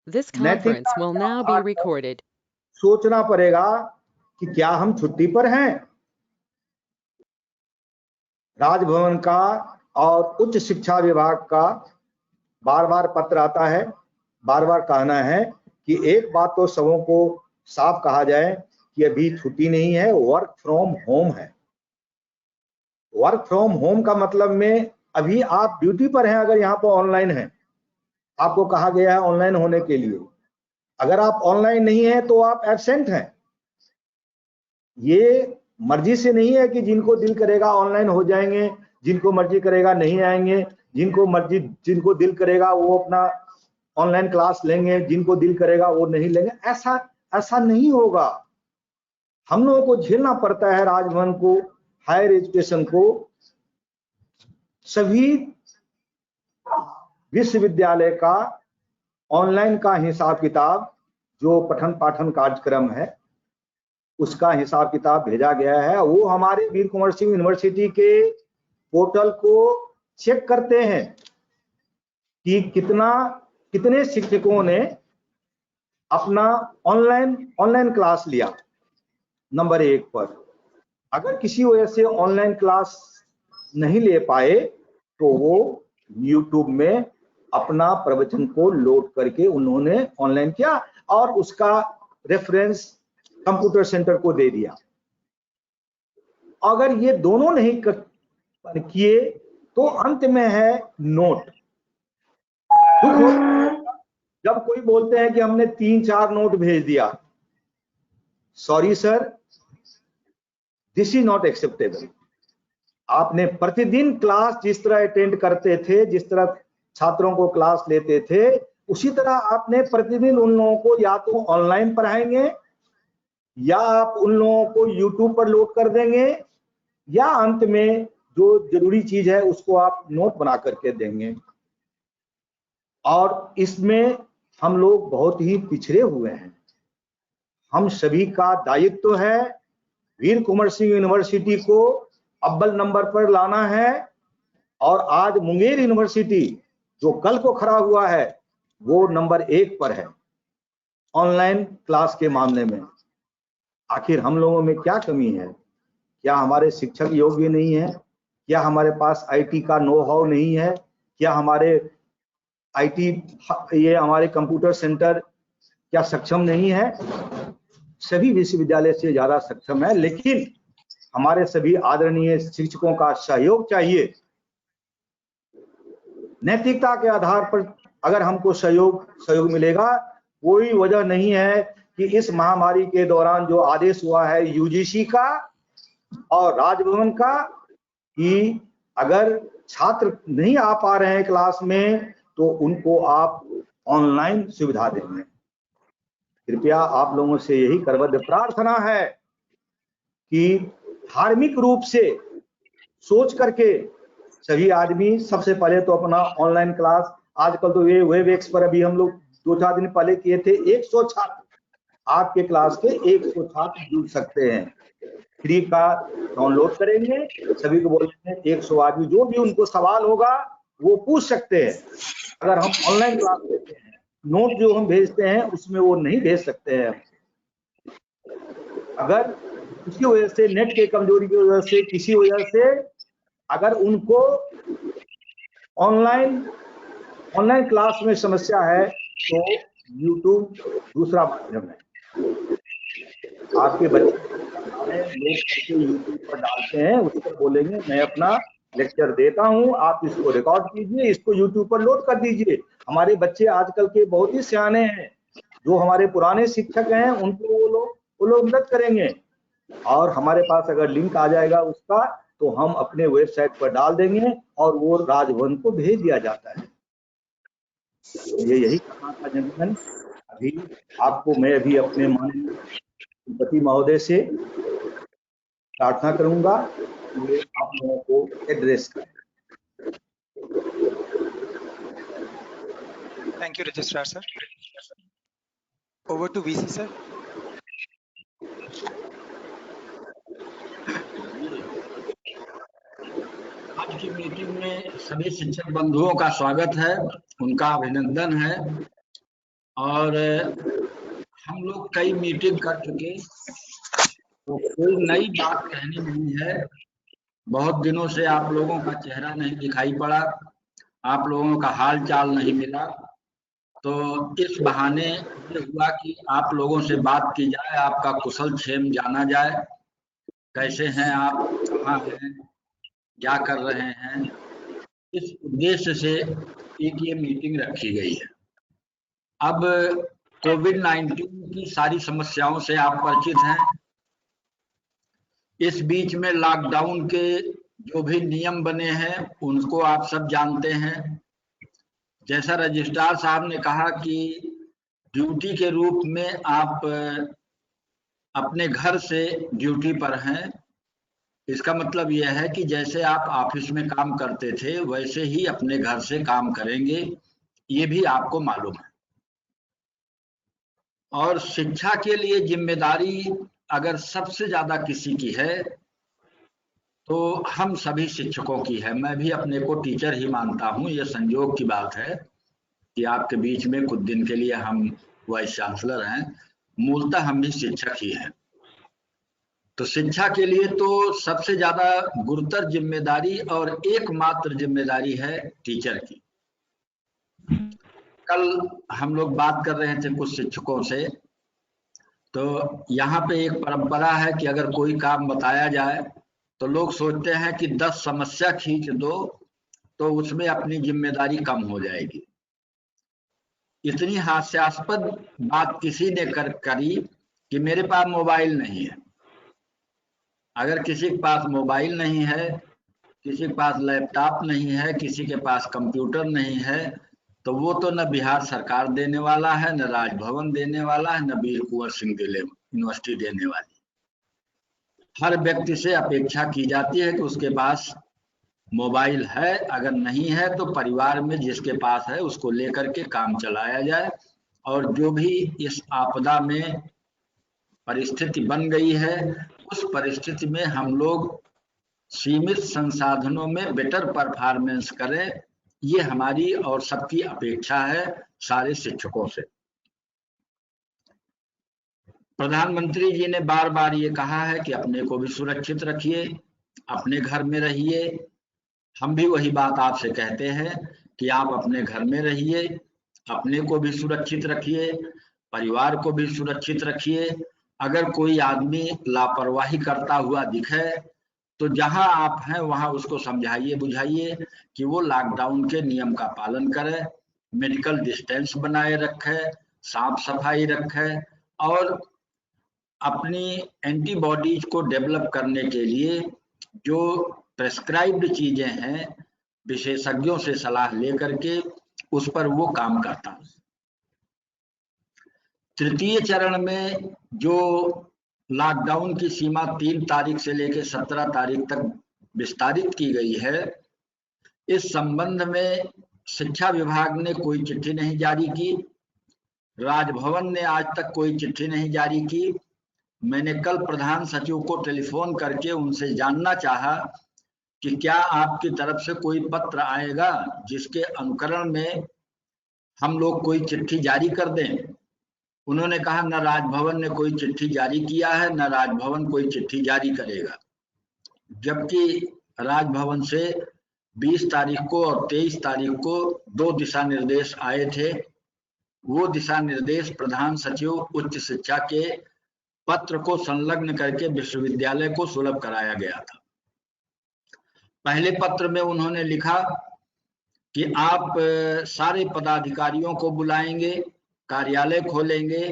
This conference नैतिकता will के now be आधार पर recorded. सोचना पड़ेगा कि क्या हम छुट्टी पर हैं। राजभवन का और उच्च शिक्षा विभाग का बार बार पत्र आता है, बार बार कहना है कि एक बात तो सबों को साफ कहा जाए कि अभी छुट्टी नहीं है, वर्क फ्रॉम होम है। वर्क फ्रॉम होम का मतलब में अभी आप ड्यूटी पर हैं, अगर यहाँ पर ऑनलाइन है, आपको कहा गया है ऑनलाइन होने के लिए। अगर आप ऑनलाइन नहीं है तो आप एब्सेंट हैं। ये मर्जी से नहीं है कि जिनको दिल करेगा ऑनलाइन हो जाएंगे, जिनको मर्जी करेगा नहीं आएंगे, जिनको दिल करेगा वो अपना ऑनलाइन क्लास लेंगे, जिनको दिल करेगा वो नहीं लेंगे। ऐसा नहीं होगा। हम लोगों को झेलना पड़ता है राजभवन को, हायर एजुकेशन को, सभी विश्वविद्यालय का ऑनलाइन का हिसाब किताब, जो पठन पाठन कार्यक्रम है उसका हिसाब किताब भेजा गया है। वो हमारे वीर कुंवर सिंह यूनिवर्सिटी के पोर्टल को चेक करते हैं कि कितने शिक्षकों ने अपना ऑनलाइन क्लास लिया। नंबर 1 पर अगर किसी वजह से ऑनलाइन क्लास नहीं ले पाए तो वो YouTube में अपना प्रवचन को लोड करके उन्होंने ऑनलाइन किया और उसका रेफरेंस कंप्यूटर सेंटर को दे दिया। अगर ये दोनों नहीं किए तो अंत में है नोट। जब कोई बोलते हैं कि हमने 3-4 नोट भेज दिया, sorry sir, this is not acceptable. आपने प्रतिदिन क्लास जिस तरह अटेंड करते थे, जिस तरह छात्रों को क्लास लेते थे, उसी तरह आपने प्रतिदिन उन लोगों को या तो ऑनलाइन पढ़ाएंगे या आप उन लोगों को YouTube पर लोड कर देंगे या अंत में जो जरूरी चीज है उसको आप नोट बना करके देंगे। और इसमें हम लोग बहुत ही पिछड़े हुए हैं। हम सभी का दायित्व है वीर कुंवर सिंह यूनिवर्सिटी को अव्वल नंबर पर लाना है। और आज मुंगेर यूनिवर्सिटी जो कल को खड़ा हुआ है वो नंबर 1 पर है ऑनलाइन क्लास के मामले में। आखिर हम लोगों में क्या कमी है? क्या हमारे शिक्षक योग्य नहीं है? क्या हमारे पास IT का नो हाउ नहीं है? क्या हमारे हमारे कंप्यूटर सेंटर क्या सक्षम नहीं है? सभी विश्वविद्यालय से ज्यादा सक्षम है, लेकिन हमारे सभी आदरणीय शिक्षकों का सहयोग चाहिए। नैतिकता के आधार पर अगर हमको सहयोग मिलेगा। कोई वजह नहीं है कि इस महामारी के दौरान जो आदेश हुआ है UGC का और राजभवन का कि अगर छात्र नहीं आ पा रहे हैं क्लास में तो उनको आप ऑनलाइन सुविधा देंगे। कृपया आप लोगों से यही करबद्ध प्रार्थना है कि धार्मिक रूप से सोच करके सभी आदमी सबसे पहले तो अपना ऑनलाइन क्लास, आजकल तो ये वेबएक्स पर अभी हम लोग 2-4 दिन पहले किए थे, 100 छात्र आपके क्लास के 100 छात्र जुड़ सकते हैं। फ्री का डाउनलोड करेंगे, सभी को बोलेंगे 100 आदमी जो भी उनको सवाल होगा वो पूछ सकते हैं। अगर हम ऑनलाइन क्लास लेते हैं, नोट जो हम भेजते हैं उसमें वो नहीं भेज सकते हैं। अगर किसी वजह से नेट के कमजोरी की वजह से किसी वजह से अगर उनको ऑनलाइन क्लास में समस्या है तो YouTube दूसरा माध्यम है। आपके बच्चे लोग करके YouTube पर डालते हैं, उस पर बोलेंगे मैं अपना लेक्चर देता हूं, आप इसको रिकॉर्ड कीजिए, इसको YouTube पर लोड कर दीजिए। हमारे बच्चे आजकल के बहुत ही सियाने हैं, जो हमारे पुराने शिक्षक हैं उनको वो लोग मदद करेंगे। और हमारे पास अगर लिंक आ जाएगा उसका तो हम अपने वेबसाइट पर डाल देंगे और वो राजभवन को भेज दिया जाता है। ये यही कहना था जनगण। अभी आपको मैं अभी अपने माननीय कुलपति महोदय से प्रार्थना करूंगा कि आप लोगों को एड्रेस करें। Thank you, Registrar sir. Over to VC sir. आज की मीटिंग में सभी शिक्षक बंधुओं का स्वागत है, उनका अभिनंदन है। और हम लोग कई मीटिंग कर चुके, तो कोई नई बात कहनी नहीं है। बहुत दिनों से आप लोगों का चेहरा नहीं दिखाई पड़ा, आप लोगों का हाल चाल नहीं मिला, तो इस बहाने ये हुआ कि आप लोगों से बात की जाए, आपका कुशल क्षेम जाना जाए, कैसे हैं आप, कहाँ हैं, क्या कर रहे हैं। इस उद्देश्य से एक ये मीटिंग रखी गई है। अब कोविड-19 की सारी समस्याओं से आप परिचित हैं। इस बीच में लॉकडाउन के जो भी नियम बने हैं उनको आप सब जानते हैं। जैसा रजिस्ट्रार साहब ने कहा कि ड्यूटी के रूप में आप अपने घर से ड्यूटी पर हैं। इसका मतलब यह है कि जैसे आप ऑफिस में काम करते थे वैसे ही अपने घर से काम करेंगे, ये भी आपको मालूम है। और शिक्षा के लिए जिम्मेदारी अगर सबसे ज्यादा किसी की है तो हम सभी शिक्षकों की है। मैं भी अपने को टीचर ही मानता हूँ। ये संयोग की बात है कि आपके बीच में कुछ दिन के लिए हम वाइस चांसलर हैं, मूलतः हम भी शिक्षक ही हैं। तो शिक्षा के लिए तो सबसे ज्यादा गुरुतर जिम्मेदारी और एकमात्र जिम्मेदारी है टीचर की। कल हम लोग बात कर रहे थे कुछ शिक्षकों से, तो यहाँ पे एक परंपरा है कि अगर कोई काम बताया जाए तो लोग सोचते हैं कि 10 समस्या खींच दो तो उसमें अपनी जिम्मेदारी कम हो जाएगी। इतनी हास्यास्पद बात किसी ने करी कि मेरे पास मोबाइल नहीं है। अगर किसी के पास मोबाइल नहीं है, किसी के पास लैपटॉप नहीं है, किसी के पास कंप्यूटर नहीं है, तो वो तो न बिहार सरकार देने वाला है, न राजभवन देने वाला है, न वीर कुंवर सिंह यूनिवर्सिटी देने वाली। हर व्यक्ति से अपेक्षा की जाती है कि उसके पास मोबाइल है, अगर नहीं है तो परिवार में जिसके पास है उसको लेकर के काम चलाया जाए। और जो भी इस आपदा में परिस्थिति बन गई है उस परिस्थिति में हम लोग सीमित संसाधनों में बेटर परफॉर्मेंस करें, ये हमारी और सबकी अपेक्षा है सारे शिक्षकों से। प्रधानमंत्री जी ने बार बार ये कहा है कि अपने को भी सुरक्षित रखिए, अपने घर में रहिए। हम भी वही बात आपसे कहते हैं कि आप अपने घर में रहिए, अपने को भी सुरक्षित रखिए, परिवार को भी सुरक्षित रखिए। अगर कोई आदमी लापरवाही करता हुआ दिखे तो जहां आप हैं वहां उसको समझाइए बुझाइए कि वो लॉकडाउन के नियम का पालन करे, मेडिकल डिस्टेंस बनाए रखे, साफ सफाई रखे और अपनी एंटीबॉडीज को डेवलप करने के लिए जो प्रेस्क्राइब्ड चीजें हैं विशेषज्ञों से सलाह लेकर के उस पर वो काम करता। तृतीय चरण में जो लॉकडाउन की सीमा 3 तारीख से लेकर 17 तारीख तक विस्तारित की गई है, इस संबंध में शिक्षा विभाग ने कोई चिट्ठी नहीं जारी की, राजभवन ने आज तक कोई चिट्ठी नहीं जारी की। मैंने कल प्रधान सचिव को टेलीफोन करके उनसे जानना चाहा कि क्या आपकी तरफ से कोई पत्र आएगा जिसके अनुकरण में हम लोग कोई चिट्ठी जारी कर दें। उन्होंने कहा न राजभवन ने कोई चिट्ठी जारी किया है, न राजभवन कोई चिट्ठी जारी करेगा। जबकि राजभवन से 20 तारीख को और 23 तारीख को 2 दिशा निर्देश आए थे। वो दिशा निर्देश प्रधान सचिव उच्च शिक्षा के पत्र को संलग्न करके विश्वविद्यालय को सुलभ कराया गया था। पहले पत्र में उन्होंने लिखा कि आप सारे पदाधिकारियों को बुलाएंगे, कार्यालय खोलेंगे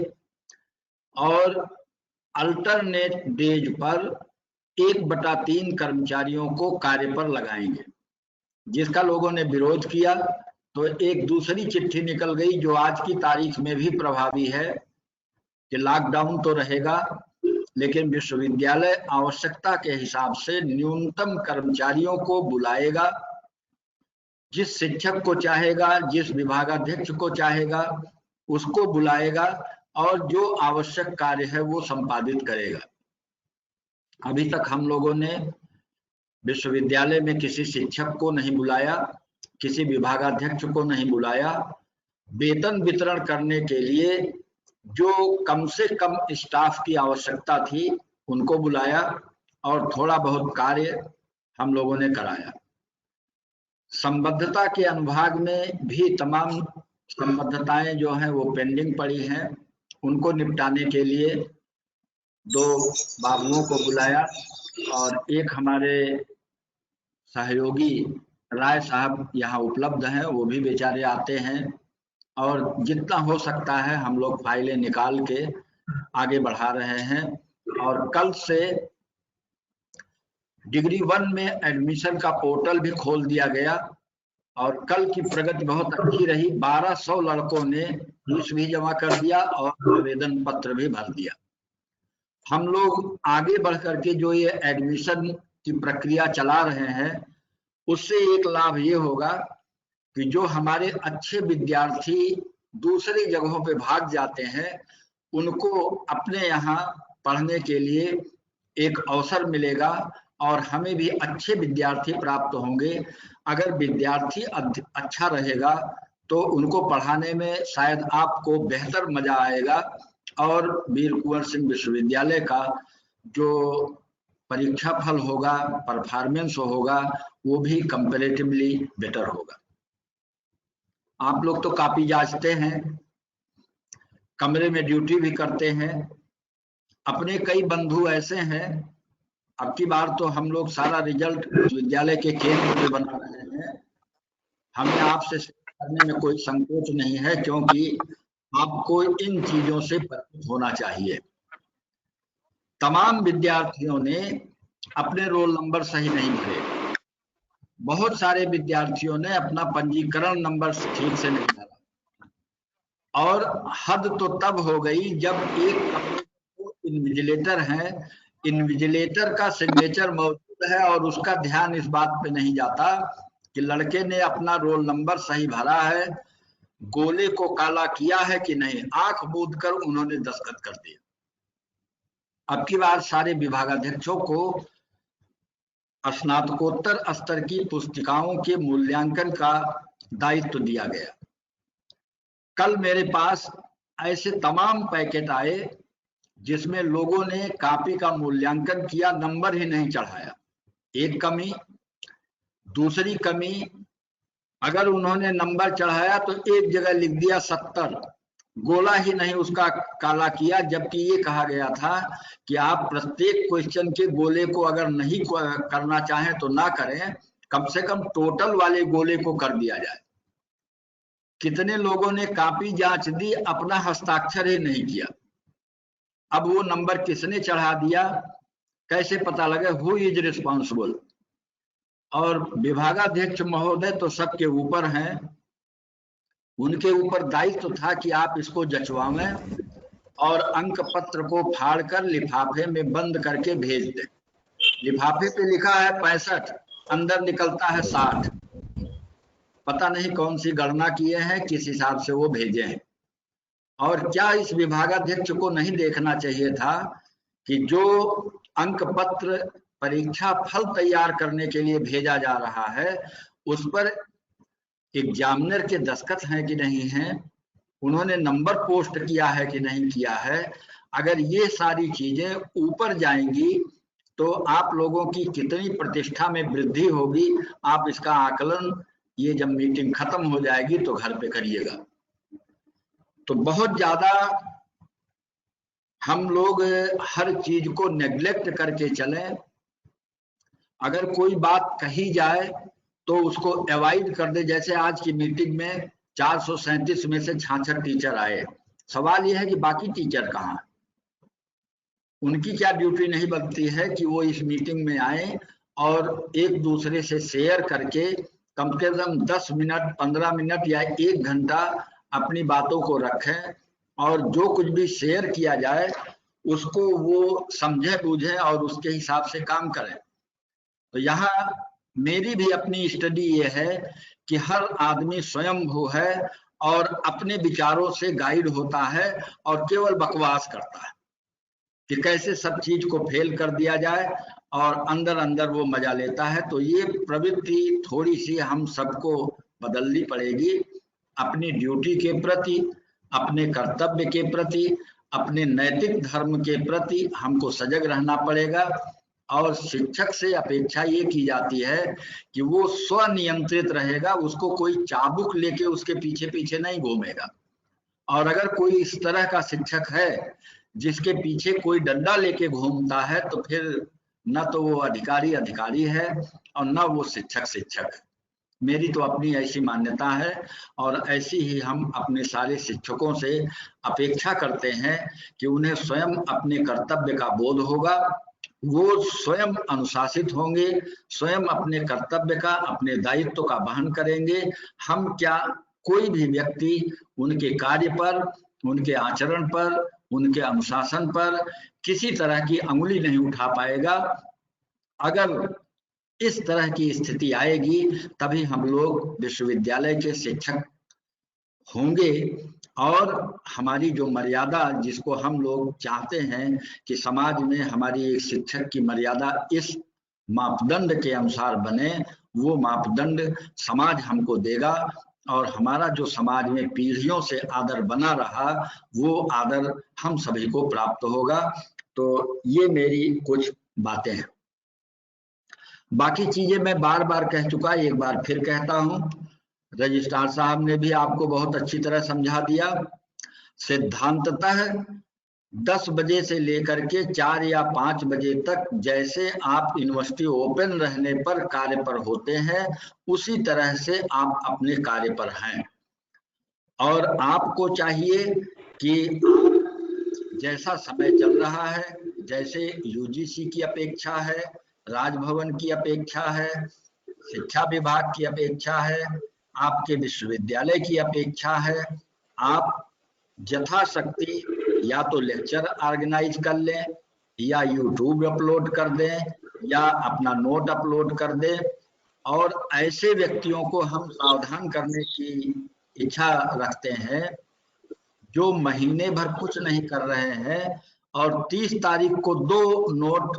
और अल्टरनेट डेज पर 1/3 कर्मचारियों को कार्य पर लगाएंगे, जिसका लोगों ने विरोध किया। तो एक दूसरी चिट्ठी निकल गई जो आज की तारीख में भी प्रभावी है कि लॉकडाउन तो रहेगा लेकिन विश्वविद्यालय आवश्यकता के हिसाब से न्यूनतम कर्मचारियों को बुलाएगा। जिस शिक्षक को चाहेगा, जिस विभागाध्यक्ष को चाहेगा उसको बुलाएगा और जो आवश्यक कार्य है वो संपादित करेगा। अभी तक हम लोगों ने विश्वविद्यालय में किसी शिक्षक को नहीं बुलाया, किसी विभागाध्यक्ष को नहीं बुलाया वेतन वितरण करने के लिए जो कम से कम स्टाफ की आवश्यकता थी उनको बुलाया और थोड़ा बहुत कार्य हम लोगों ने कराया। संबद्धता के अनुभाग में भी तमाम संबद्धताएं जो हैं वो पेंडिंग पड़ी हैं, उनको निपटाने के लिए 2 बाबुओं को बुलाया और एक हमारे सहयोगी राय साहब यहाँ उपलब्ध हैं, वो भी बेचारे आते हैं और जितना हो सकता है हम लोग फाइलें निकाल के आगे बढ़ा रहे हैं। और कल से डिग्री 1 में एडमिशन का पोर्टल भी खोल दिया गया और कल की प्रगति बहुत अच्छी रही। 1200 लड़कों ने फीस भी जमा कर दिया और आवेदन पत्र भी भर दिया। हम लोग आगे बढ़ करके जो ये एडमिशन की प्रक्रिया चला रहे हैं उससे एक लाभ ये होगा कि जो हमारे अच्छे विद्यार्थी दूसरी जगहों पे भाग जाते हैं उनको अपने यहाँ पढ़ने के लिए एक अवसर मिलेगा और हमें भी अच्छे विद्यार्थी प्राप्त होंगे। अगर विद्यार्थी अच्छा रहेगा तो उनको पढ़ाने में शायद आपको बेहतर मजा आएगा और वीर कुंवर सिंह विश्वविद्यालय का जो परीक्षा फल होगा, परफॉर्मेंस होगा, वो भी कंपैरेटिवली बेटर होगा। आप लोग तो कापी जांचते हैं, कमरे में ड्यूटी भी करते हैं। अपने कई बंधु ऐसे हैं, अब की बार तो हम लोग सारा रिजल्ट विद्यालय के केंद्र पे बना रहे हैं। हमें आपसे करने में कोई संकोच नहीं है क्योंकि आपको इन चीजों से परिचित होना चाहिए। तमाम विद्यार्थियों ने अपने रोल नंबर सही नहीं भरे। बहुत सारे विद्यार्थियों ने अपना पंजीकरण नंबर ठीक से नहीं भरा और हद तो तब हो गई जब एक इन्विजिलेटर है, इन्विजिलेटर का सिग्नेचर मौजूद है और उसका ध्यान इस बात पे नहीं जाता कि लड़के ने अपना रोल नंबर सही भरा है, गोले को काला किया है कि नहीं। आंख मूंद कर उन्होंने दस्तखत कर दिया। अब की बार सारे विभागाध्यक्षों को स्नातकोत्तर स्तर की पुस्तिकाओं के मूल्यांकन का दायित्व दिया गया। कल मेरे पास ऐसे तमाम पैकेट आए जिसमें लोगों ने कॉपी का मूल्यांकन किया, नंबर ही नहीं चढ़ाया। एक कमी। दूसरी कमी, अगर उन्होंने नंबर चढ़ाया तो एक जगह लिख दिया 70, गोला ही नहीं उसका काला किया, जबकि ये कहा गया था कि आप प्रत्येक क्वेश्चन के गोले को अगर नहीं करना चाहें तो ना करें, कम से कम टोटल वाले गोले को कर दिया जाए। कितने लोगों ने कॉपी जांच दी, अपना हस्ताक्षर ही नहीं किया। अब वो नंबर किसने चढ़ा दिया, कैसे पता लगे? Who is responsible? और विभागाध्यक्ष महोदय तो सबके ऊपर हैं, उनके ऊपर दायित्व था कि आप इसको जचवाएं और अंक पत्र को फाड़कर लिफाफे में बंद करके भेज दें। लिफाफे पे लिखा है 65, अंदर निकलता है 60। पता नहीं कौन सी गणना किए हैं, किस हिसाब से वो भेजे हैं। और क्या इस विभागाध्यक्ष को नहीं देखना चाहिए था कि जो अंक पत्र परीक्षा फल तैयार करने के लिए भेजा जा रहा है उस पर एग्जामिनर के दस्तखत हैं कि नहीं हैं, उन्होंने नंबर पोस्ट किया है कि नहीं किया है। अगर ये सारी चीजें ऊपर जाएंगी तो आप लोगों की कितनी प्रतिष्ठा में वृद्धि होगी, आप इसका आकलन ये जब मीटिंग खत्म हो जाएगी तो घर पे करिएगा। तो बहुत ज्यादा हम लोग हर चीज को नेग्लेक्ट करके चलें। अगर कोई बात कही जाए तो उसको अवॉइड कर दे। जैसे आज की मीटिंग में 437 में से 66 टीचर आए। सवाल यह है कि बाकी टीचर कहाँ? उनकी क्या ड्यूटी नहीं बनती है कि वो इस मीटिंग में आए और एक दूसरे से शेयर करके कम से कम 10 मिनट, 15 मिनट या 1 घंटा अपनी बातों को रखें और जो कुछ भी शेयर किया जाए उसको वो समझे बूझे और उसके हिसाब से काम करें। तो यहाँ मेरी भी अपनी स्टडी ये है कि हर आदमी स्वयंभू है और अपने विचारों से गाइड होता है और केवल बकवास करता है कि कैसे सब चीज को फेल कर दिया जाए और अंदर अंदर वो मजा लेता है। तो ये प्रवृत्ति थोड़ी सी हम सबको बदलनी पड़ेगी अपनी ड्यूटी के प्रति, अपने कर्तव्य के प्रति, अपने नैतिक धर्म के प्रति हमको सजग रहना पड़ेगा। और शिक्षक से अपेक्षा ये की जाती है कि वो स्वनियंत्रित रहेगा, उसको कोई चाबुक लेके उसके पीछे पीछे नहीं घूमेगा। और अगर कोई इस तरह का शिक्षक है जिसके पीछे कोई डंडा लेके घूमता है, तो फिर न तो वो अधिकारी अधिकारी है और न वो शिक्षक शिक्षक है। मेरी तो अपनी ऐसी मान्यता है और ऐसी ही हम अपने सारे शिक्षकों से अपेक्षा करते हैं कि उन्हें स्वयं अपने कर्तव्य का बोध होगा, वो स्वयं अनुशासित होंगे, स्वयं अपने कर्तव्य का, अपने दायित्व का वहन करेंगे। हम क्या, कोई भी व्यक्ति उनके कार्य पर, उनके आचरण पर, उनके अनुशासन पर किसी तरह की अंगुली नहीं उठा पाएगा। अगर इस तरह की स्थिति आएगी तभी हम लोग विश्वविद्यालय के शिक्षक होंगे। और हमारी जो मर्यादा, जिसको हम लोग चाहते हैं कि समाज में हमारी एक शिक्षक की मर्यादा इस मापदंड के अनुसार बने, वो मापदंड समाज हमको देगा और हमारा जो समाज में पीढ़ियों से आदर बना रहा, वो आदर हम सभी को प्राप्त होगा। तो ये मेरी कुछ बातें हैं। बाकी चीजें मैं बार बार कह चुका, एक बार फिर कहता हूं। रजिस्ट्रार साहब ने भी आपको बहुत अच्छी तरह समझा दिया। सिद्धांततः 10 बजे से लेकर के 4 या 5 बजे तक जैसे आप यूनिवर्सिटी ओपन रहने पर कार्य पर होते हैं, उसी तरह से आप अपने कार्य पर हैं। और आपको चाहिए कि आप जैसा समय चल रहा है, जैसे यूजीसी की अपेक्षा है, राजभवन की अपेक्षा है, शिक्षा विभाग की अपेक्षा है, आपके विश्वविद्यालय की अपेक्षा है, आप यथाशक्ति या तो लेक्चर ऑर्गेनाइज कर लें, या यूट्यूब अपलोड कर दें, या अपना नोट अपलोड कर दें। और ऐसे व्यक्तियों को हम सावधान करने की इच्छा रखते हैं जो महीने भर कुछ नहीं कर रहे हैं और 30 तारीख को 2 नोट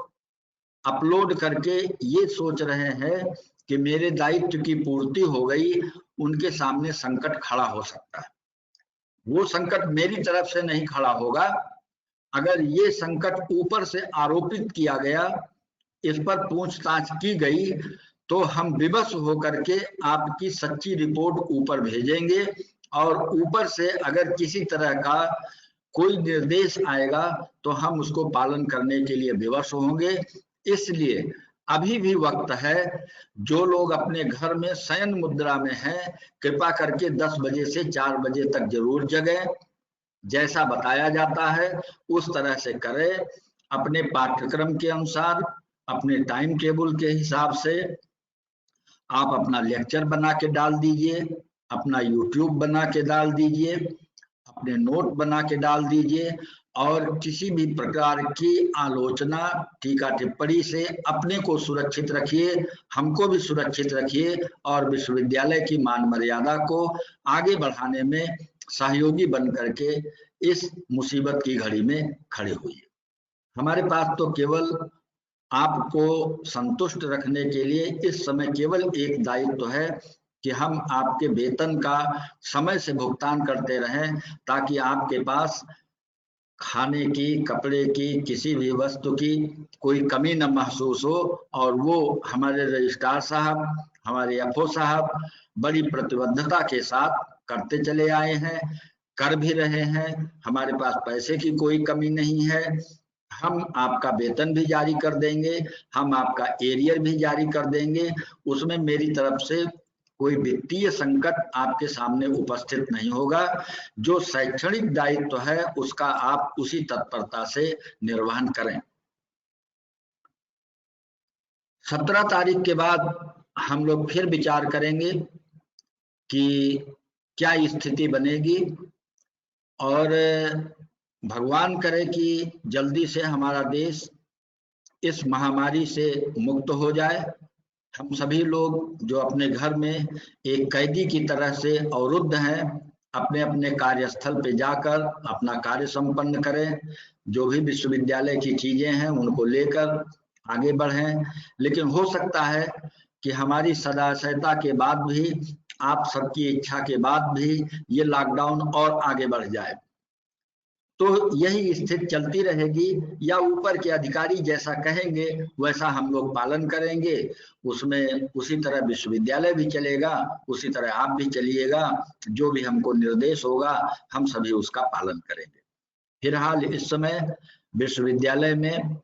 अपलोड करके ये सोच रहे हैं कि मेरे दायित्व की पूर्ति हो गई। उनके सामने संकट खड़ा हो सकता है। वो संकट मेरी तरफ से नहीं खड़ा होगा। अगर ये संकट ऊपर से आरोपित किया गया, इस पर पूछताछ की गई, तो हम विवश होकर के आपकी सच्ची रिपोर्ट ऊपर भेजेंगे और ऊपर से अगर किसी तरह का कोई निर्देश आएगा तो हम उसको पालन करने के लिए विवश होंगे। इसलिए अभी भी वक्त है। जो लोग अपने घर में शयन मुद्रा में हैं, कृपा करके 10 बजे से 4 बजे तक जरूर जगें। जैसा बताया जाता है उस तरह से करें। अपने पाठ्यक्रम के अनुसार, अपने टाइम टेबल के हिसाब से आप अपना लेक्चर बना के डाल दीजिए, अपना यूट्यूब बना के डाल दीजिए, अपने नोट बना के डाल दीजिए। और किसी भी प्रकार की आलोचना, टीका टिप्पणी से अपने को सुरक्षित रखिए, हमको भी सुरक्षित रखिए और विश्वविद्यालय की मान मर्यादा को आगे बढ़ाने में सहयोगी बन करके इस मुसीबत की घड़ी में खड़े हुए। हमारे पास तो केवल आपको संतुष्ट रखने के लिए इस समय केवल एक दायित्व है कि हम आपके वेतन का समय से भुगतान करते रहें, ताकि आपके पास खाने की, कपड़े की, किसी भी वस्तु की कोई कमी न महसूस हो। और वो हमारे रजिस्ट्रार साहब, हमारे एफओ साहब बड़ी प्रतिबद्धता के साथ करते चले आए हैं, कर भी रहे हैं। हमारे पास पैसे की कोई कमी नहीं है। हम आपका वेतन भी जारी कर देंगे, हम आपका एरियर भी जारी कर देंगे। उसमें मेरी तरफ से कोई वित्तीय संकट आपके सामने उपस्थित नहीं होगा। जो शैक्षणिक दायित्व है उसका आप उसी तत्परता से निर्वहन करें। 17 तारीख के बाद हम लोग फिर विचार करेंगे कि क्या स्थिति बनेगी, और भगवान करे कि जल्दी से हमारा देश इस महामारी से मुक्त हो जाए। हम सभी लोग जो अपने घर में एक कैदी की तरह से अवरुद्ध हैं, अपने अपने कार्यस्थल पे जाकर अपना कार्य संपन्न करें। जो भी विश्वविद्यालय की चीजें हैं उनको लेकर आगे बढ़ें। लेकिन हो सकता है कि हमारी सदाशयता के बाद भी आप सबकी इच्छा के बाद भी ये लॉकडाउन और आगे बढ़ जाए, तो यही स्थिति चलती रहेगी, या ऊपर के अधिकारी जैसा कहेंगे वैसा हम लोग पालन करेंगे। उसमें उसी तरह विश्वविद्यालय भी चलेगा, उसी तरह आप भी चलिएगा, जो भी हमको निर्देश होगा हम सभी उसका पालन करेंगे। फिलहाल इस समय विश्वविद्यालय में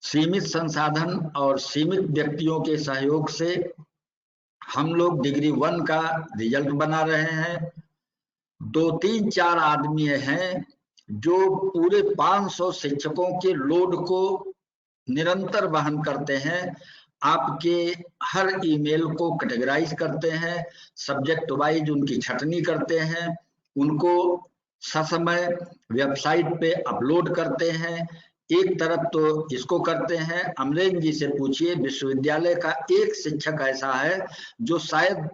सीमित संसाधन और सीमित व्यक्तियों के सहयोग से हम लोग डिग्री 1 का रिजल्ट बना रहे हैं। 2, 3, 4 आदमी हैं जो पूरे 500 शिक्षकों के लोड को निरंतर वहन करते हैं, आपके हर ईमेल को कैटेगराइज करते हैं, सब्जेक्ट वाइज उनकी छटनी करते हैं, उनको ससमय वेबसाइट पे अपलोड करते हैं। एक तरफ तो इसको करते हैं, अमरेंद्र जी से पूछिए, विश्वविद्यालय का एक शिक्षक ऐसा है जो शायद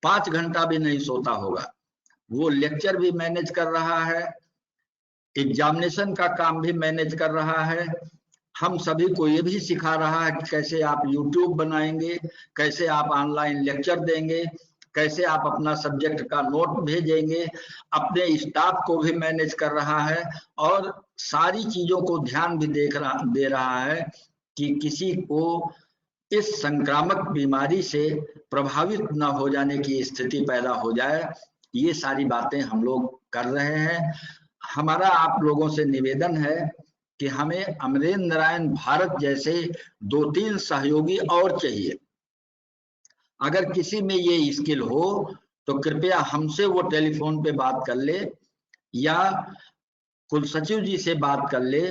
5 घंटा भी नहीं सोता होगा, वो लेक्चर भी मैनेज कर रहा है, एग्जामिनेशन का काम भी मैनेज कर रहा है, हम सभी को ये भी सिखा रहा है कि कैसे आप यूट्यूब बनाएंगे, कैसे आप ऑनलाइन लेक्चर देंगे, कैसे आप अपना सब्जेक्ट का नोट भेजेंगे, अपने स्टाफ को भी मैनेज कर रहा है और सारी चीजों को ध्यान भी दे रहा है कि किसी को इस संक्रामक बीमारी से प्रभावित न हो जाने की स्थिति पैदा हो जाए। ये सारी बातें हम लोग कर रहे हैं। हमारा आप लोगों से निवेदन है कि हमें अमरेंद्र नारायण भारत जैसे 2-3 सहयोगी और चाहिए। अगर किसी में ये स्किल हो तो कृपया हमसे वो टेलीफोन पे बात कर ले, या कुलसचिव जी से बात कर ले,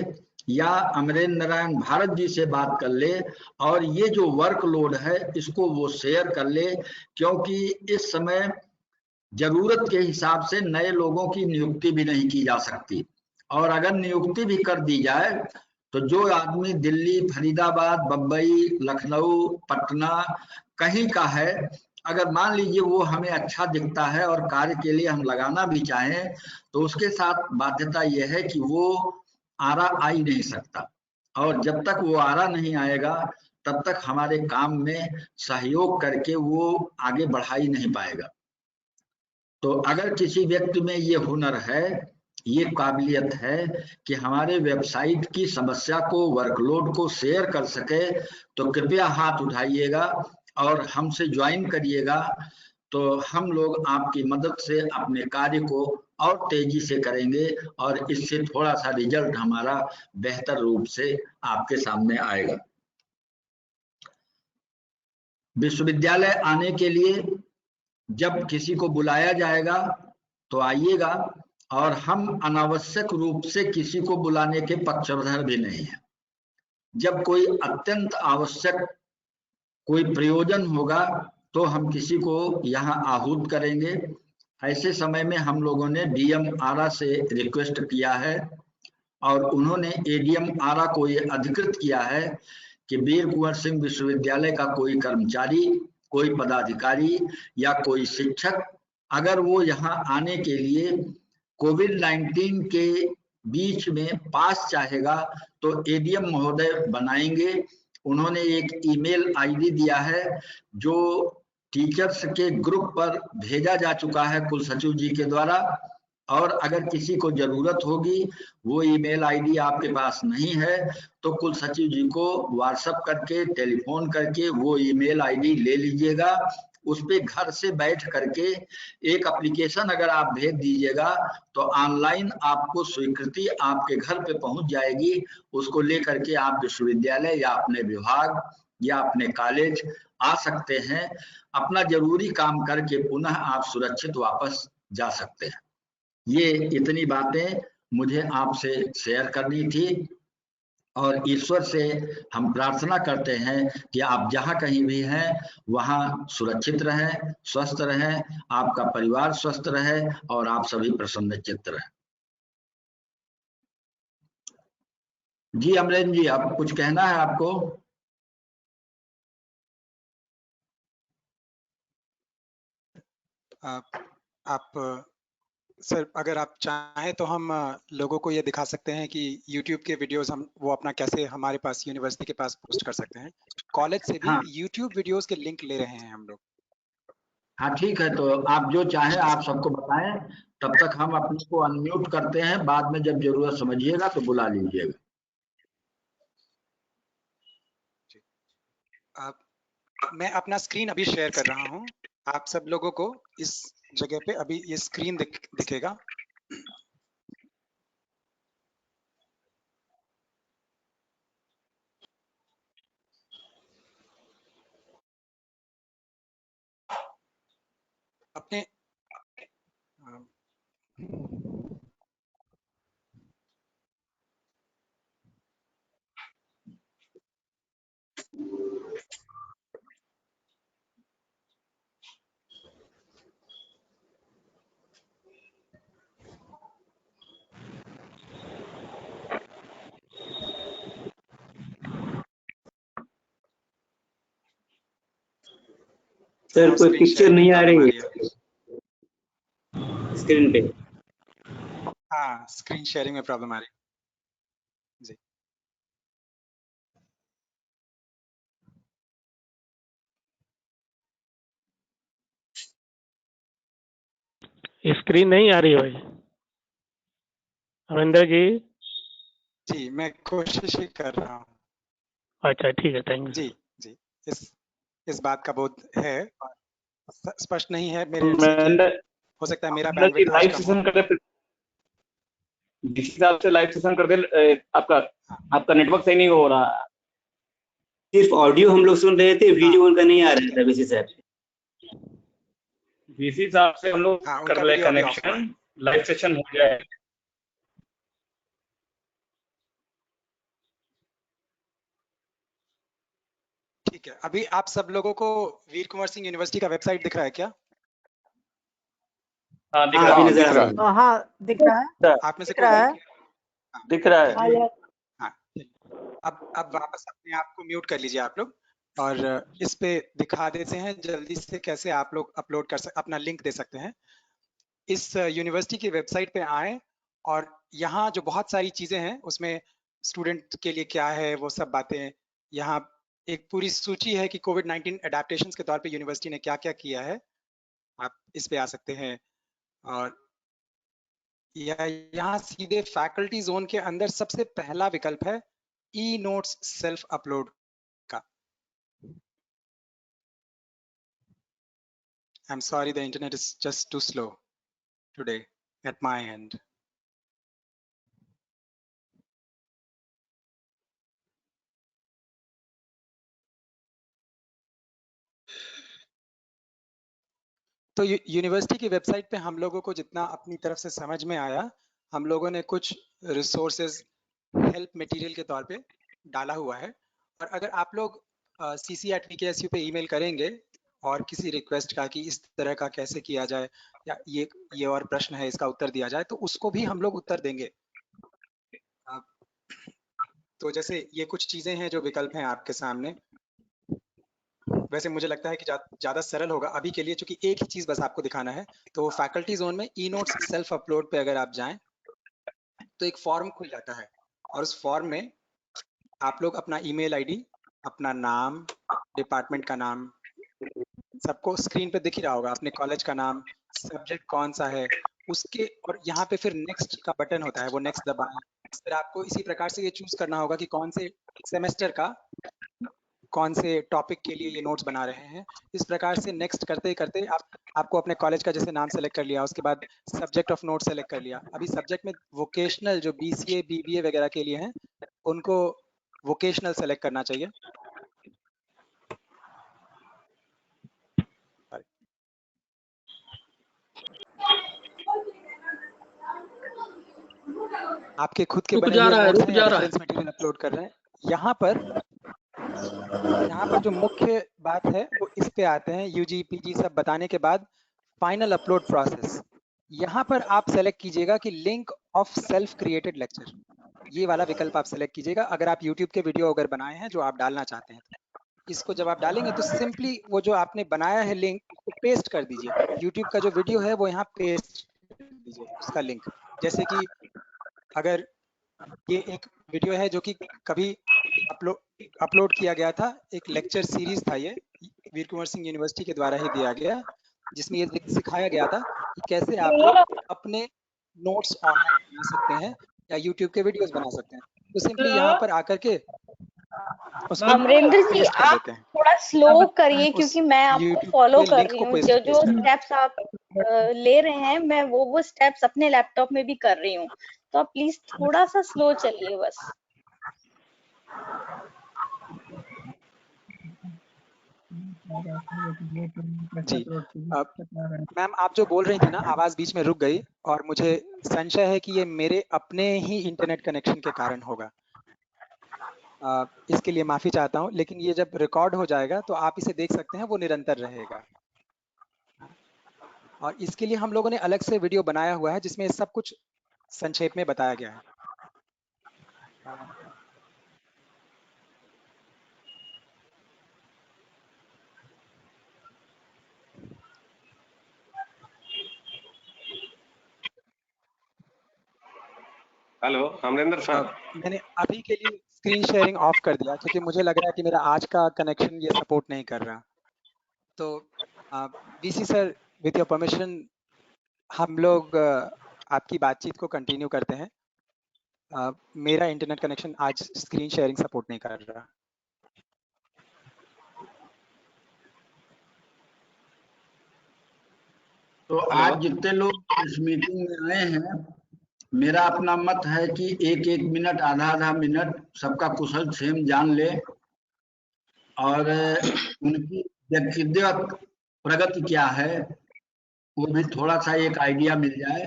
या अमरेंद्र नारायण भारत जी से बात कर ले, और ये जो वर्कलोड है इसको वो शेयर कर ले, क्योंकि इस समय जरूरत के हिसाब से नए लोगों की नियुक्ति भी नहीं की जा सकती, और अगर नियुक्ति भी कर दी जाए तो जो आदमी दिल्ली, फरीदाबाद, बम्बई, लखनऊ, पटना कहीं का है, अगर मान लीजिए वो हमें अच्छा दिखता है और कार्य के लिए हम लगाना भी चाहें तो उसके साथ बाध्यता यह है कि वो आरा आ ही नहीं सकता, और जब तक वो आरा नहीं आएगा तब तक हमारे काम में सहयोग करके वो आगे बढ़ा ही नहीं पाएगा। तो अगर किसी व्यक्ति में ये हुनर है, ये काबिलियत है कि हमारे वेबसाइट की समस्या को, वर्कलोड को शेयर कर सके, तो कृपया हाथ उठाइएगा और हमसे ज्वाइन करिएगा, तो हम लोग आपकी मदद से अपने कार्य को और तेजी से करेंगे और इससे थोड़ा सा रिजल्ट हमारा बेहतर रूप से आपके सामने आएगा। विश्वविद्यालय आने के लिए जब किसी को बुलाया जाएगा तो आइएगा, और हम अनावश्यक रूप से किसी को बुलाने के पक्षधर भी नहीं है। जब कोई अत्यंत आवश्यक कोई प्रयोजन होगा तो हम किसी को यहाँ आहूत करेंगे। ऐसे समय में हम लोगों ने डीएम आरा से रिक्वेस्ट किया है और उन्होंने एडीएम आरा को ये अधिकृत किया है कि वीर कुंवर सिंह विश्वविद्यालय का कोई कर्मचारी, कोई पदाधिकारी या कोई शिक्षक अगर वो यहाँ आने के लिए कोविड-19 के बीच में पास चाहेगा तो एडीएम महोदय बनाएंगे। उन्होंने एक ईमेल आईडी दिया है जो टीचर्स के ग्रुप पर भेजा जा चुका है कुलसचिव जी के द्वारा, और अगर किसी को जरूरत होगी, वो ईमेल आईडी आपके पास नहीं है तो कुलसचिव जी को व्हाट्सएप करके, टेलीफोन करके वो ईमेल आईडी ले लीजिएगा। उस पे घर से बैठ करके एक एप्लीकेशन अगर आप भेज दीजिएगा तो ऑनलाइन आपको स्वीकृति आपके घर पे पहुंच जाएगी। उसको लेकर के आप विश्वविद्यालय या अपने विभाग या अपने कॉलेज आ सकते हैं, अपना जरूरी काम करके पुनः आप सुरक्षित वापस जा सकते हैं। ये इतनी बातें मुझे आपसे शेयर करनी थी, और ईश्वर से हम प्रार्थना करते हैं कि आप जहाँ कहीं भी हैं वहाँ सुरक्षित रहें, स्वस्थ रहें, आपका परिवार स्वस्थ रहे और आप सभी प्रसन्नचित्त रहें। जी अमरेंद्र जी, आप कुछ कहना है आपको? आप सर अगर आप चाहें तो हम लोगों को ये दिखा सकते हैं कि YouTube के वीडियोस हम वो अपना कैसे हमारे पास यूनिवर्सिटी के पास पोस्ट कर सकते हैं। कॉलेज से भी हाँ। YouTube वीडियोस के लिंक ले रहे हैं हम लोग। हाँ ठीक है, तो आप जो चाहें आप सबको बताएं, तब तक हम अपने को अनम्यूट करते हैं, बाद में जब जरूरत समझिएगा तो बुला लीजिएगा। आप मैं अपना स्क्रीन अभी शेयर कर रहा हूं, आप सब लोगों को इस जगह पे अभी ये स्क्रीन दिखेगा। अपने सर हाँ, कोई स्क्रीन पिक्चर शेयरिंग में नहीं आ प्रॉब्लम रही आ रही है है। स्क्रीन पे। हाँ, स्क्रीन शेयरिंग में प्रॉब्लम आ रही है जी। स्क्रीन नहीं आ रही भाई। अविंदर जी। जी, मैं कोशिश ही कर रहा हूँ। अच्छा ठीक है, थैंक यू। जी जी, इस बात का बोध है और स्पष्ट नहीं है मेरे एंड से कि हो सकता है मेरा बैंडविड्थ आज लाइव कम हो। सेशन करते जिस हिसाब से लाइव सेशन करते आपका नेटवर्क सही नहीं हो रहा। सिर्फ ऑडियो हम लोग सुन रहे थे, वीडियो उनका नहीं आ रहा था विशेष ऐप। जिस हिसाब से हम लोग हाँ, कर उनका ले वीडियो अभी ऑफ हुआ है। कनेक्शन, लाइव सेशन हो जाए। ठीक है, अभी आप सब लोगों को वीर कुंवर सिंह यूनिवर्सिटी का वेबसाइट दिख रहा है क्या? हाँ दिख हाँ, रहा अभी है। नजर आ रहा है। हाँ दिख रहा है, आप में से दिख कोई रहा है। दिख रहा है। हाँ यार, हाँ, ठीक। अब वापस अपने आप को म्यूट कर लीजिए आप लोग और इस पे दिखा देते हैं जल्दी से कैसे आप लोग अपलोड अपना लिंक दे सकते हैं। इस यूनिवर्सिटी की वेबसाइट पे आएं और यहाँ जो बहुत सारी चीजें हैं उसमें स्टूडेंट के लिए क्या है वो सब बातें, यहाँ एक पूरी सूची है कि कोविड-19 एडेप्टेशन के तौर पे यूनिवर्सिटी ने क्या क्या किया है। आप इस पे आ सकते हैं और या यहाँ सीधे फैकल्टी जोन के अंदर सबसे पहला विकल्प है ई नोट्स सेल्फ अपलोड का। I'm sorry, the internet is just too slow today at my end. तो यूनिवर्सिटी की वेबसाइट पे हम लोगों को जितना अपनी तरफ से समझ में आया, हम लोगों ने कुछ रिसोर्सेज हेल्प मटेरियल के तौर पे डाला हुआ है। और अगर आप लोग cc@vksu पे ईमेल करेंगे और किसी रिक्वेस्ट का कि इस तरह का कैसे किया जाए या ये और प्रश्न है इसका उत्तर दिया जाए, तो उसको भी हम लोग उत्तर देंगे। तो जैसे ये कुछ चीजें हैं जो विकल्प हैं आपके सामने। वैसे मुझे लगता है कि ज्यादा सरल होगा अभी के लिए, क्योंकि एक ही चीज बस आपको दिखाना है। तो फैकल्टी जोन में ई नोट्स सेल्फ अपलोड पे अगर आप जाएं तो एक फॉर्म खुल जाता है और उस फॉर्म में आप लोग अपना ईमेल आईडी, अपना नाम, डिपार्टमेंट का नाम, सबको स्क्रीन पे दिख ही रहा होगा, अपने कॉलेज का नाम, सब्जेक्ट कौन सा है उसके, और यहाँ पे फिर नेक्स्ट का बटन होता है, वो नेक्स्ट दबाएं। फिर आपको इसी प्रकार से ये चूज करना होगा कि कौन से सेमेस्टर का कौन से टॉपिक के लिए ये नोट्स बना रहे हैं। इस प्रकार से नेक्स्ट करते करते आपको अपने कॉलेज का जैसे नाम सेलेक्ट कर लिया, उसके बाद सब्जेक्ट ऑफ नोट सेलेक्ट कर लिया। अभी सब्जेक्ट में वोकेशनल जो बीसीए बीबीए वगैरह के लिए हैं उनको वोकेशनल सेलेक्ट करना चाहिए। आपके खुद के बने हुए नोट्स हैं या रेफरेंस मटेरियल अपलोड कर रहे हैं। यहाँ पर जो मुख्य बात है वो इस पे आते हैं, यूजी पीजी सब बताने के बाद फाइनल अपलोड प्रोसेस। यहाँ पर आप सेलेक्ट कीजिएगा कि link of self created lecture, ये वाला विकल्प आप सेलेक्ट कीजिएगा। अगर आप यूट्यूब के वीडियो अगर बनाए हैं जो आप डालना चाहते हैं, इसको जब आप डालेंगे तो सिंपली वो जो आपने बनाया है लिंक उसको पेस्ट कर दीजिए। यूट्यूब का जो वीडियो है वो यहाँ पेस्ट कर दीजिए उसका लिंक। जैसे कि अगर ये एक वीडियो है जो कि कभी अपलोड किया गया था, एक लेक्चर सीरीज था, ये वीर कुंवर सिंह यूनिवर्सिटी के द्वारा ही दिया गया। जिसमें ये सिखाया गया था कि कैसे आप लोग अपने नोट्स ऑनलाइन बना सकते हैं या यूट्यूब के वीडियोस बना सकते हैं। तो सिंपली यहाँ पर आकर के उसको अमरेंद्र जी, पेस्ट कर आप देते हैं। थोड़ा स्लो करिए उस क्योंकि मैं आपको YouTube फॉलो के कर लिंक रही को हूँ। पेस्ट जो पेस्ट कर स्टेप्स आप ले रहे हैं, मैं वो स्टेप्स अपने लैपटॉप में भी कर रही हूँ, तो आप प्लीज थोड़ा सा स्लो चलिए बस। जी। मैम आप जो बोल रही थी ना, आवाज बीच में रुक गई और मुझे संशय है कि ये मेरे अपने ही इंटरनेट कनेक्शन के कारण होगा। इसके लिए माफी चाहता हूँ, लेकिन ये जब रिकॉर्ड हो जाएगा तो आप इसे देख सकते हैं, वो निरंतर रहेगा। और इसके लिए हम लोगों ने अलग से वीडियो बनाया हुआ है जिसमें सब कुछ संक्षेप में बताया गया है। हेलो अमरिंदर सर, मैंने अभी के लिए स्क्रीन शेयरिंग ऑफ कर दिया क्योंकि मुझे लग रहा है कि मेरा आज का कनेक्शन ये सपोर्ट नहीं कर रहा। तो VC sir, with your permission हम लोग आपकी बातचीत को कंटिन्यू करते हैं। मेरा इंटरनेट कनेक्शन आज स्क्रीन शेयरिंग सपोर्ट नहीं कर रहा। तो आज जितने लोग इस मीटिंग में आए हैं, मेरा अपना मत है कि एक एक मिनट, आधा आधा मिनट सबका कुशल क्षेम जान ले और उनकी व्यक्तिगत प्रगति क्या है वो भी थोड़ा सा एक आइडिया मिल जाए।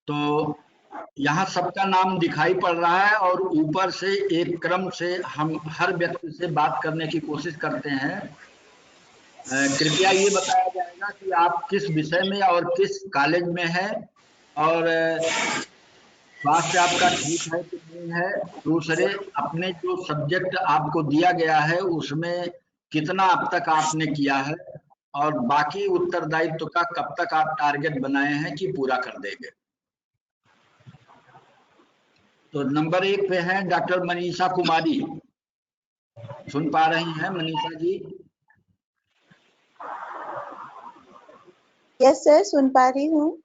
तो यहाँ सबका नाम दिखाई पड़ रहा है और ऊपर से एक क्रम से हम हर व्यक्ति से बात करने की कोशिश करते हैं। कृपया ये बताया जाएगा कि आप किस विषय में और किस कॉलेज में हैं और स्वास्थ्य आपका ठीक है कि नहीं है। दूसरे, अपने जो सब्जेक्ट आपको दिया गया है उसमें कितना अब तक आपने किया है और बाकी उत्तरदायित्व का कब तक आप टारगेट बनाए हैं कि पूरा कर देंगे। तो नंबर 1 पे है डॉक्टर मनीषा कुमारी। सुन पा रही हैं मनीषा जी? यस सर, सुन पा रही हूँ।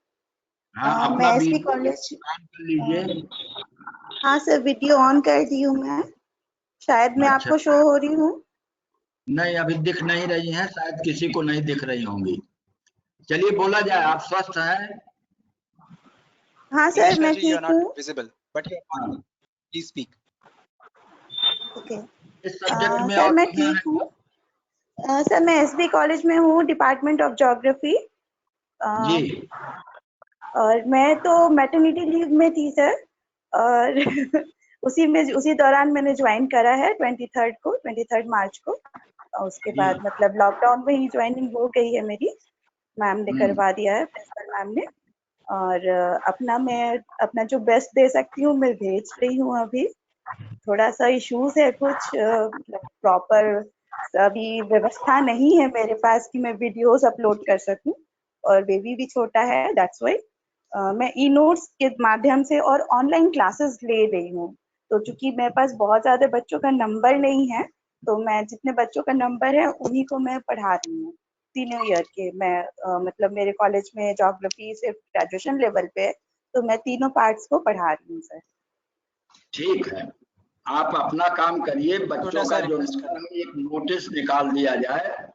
हाँ, अपना मैं एसपी वीडियो कॉलेज, ऑन कर लीजिए। हाँ सर वीडियो ऑन कर दी हूँ मैं। शायद मैं अच्छा, आपको शो हो रही हूँ। नहीं अभी दिख नहीं रही हैं, शायद किसी को नहीं दिख रही होंगी। चलिए बोला जाए, आप स्वस्थ हैं? हाँ सर मैं जी, you are ठीक not हूँ। visible, but you are audible. Please speak. Okay इस सब्जेक्ट में सर और मैं कहाँ ठीक हैं? हूँ। सर मैं एसबी कॉलेज में हूँ, डिपार्टमेंट ऑफ ज्योग्राफी। जी, और मैं तो मैटरनिटी लीव में थी सर, और उसी दौरान मैंने ज्वाइन करा है 23 मार्च को। और उसके जी। बाद मतलब लॉकडाउन में ही ज्वाइनिंग हो गई है मेरी। मैम ने करवा दिया है, प्रिंसिपल मैम ने। और मैं अपना जो बेस्ट दे सकती हूँ मैं भेज रही हूँ। अभी थोड़ा सा इश्यूज है कुछ, प्रॉपर अभी व्यवस्था नहीं है मेरे पास कि मैं वीडियोस अपलोड कर सकूं, और बेबी भी छोटा है, दैट्स व्हाई मैं ई नोट्स के माध्यम से और ऑनलाइन क्लासेस ले रही हूँ। तो चूंकि मेरे पास बहुत ज्यादा बच्चों का नंबर नहीं है, तो मैं जितने बच्चों का नंबर है उन्हीं को मैं पढ़ा रही हूँ। तीनों ईयर के मैं मतलब मेरे कॉलेज में ज्योग्राफी सिर्फ ग्रेजुएशन लेवल पे है, तो मैं तीनों पार्ट्स को पढ़ा रही हूँ सर। ठीक है, आप अपना काम करिए। छोटा बच्चों सा का जो रिक्वेस्ट कर रहा हूँ। एक नोटिस निकाल दिया जाए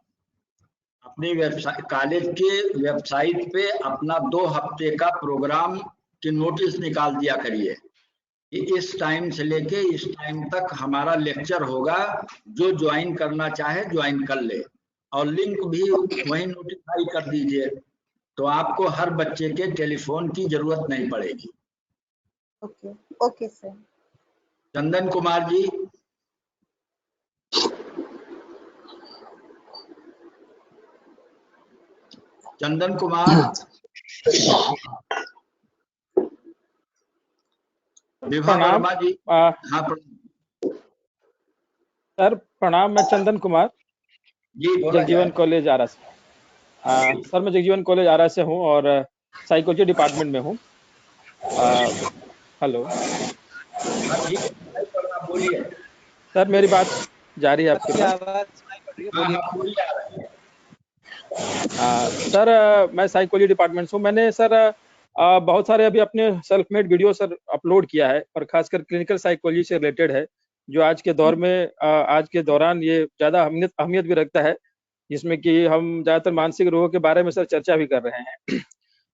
अपनी वेबसाइट, कॉलेज के वेबसाइट पे अपना 2 हफ्ते का प्रोग्राम की नोटिस निकाल दिया करिए कि इस टाइम से लेके इस टाइम तक हमारा लेक्चर होगा, जो ज्वाइन करना चाहे ज्वाइन कर ले, और लिंक भी वही नोटिफाई कर दीजिए, तो आपको हर बच्चे के टेलीफोन की जरूरत नहीं पड़ेगी। Okay okay sir. Chandan Kumar ji. Chandan Kumar, Vibha प्रणाम। वर्मा जी। हाँ सर प्रणाम, मैं चंदन कुमार, जी, बोला जगजीवन जाए। कॉलेज आरा से। सर मैं जगजीवन कॉलेज आरा से हूँ और साइकोलॉजी डिपार्टमेंट में हूँ। हेलो बोलिए सर, मेरी बात जा रही है आपके आपकी पास? आवाज सुनाई पड़ रही है, बोलिए। पूरी आ रही है। सर मैं साइकोलॉजी डिपार्टमेंट से हूँ। मैंने सर बहुत सारे अभी अपने self made video sir upload किया है, और खासकर क्लिनिकल साइकोलॉजी से रिलेटेड है, जो आज के दौर में आज के दौरान ये ज़्यादा अहमियत भी रखता है, जिसमें कि हम ज़्यादातर मानसिक रोगों के बारे में सर चर्चा भी कर रहे हैं।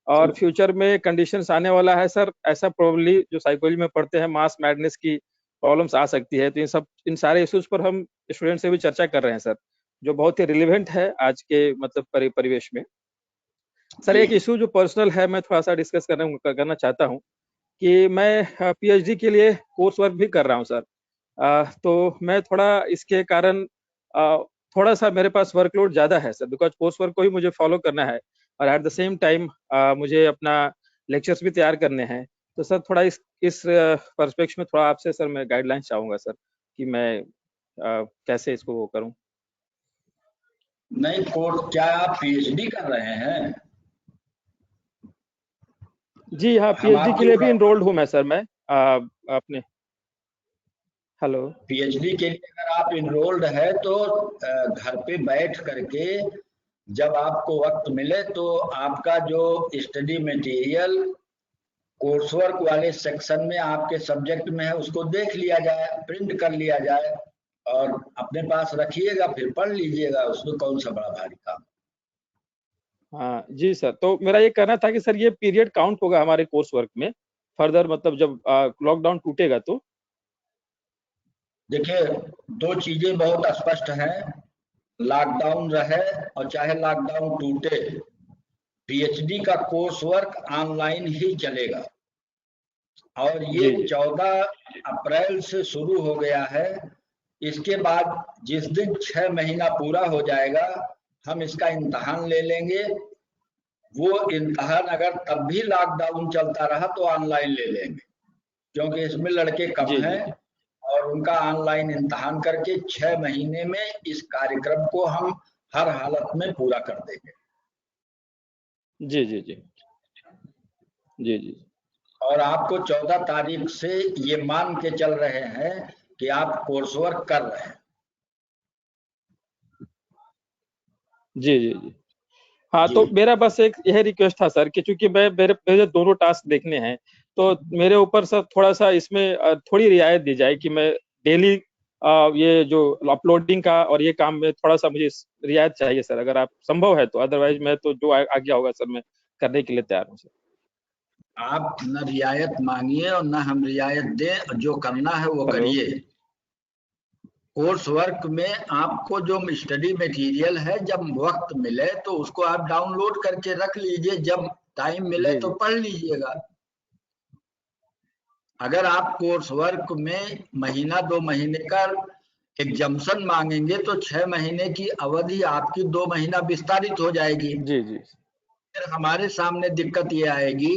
और फ्यूचर में कंडीशंस आने वाला है सर, ऐसा प्रोबेबली जो साइकोलॉजी में पढ़ते हैं मास मैडनेस की प्रॉब्लम्स आ सकती है। तो इन सारे इश्यूज पर हम स्टूडेंट से भी चर्चा कर रहे हैं सर, जो बहुत ही रिलेवेंट है आज के मतलब परिवेश में। सर एक इशू जो पर्सनल है, मैं थोड़ा सा डिस्कस करना चाहता हूँ कि मैं पीएचडी के लिए कोर्स वर्क भी कर रहा हूँ सर। तो मैं थोड़ा इसके कारण थोड़ा सा मेरे पास वर्कलोड ज़्यादा है सर, बिकॉज कोर्स वर्क को ही मुझे फॉलो करना है, और एट द सेम टाइम मुझे अपना लेक्चर्स भी तैयार करने हैं। तो सर थोड़ा इस पर्सपेक्टिव में थोड़ा आपसे सर मैं गाइडलाइन चाहूँगा सर, कि मैं कैसे इसको वो करूँ। नहीं, कोर्स क्या आप पीएचडी कर रहे हैं? जी हाँ, पीएचडी के लिए भी इनरोल्ड हूँ मैं सर। मैं अपने हेलो पीएचडी के लिए अगर आप इनरोल्ड है तो घर पे बैठ करके जब आपको वक्त मिले तो आपका जो स्टडी मटेरियल कोर्स वर्क वाले सेक्शन में आपके सब्जेक्ट में है उसको देख लिया जाए, प्रिंट कर लिया जाए और अपने पास रखिएगा, फिर पढ़ लीजिएगा। उसमें कौन सा बड़ा भारी काम। हाँ जी सर, तो मेरा ये कहना था कि सर ये पीरियड काउंट होगा हमारे कोर्स वर्क में फर्दर, मतलब जब लॉकडाउन टूटेगा तो? देखिए, दो चीजें बहुत स्पष्ट हैं, लॉकडाउन रहे और चाहे लॉकडाउन टूटे, पीएचडी का कोर्स वर्क ऑनलाइन ही चलेगा। और ये 14 अप्रैल से शुरू हो गया है। इसके बाद जिस दिन 6 महीना पूरा हो जाएगा हम इसका इम्तहान ले लेंगे। वो इम्तहान अगर तब भी लॉकडाउन चलता रहा तो ऑनलाइन ले लेंगे, क्योंकि इसमें लड़के कम हैं और उनका ऑनलाइन इम्तहान करके 6 महीने में इस कार्यक्रम को हम हर हालत में पूरा कर देंगे। जी जी जी जी जी। और आपको 14 तारीख से ये मान के चल रहे हैं कि आप कोर्स वर्क कर रहे हैं। जी जी जी हाँ, तो मेरा बस एक यह रिक्वेस्ट था सर कि चूंकि मेरे दोनों टास्क देखने हैं, तो मेरे ऊपर सर थोड़ा सा इसमें थोड़ी रियायत दी जाए कि मैं डेली ये जो अपलोडिंग का और ये काम में थोड़ा सा मुझे रियायत चाहिए सर, अगर आप संभव है तो। अदरवाइज मैं तो जो आज्ञा होगा सर मैं करने के लिए तैयार हूँ सर। आप न रियायत मांगिए और न हम रियायत दें, जो करना है वो करिए। कोर्स वर्क में आपको जो स्टडी मटेरियल है, जब वक्त मिले तो उसको आप डाउनलोड करके रख लीजिए, जब टाइम मिले तो पढ़ लीजिएगा। अगर आप कोर्स वर्क में महीना 2 महीने का एग्जाम्पशन मांगेंगे तो 6 महीने की अवधि आपकी 2 महीना विस्तारित हो जाएगी। जी जी। फिर हमारे सामने दिक्कत ये आएगी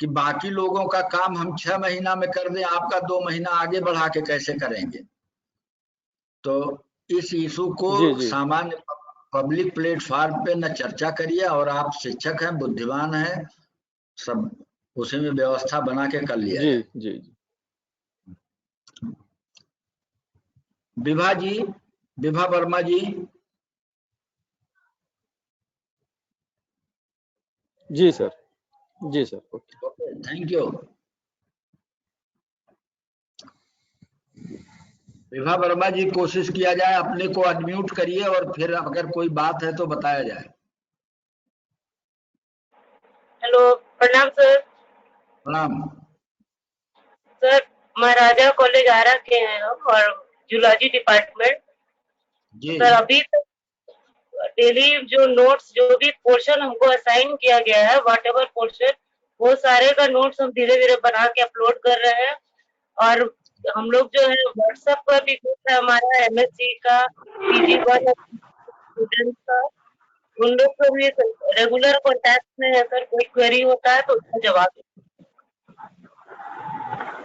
कि बाकी लोगों का काम हम 6 महीना में कर दें, आपका 2 महीना आगे बढ़ा के कैसे करेंगे। तो इस इशू को सामान्य पब्लिक प्लेटफॉर्म पे न चर्चा करिए, और आप शिक्षक हैं, बुद्धिमान हैं, सब उसी में व्यवस्था बना के कर लिया जी जी जी। विभा वर्मा जी। जी सर, जी sir, okay, thank you. Vibha Verma ji, कोशिश किया जाए अपने को अनम्यूट करिए और फिर अगर कोई बात है तो बताया जाए। हेलो, प्रणाम सर। प्रणाम सर, महाराजा कॉलेज आरा के हैं हम, और जूलॉजी डिपार्टमेंट। सर अभी तक डेली जो नोट्स, जो भी पोर्शन हमको असाइन किया गया है, व्हाट एवर पोर्शन, वो सारे का नोट्स हम धीरे धीरे बना के अपलोड कर रहे हैं। और हम लोग जो है व्हाट्सएप पर भी ग्रुप है हमारा, एमएससी का, PG1 स्टूडेंट का, उन लोग को भी रेगुलर कॉन्टैक्ट में है सर। कोई क्वेरी होता है तो उसका जवाब।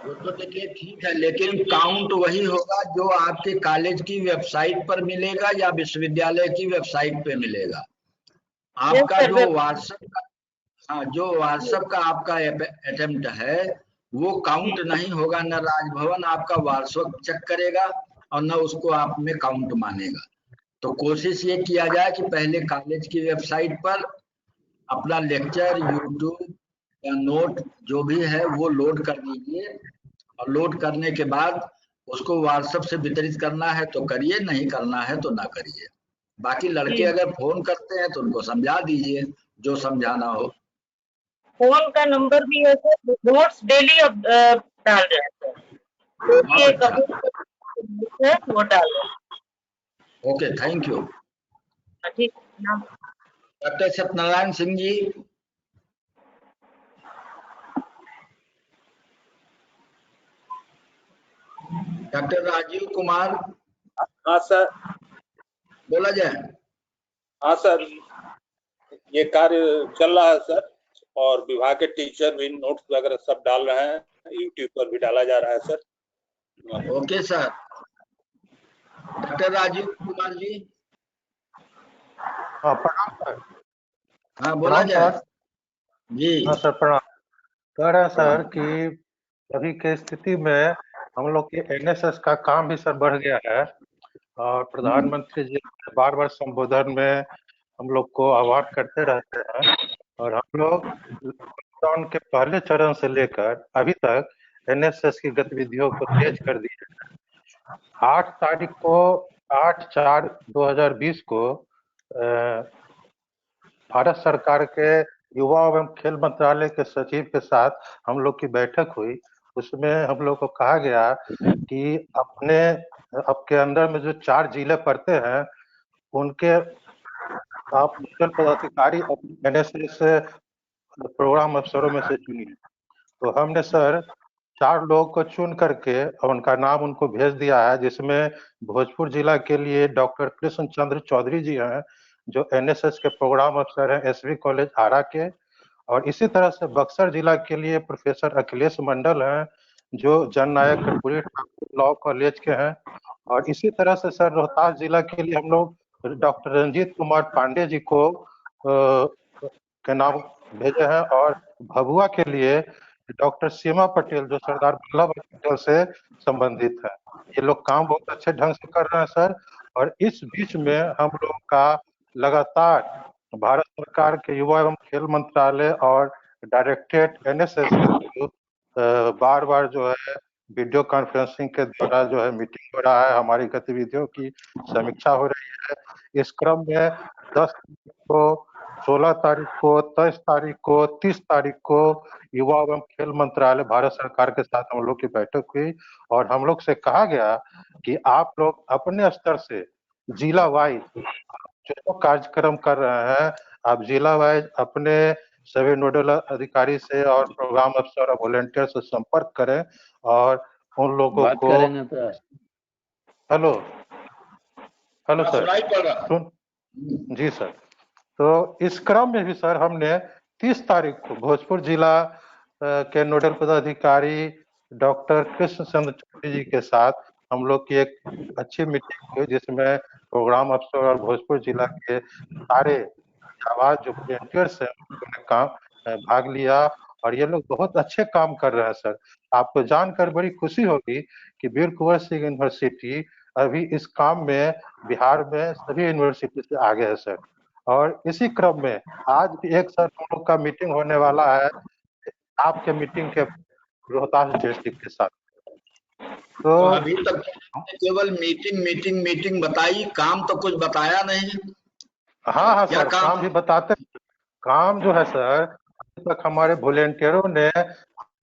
वो तो देखिए ठीक है, लेकिन काउंट वही होगा जो आपके कॉलेज की वेबसाइट पर मिलेगा या विश्वविद्यालय की वेबसाइट पे मिलेगा। आपका जो व्हाट्सएप का आपका अटेम्प्ट है वो काउंट नहीं होगा। न राजभवन आपका व्हाट्सएप चेक करेगा और न उसको आप में काउंट मानेगा। तो कोशिश ये किया जाए कि पहले कॉलेज की वेबसाइट पर अपना लेक्चर, यूट्यूब या नोट जो भी है वो लोड कर दीजिए, और लोड करने के बाद उसको व्हाट्सएप से वितरित करना है तो करिए, नहीं करना है तो ना करिए। बाकी लड़के अगर फोन करते हैं तो उनको समझा दीजिए जो समझाना हो। फोन का नंबर भी है सर, नोट्स डेली अब डाल रहे हैं सर, अच्छा। वो डाल रहे हैं। Okay, thank you. ठीक। डॉक्टर सत्यनारायण सिंह जी। डॉक्टर राजीव कुमार। हाँ सर। बोला जाए। हाँ सर, ये कार्य चल रहा है सर, और विभाग के टीचर भी नोट्स वगैरह सब डाल रहे हैं, यूट्यूब पर भी डाला जा रहा है sir. Okay sir. Doctor Rajeev Kumar ji. हाँ प्रणाम सर। हाँ बोला जाए जी। हाँ सर प्रणाम। कह रहे हैं सर कि अभी के स्थिति में हम लोग के एनएसएस का काम भी सर बढ़ गया है, और प्रधानमंत्री जी बार बार संबोधन में हम लोग को आह्वान करते रहते हैं, और हम लोग लॉकडाउन के पहले चरण से लेकर अभी तक एनएसएस की गतिविधियों को तेज कर दिया है। 8 तारीख को 8/4/2020 को भारत सरकार के युवा एवं खेल मंत्रालय के सचिव के साथ हम लोग की बैठक हुई। उसमें हम लोग को कहा गया कि आपके अंदर में जो 4 जिले पड़ते हैं उनके आप नोडल पदाधिकारी एनएसएस प्रोग्राम अफसरों में से चुनिए। तो हमने सर 4 लोगों को चुन करके उनका नाम उनको भेज दिया है, जिसमें भोजपुर जिला के लिए डॉक्टर कृष्ण चंद्र चौधरी जी हैं, जो एनएसएस के प्रोग्राम अफसर हैं एसवी कॉलेज आरा के, और इसी तरह से बक्सर जिला के लिए प्रोफेसर अखिलेश मंडल हैं, जो जननायक कर्पूरी ठाकुर लॉ कॉलेज के हैं, और इसी तरह से सर रोहतास जिला के लिए हम लोग डॉक्टर रंजीत कुमार पांडे जी को के नाम भेजे हैं, और भभुआ के लिए डॉक्टर सीमा पटेल जो सरदार वल्लभ भाई पटेल से संबंधित है। ये लोग काम बहुत अच्छे ढंग से कर रहे हैं सर, और इस बीच में हम लोग का लगातार भारत सरकार के युवा एवं खेल मंत्रालय और डायरेक्टरेट एनएसएस बार बार जो है वीडियो कॉन्फ्रेंसिंग के द्वारा जो है मीटिंग हो रहा है, हमारी गतिविधियों की समीक्षा हो रही है। इस क्रम में 10 को 16 तारीख को 23 तारीख को 30 तारीख को युवा एवं खेल मंत्रालय भारत सरकार के साथ हम लोग की बैठक हुई, और हम लोग से कहा गया कि आप लोग अपने स्तर से जिला वाइज जो कार्यक्रम कर रहे हैं, आप जिला वाइज अपने सभी नोडल अधिकारी से और प्रोग्राम अफसर और वॉलंटियर से संपर्क करें, और उन लोगों को हेलो सर सुन जी सर। तो इस क्रम में भी सर हमने 30 तारीख को भोजपुर जिला के नोडल पदाधिकारी डॉक्टर कृष्ण चंद्र चौधरी जी के साथ हम लोग की एक अच्छी मीटिंग हुई, जिसमें प्रोग्राम अफसर और भोजपुर जिला के सारे आवाज जो वॉलंटियर्स हैं उन्होंने काम भाग लिया, और ये लोग बहुत अच्छे काम कर रहे हैं सर। आपको जानकर बड़ी खुशी होगी कि वीर कुंवर सिंह यूनिवर्सिटी अभी इस काम में बिहार में सभी यूनिवर्सिटी से आगे है सर। और इसी क्रम में आज भी एक सर हम लोग का मीटिंग होने वाला है आपके मीटिंग के रोहतास डिस्ट्रिक्ट के साथ। तो अभी तक केवल मीटिंग मीटिंग मीटिंग बताई, काम तो कुछ बताया नहीं। हाँ सर काम भी बताते हैं। काम जो है सर अभी तक हमारे वॉलंटियरों ने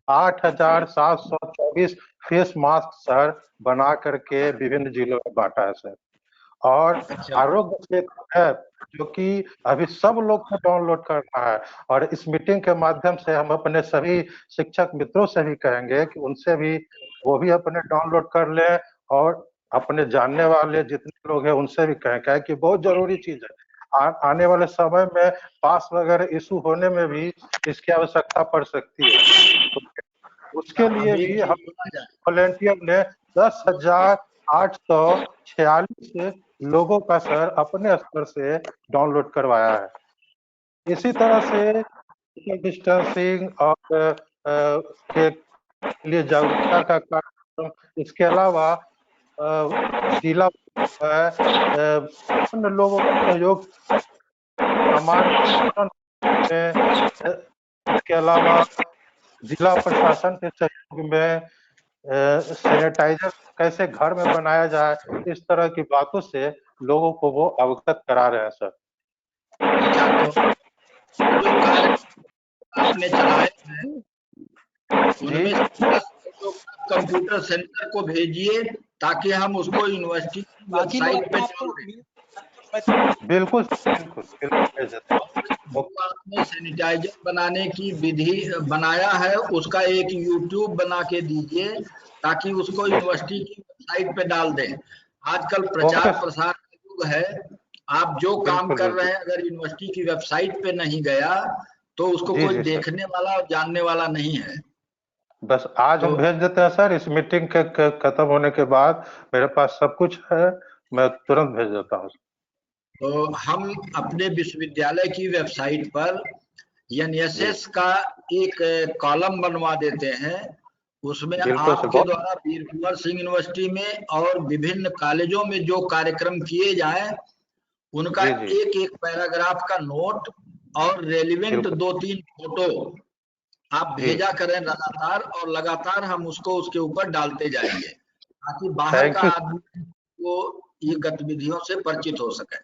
8,724 फेस मास्क सर बना करके विभिन्न जिलों में बांटा है सर। और आरोग्य सेतु ऐप जो कि अभी सब लोग को डाउनलोड करना है, और इस मीटिंग के माध्यम से हम अपने सभी शिक्षक मित्रों से भी कहेंगे कि उनसे भी वो भी अपने डाउनलोड कर लें, और अपने जानने वाले जितने लोग हैं उनसे भी कहें कि बहुत जरूरी चीज है। आने वाले समय में पास वगैरह इशू होने में भी इसकी आवश्यकता पड़ सकती है। तो उसके लिए भी हम वॉलंटियर ने 10,846 लोगों का सर अपने स्तर से डाउनलोड करवाया है। इसी तरह से डिस्टेंसिंग और के लिए जागरूकता का कार्यक्रम, इसके अलावा जिला अन्य लोगों का सहयोग हमारे में, इसके अलावा जिला प्रशासन के सहयोग में सैनिटाइजर कैसे घर में बनाया जाए, इस तरह की बातों से लोगों को वो अवगत करा रहे हैं सर। जो कार्य आपने चलाए हैं उनमें कंप्यूटर सेंटर को भेजिए ताकि हम उसको यूनिवर्सिटी की वेबसाइट पे डाल दें। बिल्कुल बिल्कुल। आपने सैनिटाइजर बनाने की विधि बनाया है, उसका एक यूट्यूब बना के दीजिए ताकि उसको यूनिवर्सिटी की वेबसाइट पे डाल दें। आजकल प्रचार प्रसार का युग है, आप जो काम कर रहे हैं अगर यूनिवर्सिटी की वेबसाइट पे नहीं गया तो उसको कोई देखने वाला और जानने वाला नहीं है। बस आज हम भेज देते हैं सर, इस मीटिंग के खत्म होने के बाद मेरे पास सब कुछ है, मैं तुरंत भेज देता हूँ। तो हम अपने विश्वविद्यालय की वेबसाइट पर एनएसएस का एक कॉलम बनवा देते हैं, उसमें आपके द्वारा वीर कुंवर सिंह यूनिवर्सिटी में और विभिन्न कॉलेजों में जो कार्यक्रम किए जाएं उनका एक एक पैराग्राफ का नोट और रेलिवेंट 2-3 फोटो आप भेजा करें लगातार, और लगातार हम उसको उसके ऊपर डालते जाएंगे ताकि बाहर का आदमी वो ये गतिविधियों से परिचित हो सके।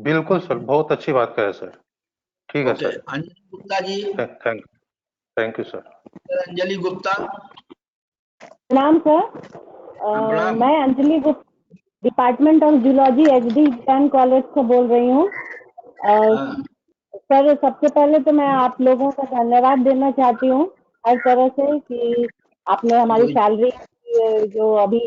बिल्कुल सर, बहुत अच्छी बात कहे सर। ठीक है sir. Anjali Gupta ji. Thank you sir. Anjali Gupta. प्रणाम सर, मैं Anjali Gupta department of zoology HD Jain college से बोल रही हूँ। सर सबसे पहले तो मैं आप लोगों का धन्यवाद देना चाहती हूँ हर तरह से कि आपने हमारी सैलरी जो अभी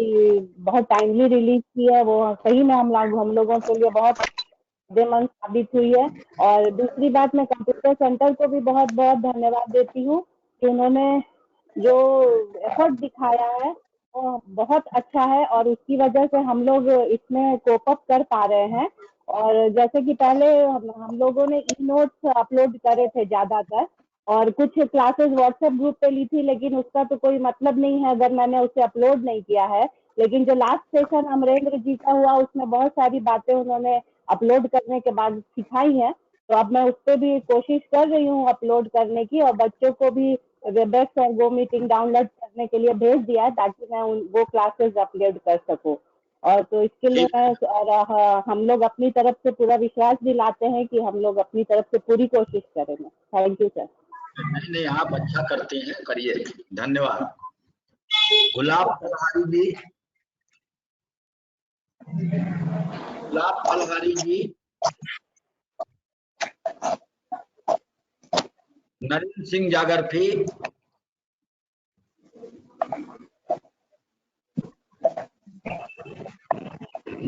बहुत टाइमली रिलीज की है वो सही में हम लोगों के लिए बहुत फायदेमंद साबित हुई है। और दूसरी बात, मैं कंप्यूटर सेंटर को भी बहुत बहुत धन्यवाद देती हूँ कि उन्होंने जो एफर्ट दिखाया है वो बहुत अच्छा है और उसकी वजह से हम लोग इसमें कोप अप कर पा रहे हैं। और जैसे कि पहले हम लोगों ने ई नोट्स अपलोड करे थे ज्यादातर, और कुछ क्लासेस व्हाट्सएप ग्रुप पे ली थी, लेकिन उसका तो कोई मतलब नहीं है अगर मैंने उसे अपलोड नहीं किया है। लेकिन जो लास्ट सेशन अमरेंद्र जी का हुआ उसमें बहुत सारी बातें उन्होंने अपलोड करने के बाद सिखाई है, तो अब मैं उस पर भी कोशिश कर रही हूँ अपलोड करने की, और बच्चों को भी वेबएक्स और गो मीटिंग डाउनलोड करने के लिए भेज दिया है ताकि मैं वो क्लासेस अपलोड कर सकूँ। और तो इसके लिए मैं और हम लोग अपनी तरफ से पूरा विश्वास दिलाते हैं कि हम लोग अपनी तरफ से पूरी कोशिश करेंगे। Thank you sir. नहीं, आप अच्छा करते हैं, करिए। धन्यवाद। गुलाब फलहारी जी। गुलाब फलहारी जी। नरेंद्र सिंह जागरफी।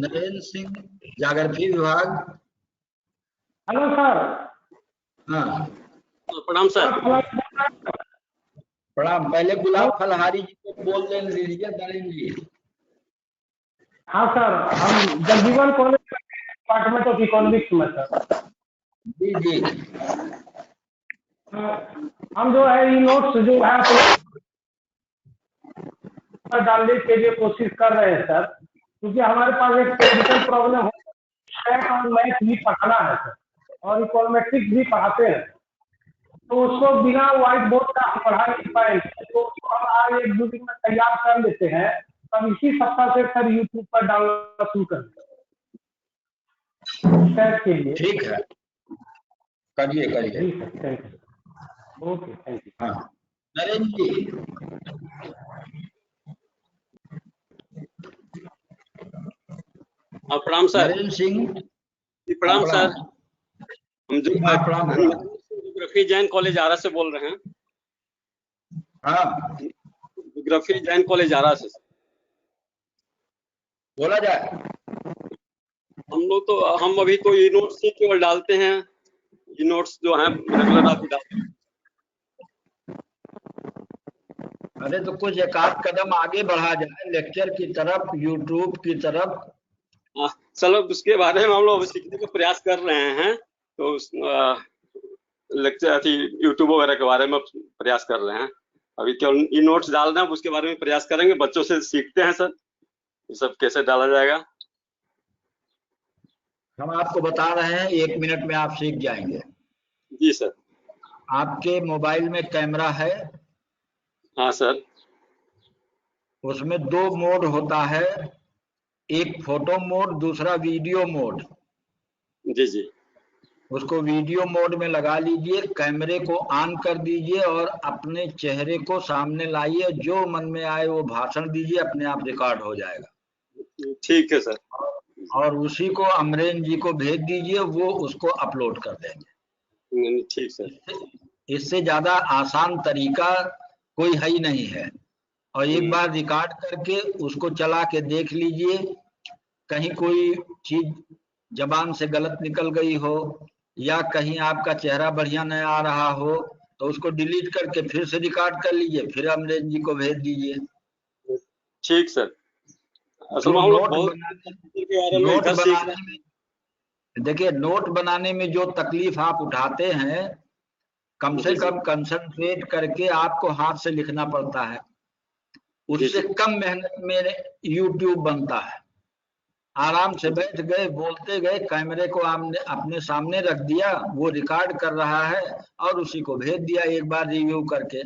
नरेंद्र सिंह जागरफी विभाग। Hello sir. हाँ प्रणाम सर। प्रणाम। पहले गुलाब फलहारी जी को बोल देने दीजिए नरेंद्र जी। हाँ सर, हम Jagjivan college department of economics में सर। जी जी। हम जो है ये नोट्स जो है डालने के लिए कोशिश कर रहे हैं सर, क्योंकि हमारे पास एक टेक्निकल प्रॉब्लम है और मैथ भी पढ़ाना है सर, और इकोनॉमेट्रिक्स भी पढ़ाते हैं, तो उसको बिना व्हाइट बोर्ड का हम पढ़ा नहीं पाएंगे, तो उसको हम आज 1-2 दिन में तैयार कर लेते हैं, तब इसी सप्ताह से सर यूट्यूब पर डालना शुरू कर के लिए। ठीक है, करिए करिए। ठीक है, thank you. Okay, thank you. हाँ नरेंद्र जी। प्रणाम सर। नरेंद्र सिंह। प्रणाम सर। हम ज्योग्राफी जैन कॉलेज आरा से बोल रहे हैं। हाँ, ज्योग्राफी जैन कॉलेज आरा से बोला जाए। हम अभी तो ये नोट्स ही केवल डालते हैं, ये नोट्स जो हैं रेगुलर आप डालते हैं। अरे तो कुछ एक आध कदम आगे बढ़ा जाए लेक्चर की तरफ, यूट्यूब की तरफ। चलो उसके बारे में हम लोग सीखने का प्रयास कर रहे हैं, तो लेक्चर यूट्यूब वगैरह के बारे में प्रयास कर रहे हैं। अभी केवल ये नोट्स डाल रहे हैं, उसके बारे में प्रयास करेंगे, बच्चों से सीखते हैं सर। ये सब कैसे डाला जाएगा? हम आपको बता रहे हैं, 1 मिनट में आप सीख जाएंगे। जी सर। आपके मोबाइल में कैमरा है? हाँ सर। उसमें 2 मोड होता है, एक फोटो मोड, दूसरा वीडियो मोड। जी जी। उसको वीडियो मोड में लगा लीजिए, कैमरे को ऑन कर दीजिए और अपने चेहरे को सामने लाइए, जो मन में आए वो भाषण दीजिए, अपने आप रिकॉर्ड हो जाएगा। ठीक है सर। और उसी को अमरेन जी को भेज दीजिए, वो उसको अपलोड कर देंगे। ठीक सर। इससे ज्यादा आसान तरीका कोई है ही नहीं है। और एक बार रिकॉर्ड करके उसको चला के देख लीजिए, कहीं कोई चीज जबान से गलत निकल गई हो या कहीं आपका चेहरा बढ़िया नहीं आ रहा हो तो उसको डिलीट करके फिर से रिकॉर्ड कर लीजिए, फिर अमरेन जी को भेज दीजिए। ठीक सर। असल में हम लोग बहुत के बारे में इधर सीख रहे हैं। देखिए, नोट बनाने में जो तकलीफ आप उठाते हैं, कम से कम कंसंट्रेट करके आपको हाथ से लिखना पड़ता है, उससे कम मेहनत में यूट्यूब बनता है। आराम से बैठ गए, बोलते गए, कैमरे को आपने अपने सामने रख दिया, वो रिकॉर्ड कर रहा है और उसी को भेज दिया एक बार रिव्यू करके।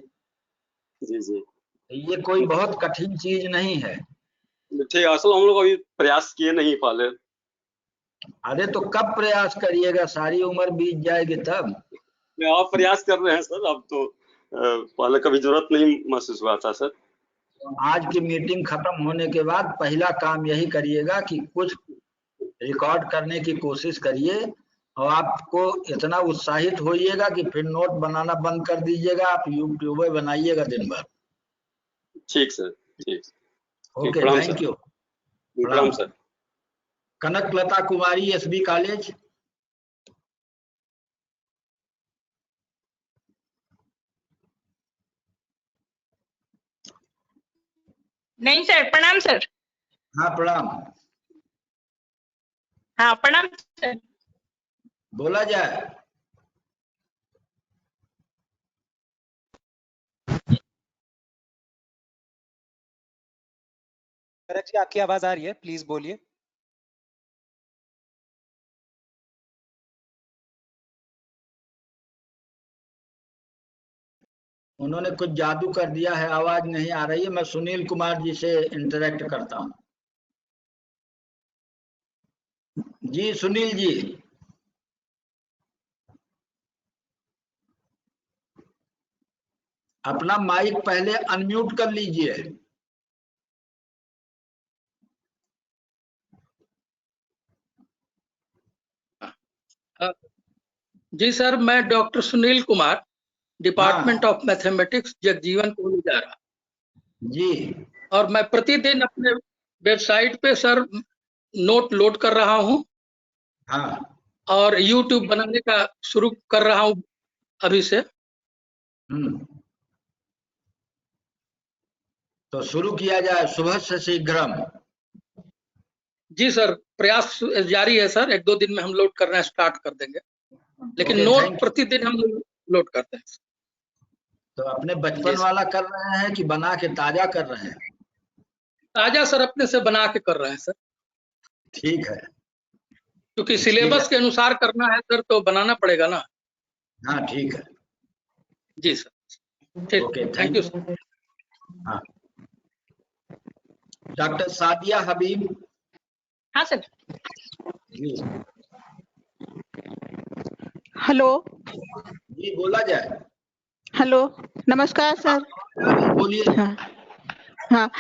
जी जी। ये कोई बहुत कठिन चीज नहीं है। ठीक, असल हम लोग अभी प्रयास किए नहीं पहले। अरे तो कब प्रयास करिएगा, सारी उम्र बीत जाएगी तब। आप प्रयास कर रहे हैं सर, अब तो पहले कभी जरूरत नहीं महसूस हुआ था सर। आज की मीटिंग खत्म होने के बाद पहला काम यही करिएगा कि कुछ रिकॉर्ड करने की कोशिश करिए और आपको इतना उत्साहित होइएगा कि फिर नोट बनाना बंद कर दीजिएगा, आप यूट्यूबर बनाइएगा दिन भर। ठीक सर, ठीक। Okay, thank you. प्रणाम सर। कनकलता कुमारी, एसबी कॉलेज। नहीं सर, प्रणाम सर। हाँ प्रणाम। हाँ प्रणाम सर। बोला जाए। जी, आपकी आवाज आ रही है, प्लीज बोलिए। उन्होंने कुछ जादू कर दिया है, आवाज नहीं आ रही है। मैं सुनील कुमार जी से इंटरेक्ट करता हूँ। जी सुनील जी। अपना माइक पहले अनम्यूट कर लीजिए। जी सर, मैं doctor Sunil Kumar, department of mathematics, Jagjivan college आ रहा जी। और मैं प्रतिदिन अपने वेबसाइट पे सर नोट लोड कर रहा हूँ। हाँ। और यूट्यूब बनाने का शुरू कर रहा हूँ अभी से। तो शुरू किया जाए सुबह से शीघ्रम। जी सर, प्रयास जारी है सर, 1-2 दिन में हम लोड करना स्टार्ट कर देंगे, लेकिन नोट प्रतिदिन हम लोड करते हैं। तो अपने बचपन वाला कर रहे हैं कि बना के ताजा कर रहे हैं? ताजा सर, अपने से बना के कर रहे हैं सर। ठीक है, क्योंकि सिलेबस के अनुसार करना है सर, तो बनाना पड़ेगा ना। हाँ ठीक है। जी सर, ठीक। Okay, thank you sir. हाँ, डॉक्टर सादिया हबीब। हाँ सर। जी हेलो जी, बोला जाए। हेलो, नमस्कार सर। बोलिए। हाँ,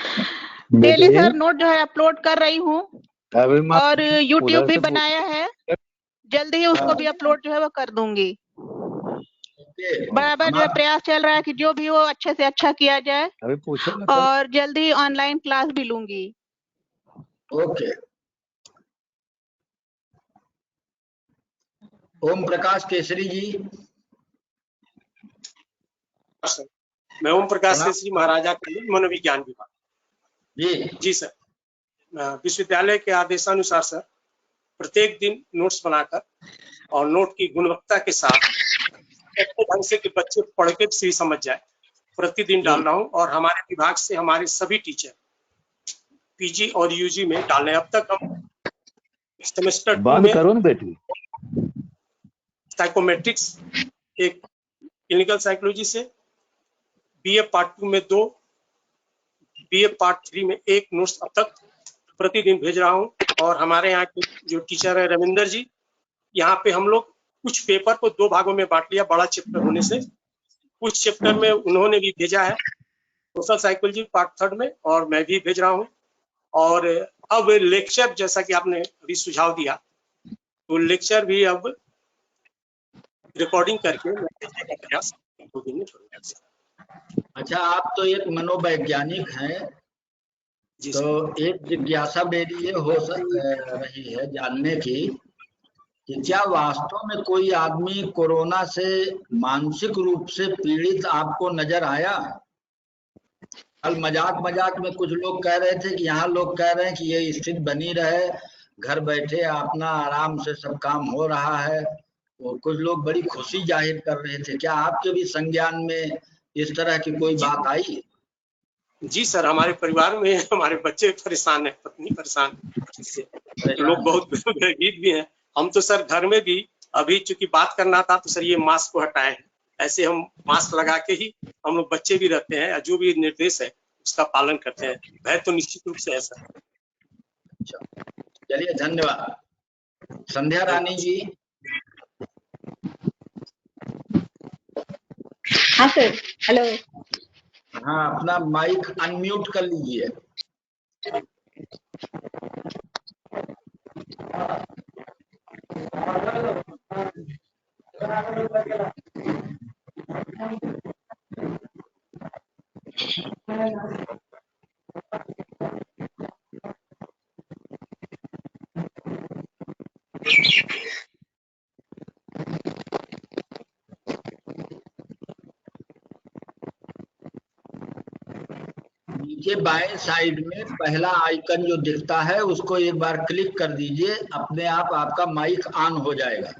डेली सर नोट जो है अपलोड कर रही हूँ और यूट्यूब भी बनाया है, जल्दी ही उसको भी अपलोड जो है वो कर दूंगी। बराबर जो है प्रयास चल रहा है कि जो भी हो अच्छे से अच्छा किया जाए और जल्दी ही ऑनलाइन क्लास भी लूंगी। ओके। ओम प्रकाश केसरी जी। मैं ओम प्रकाश केसरी, महाराजा कॉलेज, मनोविज्ञान विभाग। जी सर, विश्वविद्यालय के आदेशानुसार सर प्रत्येक दिन नोट्स बनाकर और नोट की गुणवत्ता के साथ अच्छे ढंग से कि बच्चे पढ़ के भी समझ जाए, प्रतिदिन डाल रहा हूँ। और हमारे विभाग से हमारे सभी टीचर पीजी और यूजी में डालना है। अब तक हम सेमेस्टर 2 बंद में करो ना बेटी। साइकोमेट्रिक्स एक, क्लिनिकल साइकोलॉजी से बीए पार्ट 2 में 2, बीए पार्ट 3 में 1 नोट्स अब तक प्रतिदिन भेज रहा हूं। और हमारे यहाँ के जो टीचर है रविंदर जी, यहाँ पे हम लोग कुछ पेपर को 2 भागों में बांट लिया बड़ा चैप्टर होने से। कुछ चैप्टर में उन्होंने भी भेजा है सोशल साइकोलॉजी पार्ट 3 में, और मैं भी भेज रहा हूँ। और अब लेक्चर जैसा कि आपने अभी सुझाव दिया, तो लेक्चर भी अब रिकॉर्डिंग करके मैं भेजने का प्रयास 2 दिन में करूंगा। अच्छा, आप तो एक मनोवैज्ञानिक हैं, तो एक जिज्ञासा मेरी ये हो रही है जानने की कि क्या वास्तव में कोई आदमी कोरोना से मानसिक रूप से पीड़ित आपको नजर आया? कल मजाक मजाक में कुछ लोग कह रहे थे कि यहाँ लोग कह रहे हैं कि ये स्थिति बनी रहे, घर बैठे अपना आराम से सब काम हो रहा है, तो कुछ लोग बड़ी खुशी जाहिर कर रहे थे। क्या आपके भी संज्ञान में इस तरह की कोई बात आई? जी सर, हमारे परिवार में हमारे बच्चे परेशान है, पत्नी परेशान है, लोग बहुत भयभीत भी हैं। हम तो सर घर में भी अभी चूंकि बात करना था तो सर ये मास्क को हटाए हैं। ऐसे हम मास्क लगा के ही हम लोग बच्चे भी रहते हैं, जो भी निर्देश है उसका पालन करते हैं। भय तो निश्चित रूप से है सर। चलिए, धन्यवाद। संध्या रानी जी। हाँ सर, हेलो। हाँ, अपना माइक अनम्यूट कर लीजिए। नीचे बाएं साइड में पहला आइकन जो दिखता है उसको एक बार क्लिक कर दीजिए, अपने आप आपका माइक ऑन हो जाएगा।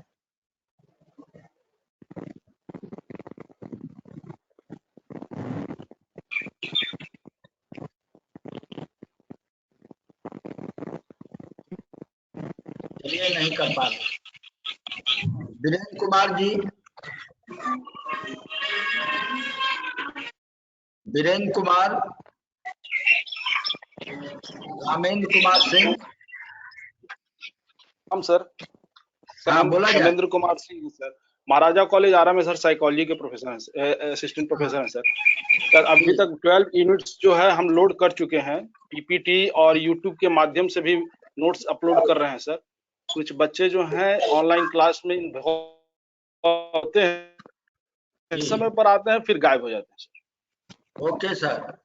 चलिए, नहीं कर पा रहे। वीरेंद्र कुमार जी। वीरेंद्र कुमार। रामेंद्र कुमार सिंह। हम सर हाँ, बोला जाए। रामेंद्र कुमार सिंह सर, महाराजा कॉलेज आरा में सर साइकोलॉजी के प्रोफेसर हैं, असिस्टेंट प्रोफेसर हैं सर। सर अभी तक 12 यूनिट्स जो है हम लोड कर चुके हैं, पीपीटी और यूट्यूब के माध्यम से भी नोट्स अपलोड कर रहे हैं सर। कुछ बच्चे जो हैं ऑनलाइन क्लास में होते हैं, समय पर आते हैं फिर गायब हो जाते हैं सर। ओके सर,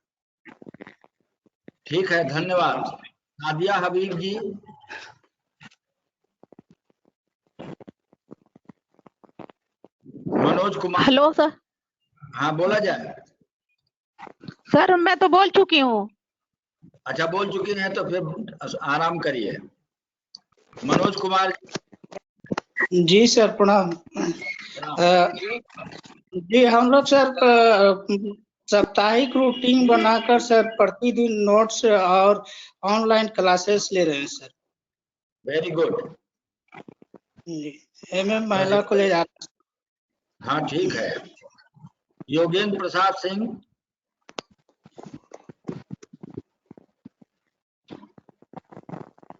ठीक है, धन्यवाद। नादिया हबीब जी। मनोज कुमार। Hello sir. हाँ, बोला जाए। सर मैं तो बोल चुकी हूँ। अच्छा, बोल चुकी हैं तो फिर आराम करिए। मनोज कुमार जी सर, प्रणाम। जी हम लोग सर साप्ताहिक रूटीन बनाकर सर प्रतिदिन नोट्स और ऑनलाइन क्लासेस ले रहे हैं सर। Very good. जी, MM महिला कॉलेज आरा। हाँ, ठीक है। योगेंद्र प्रसाद सिंह।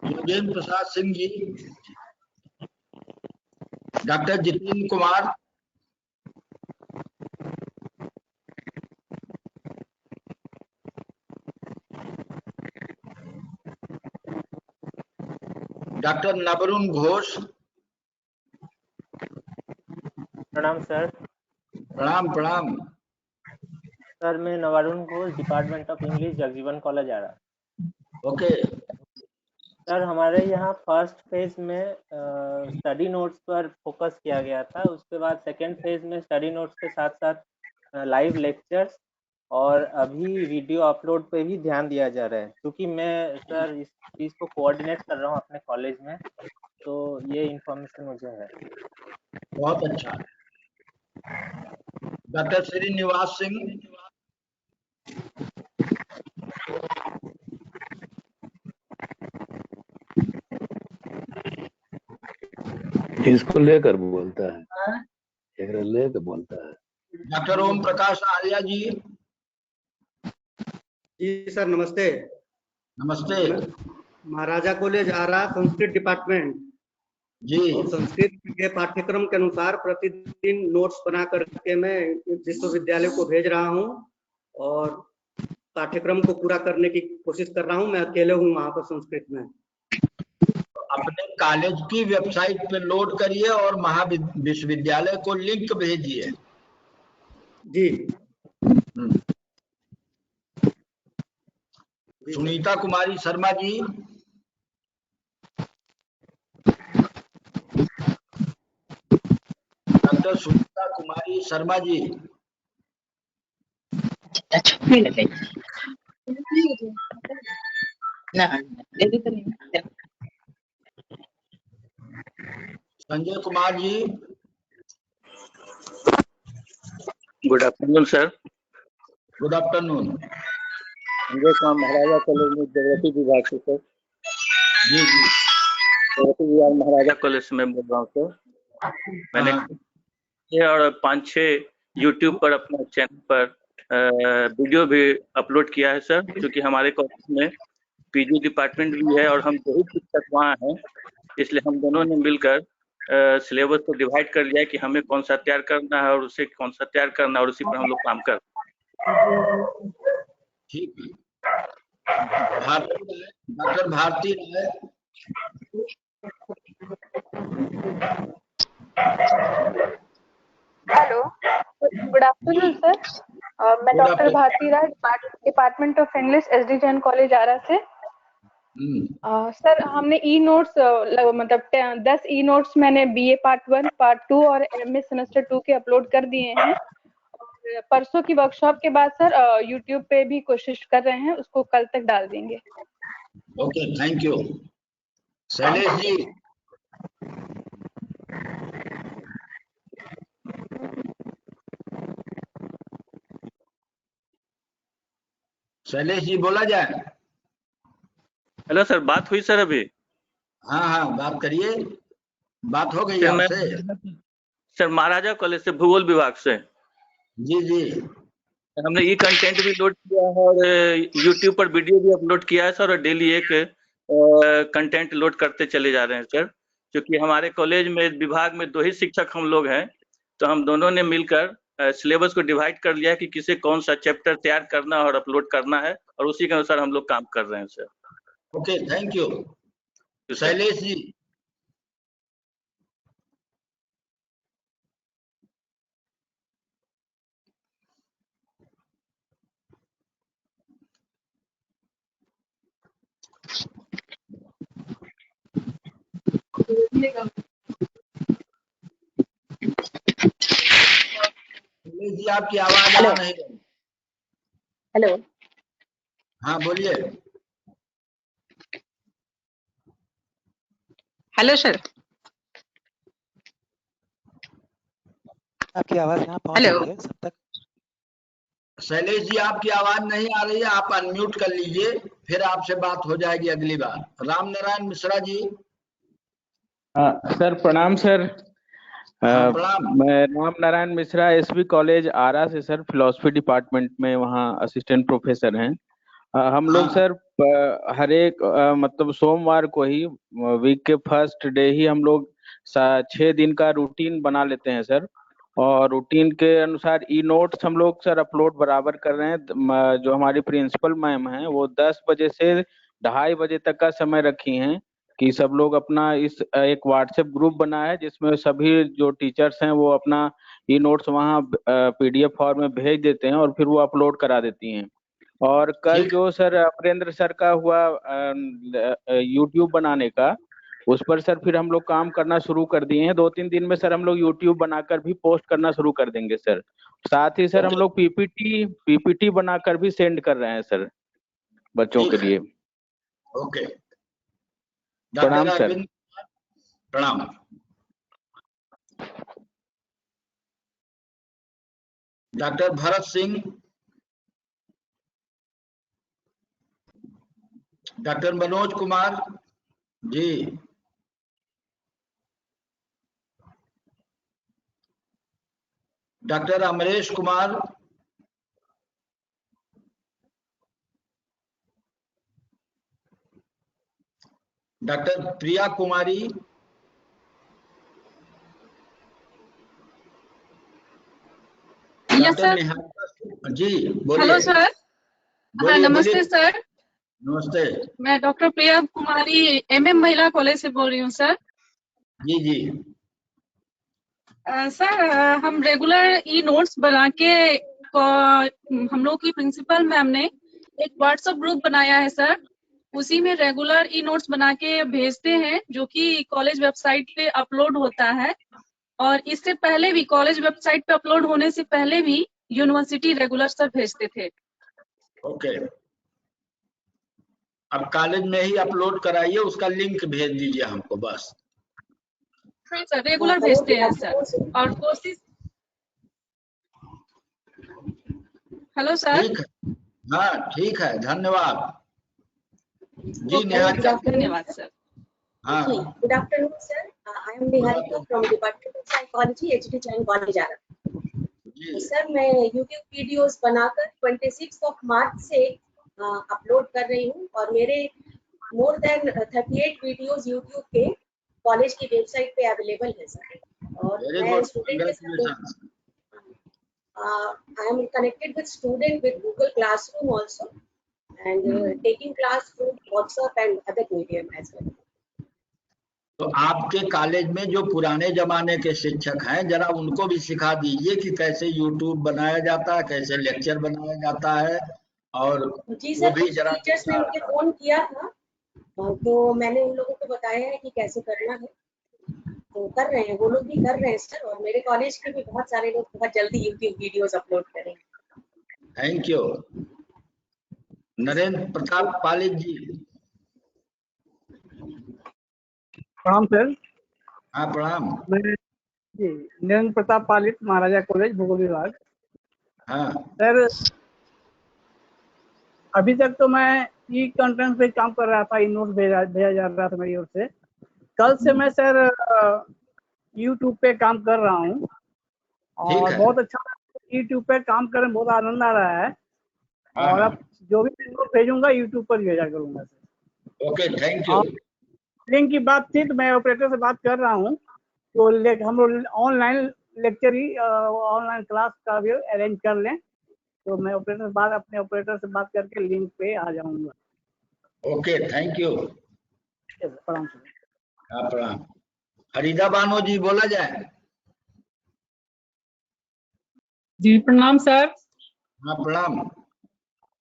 योगेंद्र प्रसाद सिंह जी। डॉक्टर जितेंद्र कुमार। डॉक्टर नवरुण घोष। प्रणाम सर। प्रणाम प्रणाम। सर मैं Navarun Ghosh, department of English, Jagjivan college Ara. Okay sir हमारे यहाँ फर्स्ट फेज में स्टडी नोट्स पर फोकस किया गया था, उसके बाद सेकेंड फेज में स्टडी नोट्स के साथ साथ लाइव लेक्चर्स और अभी वीडियो अपलोड पे भी ध्यान दिया जा रहा है। क्योंकि मैं सर इस चीज़ को कोऑर्डिनेट कर रहा हूँ अपने कॉलेज में, तो ये इन्फॉर्मेशन मुझे है। बहुत अच्छा। डॉक्टर श्रीनिवास सिंह। किसको लेकर बोलता है? एकरा लेकर बोलता है। डॉक्टर ओम प्रकाश आर्या जी। जी सर नमस्ते। नमस्ते। महाराजा कॉलेज आरा संस्कृत डिपार्टमेंट जी। और संस्कृत के पाठ्यक्रम के अनुसार प्रतिदिन नोट्स बना करके मैं विश्वविद्यालय को भेज रहा हूं और पाठ्यक्रम को पूरा करने की कोशिश कर रहा हूं। मैं अकेले हूं वहां पर संस्कृत में। अपने कॉलेज की वेबसाइट पे लोड करिए और विश्वविद्यालय को लिंक भेजिए। जी। Sunita Kumari Sharma ji. Doctor Sunita Kumari Sharma ji. Sanjay Kumar ji. Good afternoon sir. Good afternoon. Sanjay Kumar Maharaja college में ज्योग्राफी विभाग से सर। जी जी। ज्योग्राफी विभाग महाराजा कॉलेज से मैं बोल रहा हूँ सर। मैंने और 5-6 यूट्यूब पर अपने चैनल पर वीडियो भी अपलोड किया है सर, क्योंकि हमारे कॉलेज में पीजी डिपार्टमेंट भी है और हम 2 शिक्षक वहाँ हैं, इसलिए हम दोनों ने मिलकर सिलेबस को डिवाइड कर लिया है कि हमें कौन सा तैयार करना है और उसे कौन सा तैयार करना है, और उसी पर हम लोग काम कर रहे हैं। ठीक है। Doctor Bharati Rai. Hello, good afternoon sir. मैं doctor Bharati Rai, department of English, SD Jain college Ara से। सर हमने ई नोट्स मतलब 10 ई नोट्स मैंने बीए पार्ट 1, पार्ट 2 और एमए सेमेस्टर 2 के अपलोड कर दिए हैं। और परसों की वर्कशॉप के बाद सर यूट्यूब पे भी कोशिश कर रहे हैं, उसको कल तक डाल देंगे। Okay, thank you. Shailesh ji. Shailesh ji बोला जाए। हेलो सर, बात हुई सर अभी? हाँ हाँ, बात करिए। बात हो गई आपसे? सर महाराजा कॉलेज से, भूगोल विभाग से। जी जी। हमने ये कंटेंट भी लोड किया है और यूट्यूब पर वीडियो भी अपलोड किया है सर, और डेली एक कंटेंट लोड करते चले जा रहे हैं सर। क्योंकि हमारे कॉलेज में विभाग में 2 ही शिक्षक हम लोग हैं, तो हम दोनों ने मिलकर सिलेबस को डिवाइड कर लिया है कि किसे कौन सा चैप्टर तैयार करना है और अपलोड करना है, और उसी के अनुसार हम लोग काम कर रहे हैं sir. Okay, thank you. Shailesh ji. जी आपकी आवाज आ नहीं रही। हेलो। हाँ बोलिए। Hello sir. आपकी आवाज यहाँ पहुंच रही है सब तक? शैलेश जी आपकी आवाज नहीं आ रही है, आप अनम्यूट कर लीजिए, फिर आपसे बात हो जाएगी अगली बार। राम नारायण मिश्रा जी। सर प्रणाम सर। मैं राम नारायण मिश्रा, एसवी कॉलेज आरा से सर, फिलोसफी डिपार्टमेंट में वहाँ असिस्टेंट प्रोफेसर हैं। हम लोग सर हर एक मतलब सोमवार को ही वीक के फर्स्ट डे ही हम लोग 6 दिन का रूटीन बना लेते हैं सर, और रूटीन के अनुसार ई नोट्स हम लोग सर अपलोड बराबर कर रहे हैं। जो हमारी प्रिंसिपल मैम हैं वो 10 बजे से 2:30 बजे तक का समय रखी हैं कि सब लोग अपना इस एक व्हाट्सएप ग्रुप बना है जिसमें सभी जो टीचर्स हैं वो अपना ई नोट्स वहाँ पीडीएफ फॉर्म में भेज देते हैं और फिर वो अपलोड करा देती हैं। और कल जो सर अमरेंद्र सर का हुआ यूट्यूब बनाने का, उस पर सर फिर हम लोग काम करना शुरू कर दिए हैं। 2-3 दिन में सर हम लोग यूट्यूब बनाकर भी पोस्ट करना शुरू कर देंगे सर। साथ ही सर हम लोग पीपीटी बनाकर भी सेंड कर रहे हैं सर बच्चों के लिए। ओके, प्रणाम सर। प्रणाम। Doctor Bharat Singh. Doctor Manoj Kumar ji. Doctor Amresh Kumar, doctor Priya Kumari, yes sir. जी बोलिए। Hello sir. हाँ नमस्ते सर। नमस्ते। मैं doctor Priya Kumari MM Mahila college से बोल रही हूँ सर। जी जी। सर हम रेगुलर ई नोट्स बना के हम लोग की प्रिंसिपल मैम ने एक व्हाट्सएप ग्रुप बनाया है सर। उसी में रेगुलर ई नोट्स बना के भेजते हैं जो कि कॉलेज वेबसाइट पे अपलोड होता है। और इससे पहले भी कॉलेज वेबसाइट पे अपलोड होने से पहले भी यूनिवर्सिटी रेगुलर सर भेजते थे। ओके, अब कॉलेज में ही अपलोड कराइए, उसका लिंक भेज दीजिए हमको बस। हाँ सर रेगुलर भेजते हैं सर। और कोशिश। Hello sir. ठीक है, हाँ ठीक है, धन्यवाद जी। धन्यवाद सर। हाँ good afternoon sir, I am Niharika from department of psychology, HD Jain college Ara. Sir मैं यूट्यूब वीडियोस बनाकर 26 मार्च से अपलोड कर रही हूँ और मेरे मोर देन 38 वीडियोस यूट्यूब के कॉलेज की वेबसाइट पे अवेलेबल है सर। और मैं स्टूडेंट के साथ I am connected with student with Google classroom also and taking class through WhatsApp and other medium as well. तो आपके कॉलेज में जो पुराने जमाने के शिक्षक हैं, जरा उनको भी सिखा दीजिए कि कैसे यूट्यूब बनाया जाता है, कैसे लेक्चर बनाया जाता है। और जी सर, कुछ टीचर्स ने मुझे फोन किया था तो मैंने उन लोगों को बताया है कि कैसे करना है, तो कर रहे हैं, वो लोग भी कर रहे हैं सर। और मेरे कॉलेज के भी बहुत सारे लोग बहुत जल्दी यूट्यूब वीडियोस अपलोड करेंगे। Thank you. नरेंद्र प्रताप पालिक जी। प्रणाम सर। हाँ प्रणाम। मैं जी नरेंद्र प्रताप पालिक, महाराजा कॉलेज, भूगोल विभाग। हाँ सर अभी तक तो मैं ई कंटेंट पे काम कर रहा था, ई नोट भेजा जा रहा था मेरी ओर से। कल से मैं सर यूट्यूब पे काम कर रहा हूँ और बहुत अच्छा यूट्यूब पे काम करने में बहुत आनंद आ रहा है। और अब जो भी नोट भेजूंगा यूट्यूब पर भेजा करूंगा sir. Okay thank you. Link की बात थी तो मैं ऑपरेटर से बात कर रहा हूँ, तो हम लोग ऑनलाइन लेक्चर ही ऑनलाइन क्लास का भी अरेंज कर लें, तो मैं अपने ऑपरेटर से बात करके लिंक पे आ जाऊंगा। Okay thank you. प्रणाम सर। हाँ प्रणाम। हरिदा बानो जी बोला जाए। जी प्रणाम सर। हाँ प्रणाम।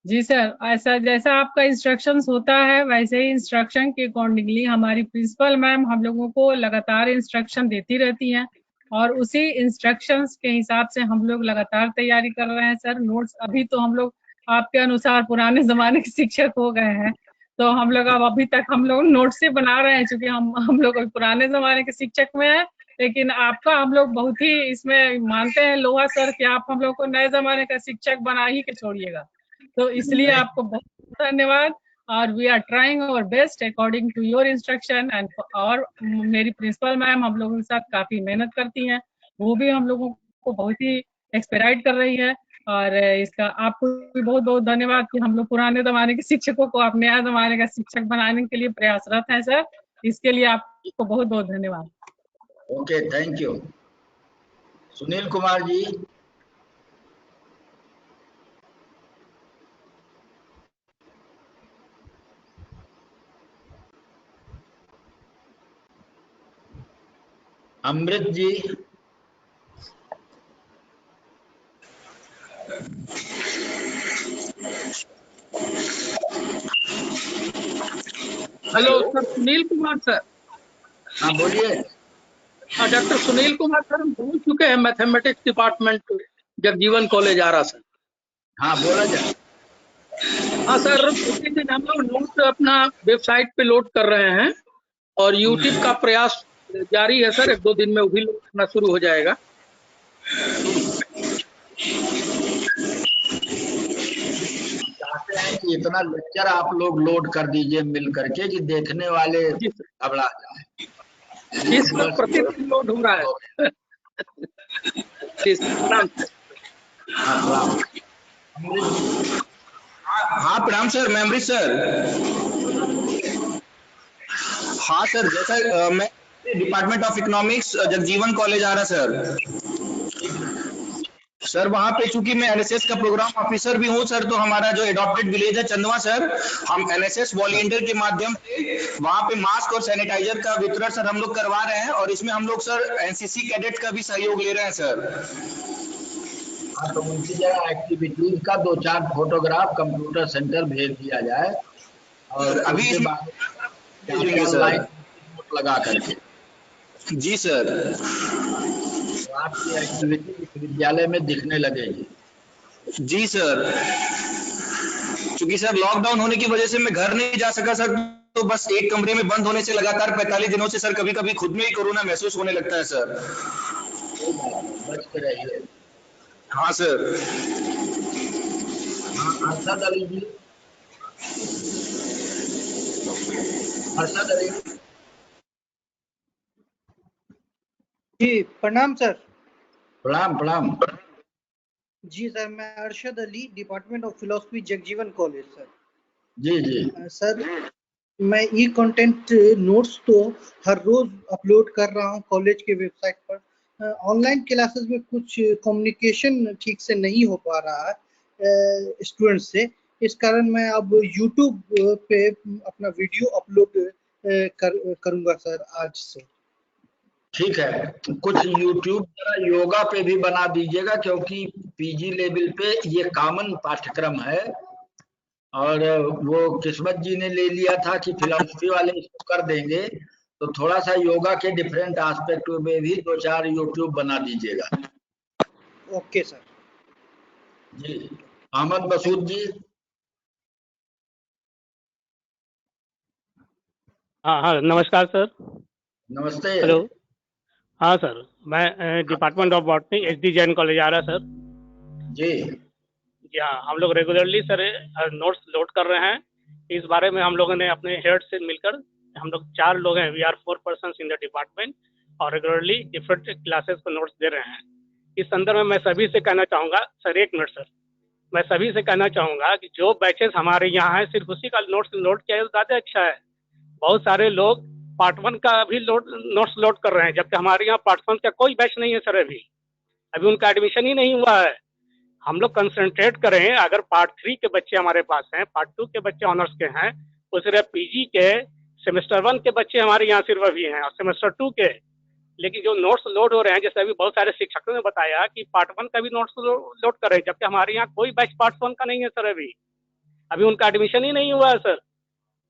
जी सर, ऐसा जैसा आपका इंस्ट्रक्शंस होता है वैसे ही इंस्ट्रक्शन के अकॉर्डिंगली हमारी प्रिंसिपल मैम हम लोगों को लगातार इंस्ट्रक्शन देती रहती हैं और उसी इंस्ट्रक्शंस के हिसाब से हम लोग लगातार तैयारी कर रहे हैं सर। नोट्स अभी तो हम लोग आपके अनुसार पुराने जमाने के शिक्षक हो गए हैं, तो हम लोग अब अभी तक हम लोग नोट्स से बना रहे हैं, क्योंकि हम लोग पुराने जमाने के शिक्षक में है। लेकिन आपका हम लोग बहुत ही इसमें मानते हैं लोहा सर कि आप हम लोग को नए जमाने का शिक्षक बना ही के छोड़िएगा, तो इसलिए आपको बहुत धन्यवाद। और we are trying our best according to your instruction and. और मेरी प्रिंसिपल मैम हम लोगों के साथ काफी मेहनत करती हैं, वो भी हम लोगों को बहुत ही एक्सपेराइट कर रही है। और इसका आपको भी बहुत बहुत धन्यवाद कि हम लोग पुराने जमाने के शिक्षकों को आप नया जमाने का शिक्षक बनाने के लिए प्रयासरत हैं सर। इसके लिए आपको बहुत बहुत धन्यवाद। Okay thank you. Sunil Kumar ji. Amrit ji. Hello sir, Sunil Kumar sir. हाँ बोलिए। हाँ डॉक्टर सुनील कुमार सर, हम बोल चुके हैं mathematics department, Jagjivan college Ara sir. हाँ बोला जाए। हाँ सर, प्रतिदिन हम लोग नोट अपना वेबसाइट पे लोड कर रहे हैं और यूट्यूब का प्रयास जारी है सर। 1-2 दिन में वो भी लोड करना शुरू हो जाएगा। चाहते हैं कि इतना लेक्चर आप लोग लोड कर दीजिए मिल करके कि देखने वाले घबरा जाए। इस प्रतिदिन लोड हो रहा है। प्रणाम। हाँ प्रणाम सर, मैं अमृत सर। हाँ सर, जैसा मैं department of economics Jagjivan college आ रहा सर वहाँ पे चूंकि मैं एनएसएस का प्रोग्राम ऑफिसर भी हूँ सर, तो हमारा जो एडॉप्टेड विलेज है चंदवा सर, हम एनएसएस वॉलंटियर के माध्यम से वहाँ पे मास्क और सैनिटाइजर का वितरण सर हम लोग करवा रहे हैं, और इसमें हम लोग सर एनसीसी कैडेट का भी सहयोग ले रहे हैं सर। हाँ, तो उनकी जगह एक्टिविटीज का 2-4 फोटोग्राफ कंप्यूटर सेंटर भेज दिया जाए, और अभी उसके बाद लगा करके। जी सर, तो आपकी एक्टिविटी विश्वविद्यालय में दिखने लगेगी। जी सर, क्योंकि सर लॉकडाउन होने की वजह से मैं घर नहीं जा सका सर, तो बस एक कमरे में बंद होने से लगातार 45 दिनों से सर कभी कभी खुद में ही कोरोना महसूस होने लगता है सर। बच के रहिए। हाँ सर। अरशद अली जी, अरशद अली जी प्रणाम सर। प्रणाम प्रणाम। जी सर, मैं Arshad Ali, department of philosophy Jagjivan college sir. जी जी सर, मैं ई कंटेंट नोट्स तो हर रोज अपलोड कर रहा हूँ कॉलेज के वेबसाइट पर। ऑनलाइन क्लासेस में कुछ कम्युनिकेशन ठीक से नहीं हो पा रहा है स्टूडेंट से, इस कारण मैं अब यूट्यूब पे अपना वीडियो अपलोड करूंगा सर आज से। ठीक है, कुछ यूट्यूब योगा पे भी बना दीजिएगा, क्योंकि पीजी लेवल पे ये कॉमन पाठ्यक्रम है, और वो किस्मत जी ने ले लिया था कि फिलॉसफी वाले इसको कर देंगे, तो थोड़ा सा योगा के डिफरेंट एस्पेक्ट में भी 2-4 यूट्यूब बना दीजिएगा। Okay sir. जी, अहमद मसूद जी। हाँ हाँ, नमस्कार सर। नमस्ते। हेलो। हाँ सर, मैं department of botany SD Jain college आ रहा सर। जी जी हाँ, हम लोग रेगुलरली सर नोट्स लोड कर रहे हैं। इस बारे में हम लोगों ने अपने हेड से मिलकर, हम लोग 4 लोग हैं, we are 4 persons in the department, और रेगुलरली डिफरेंट क्लासेस को नोट्स दे रहे हैं। इस संदर्भ में मैं सभी से कहना चाहूँगा सर, 1 मिनट सर, मैं सभी से कहना चाहूँगा कि जो बैचेस हमारे यहाँ हैं सिर्फ उसी का नोट्स लोड किया तो ज़्यादा अच्छा है। बहुत सारे लोग पार्ट 1 का भी नोट्स लोड कर रहे हैं, जबकि हमारे यहाँ पार्ट 1 का कोई बैच नहीं है सर। अभी उनका एडमिशन ही नहीं हुआ है। हम लोग कंसंट्रेट करें, अगर पार्ट 3 के बच्चे हमारे पास हैं, पार्ट 2 के बच्चे ऑनर्स के हैं, तो सिर्फ पीजी के सेमेस्टर 1 के बच्चे हमारे यहाँ सिर्फ अभी हैं, और सेमेस्टर 2 के। लेकिन जो नोट्स लोड हो रहे हैं, जैसे अभी बहुत सारे शिक्षकों ने बताया कि पार्ट 1 का भी नोट्स लोड कर रहे हैं, जबकि हमारे यहाँ कोई बैच पार्ट 1 का नहीं है सर। अभी उनका एडमिशन ही नहीं हुआ है सर।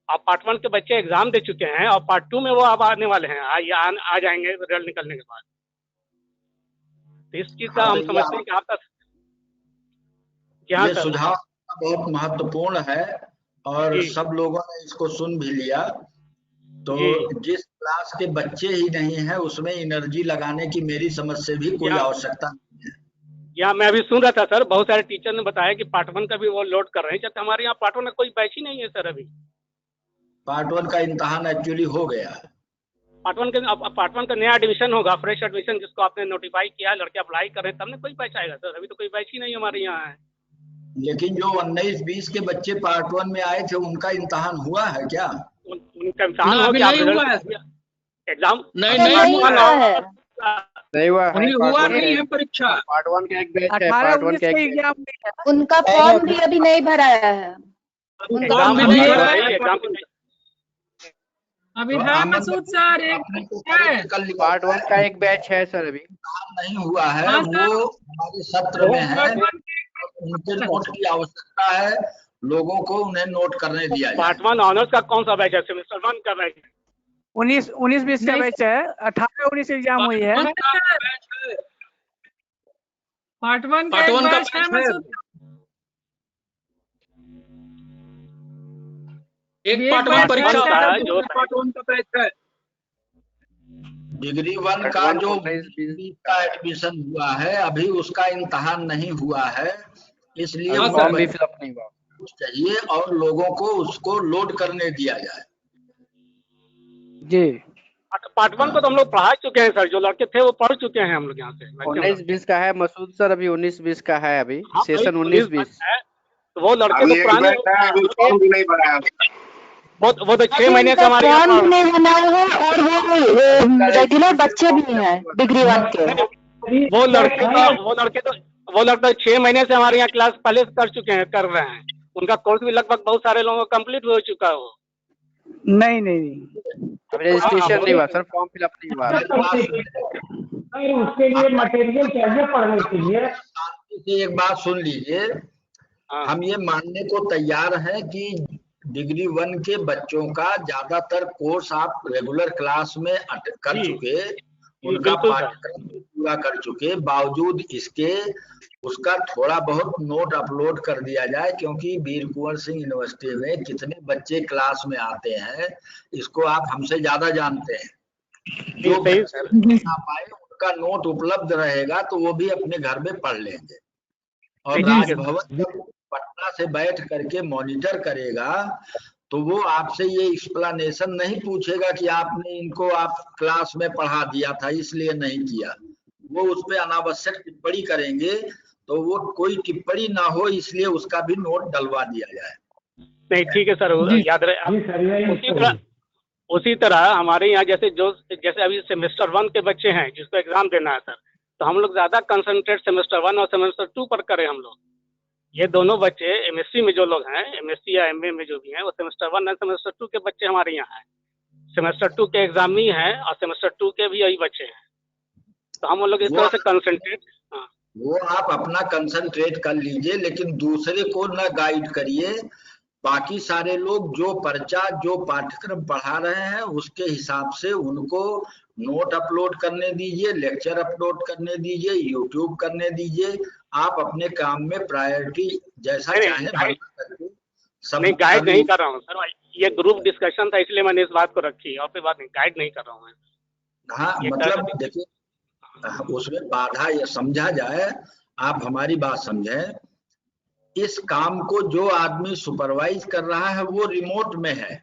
अब पार्ट 1 के बच्चे एग्जाम दे चुके हैं, और पार्ट 2 में वो अब आने वाले हैं, आ जाएंगे रिजल्ट निकलने के बाद। तो इस चीज का हम समझते हैं कि आपका ये सुझाव बहुत महत्वपूर्ण है, और सब लोगों ने इसको सुन भी लिया। तो जिस क्लास के बच्चे ही नहीं है, उसमें एनर्जी लगाने की मेरी समझ से भी कोई आवश्यकता नहीं है। या मैं अभी सुन रहा था सर, बहुत सारे टीचर ने बताया कि पार्ट 1 का भी वो लोड कर रहे हैं, जबकि हमारे यहाँ पार्ट 1 का कोई बैच ही नहीं है सर। अभी पार्ट 1 का इम्तहान एक्चुअली हो गया है। पार्ट 1 का नया एडमिशन होगा, फ्रेश एडमिशन, जिसको आपने नोटिफाई किया है, लड़के अप्लाई कर रहे हैं, तब न कोई बैच आएगा सर। अभी तो कोई बैच ही नहीं हमारे यहाँ है। लेकिन जो 19-20 के बच्चे पार्ट 1 में आए थे, उनका इम्तहान हुआ है क्या? उनका इम्तहान हो गया, एग्जाम नहीं हुआ है। नहीं हुआ नहीं है परीक्षा। पार्ट 1 का एक बैच है, 18 पार्ट 1 19 का का एक एग्जाम उनका फॉर्म भी अभी नहीं भराया है। एग्जाम भी नहीं भरा है, एग्जाम अभी है मसूद सर, एक पार्ट 1 का एक बैच है सर, अभी नहीं हुआ है। वो हमारे सत्र में है, उनके नोट की आवश्यकता है, लोगों को उन्हें नोट करने दिया जाए। पार्ट 1 ऑनर्स का कौन सा बैच है? सेमेस्टर 1 का बैच है। 19-20 का बैच है, 18-19 एग्जाम हुई है। पार्ट 1 का एक बैच है मसूद। एक पार्ट 1 परीक्षा होता है, जो पार्ट 1 का बैच है। डिग्री 1 का जो का एडमिशन हुआ है, अभी उसका इम्तहान नहीं हुआ है, इसलिए फॉर्म भी फिलअप नहीं हुआ चाहिए, और लोगों को उसको लोड करने दिया जाए। जी पार्ट 1 को तो हम लोग पढ़ा चुके हैं सर, जो लड़के थे वो पढ़ चुके हैं हम लोग यहाँ से। 19-20 का है मसूद सर, अभी 19-20 का है, अभी सेशन 19-20 तो वो लड़के तो पुराने वो तो 6 महीने से हमारे यहाँ नहीं बनाए हैं और वो रेगुलर बच्चे भी हैं डिग्री 1 के। वो लड़के 6 महीने से हमारे यहाँ क्लास पहले कर रहे हैं। उनका कोर्स भी लगभग बहुत सारे लोगों का कंप्लीट हो चुका है। वो नहीं अभी रजिस्ट्रेशन नहीं हुआ सर, फॉर्म फिलअप नहीं हुआ। उसके लिए मटेरियल चाहिए पढ़ने के लिए। एक बात सुन लीजिए, हम ये मानने को तैयार हैं कि डिग्री 1 के बच्चों का ज्यादातर कोर्स आप रेगुलर क्लास में कर चुके, उनका पाठ्यक्रम पूरा कर चुके, बावजूद इसके उसका थोड़ा बहुत नोट अपलोड कर दिया जाए, क्योंकि वीर कुंवर सिंह यूनिवर्सिटी में कितने बच्चे क्लास में आते हैं इसको आप हमसे ज्यादा जानते हैं। जो ना पाए उनका नोट उपलब्ध रहेगा तो वो भी अपने घर में पढ़ लेंगे, और राजभवन पटना से बैठ करके मॉनिटर करेगा तो वो आपसे ये एक्सप्लेनेशन नहीं पूछेगा कि आपने इनको आप क्लास में पढ़ा दिया था इसलिए नहीं किया। वो उस पर अनावश्यक टिप्पणी करेंगे, तो वो कोई टिप्पणी ना हो इसलिए उसका भी नोट डलवा दिया जाए। नहीं ठीक है सर, याद रहे। उसी तरह हमारे यहाँ जैसे अभी सेमेस्टर 1 के बच्चे हैं जिसको एग्जाम देना है सर, तो हम लोग ज्यादा कंसंट्रेट सेमेस्टर 1 और सेमेस्टर 2 पर करें। हम लोग ये दोनों बच्चे एमएससी में जो लोग हैं, एमएससी या एमए में जो भी हैं, वो सेमेस्टर 1 और सेमेस्टर 2 के बच्चे हमारे यहाँ हैं। सेमेस्टर 2 के एग्जामी हैं और सेमेस्टर 2 के भी यही बच्चे हैं। तो हम लोग इस तरह से कंसंट्रेट, वो आप अपना कंसंट्रेट कर लीजिए, लेकिन दूसरे को न गाइड करिए। बाकी सारे लोग जो पाठ्यक्रम पढ़ा रहे हैं उसके हिसाब से उनको नोट अपलोड करने दीजिए, लेक्चर अपलोड करने दीजिए, यूट्यूब करने दीजिए। आप अपने काम में प्रायोरिटी जैसा चाहे नहीं गाइड नहीं कर रहा हूँ सर, ये ग्रुप डिस्कशन था इसलिए मैंने इस बात को रखी, और कोई बात नहीं, गाइड नहीं कर रहा हूँ मैं। हाँ मतलब देखिए, उसमें बाधा ये समझा जाए, आप हमारी बात समझें। इस काम को जो आदमी सुपरवाइज कर रहा है वो रिमोट में है,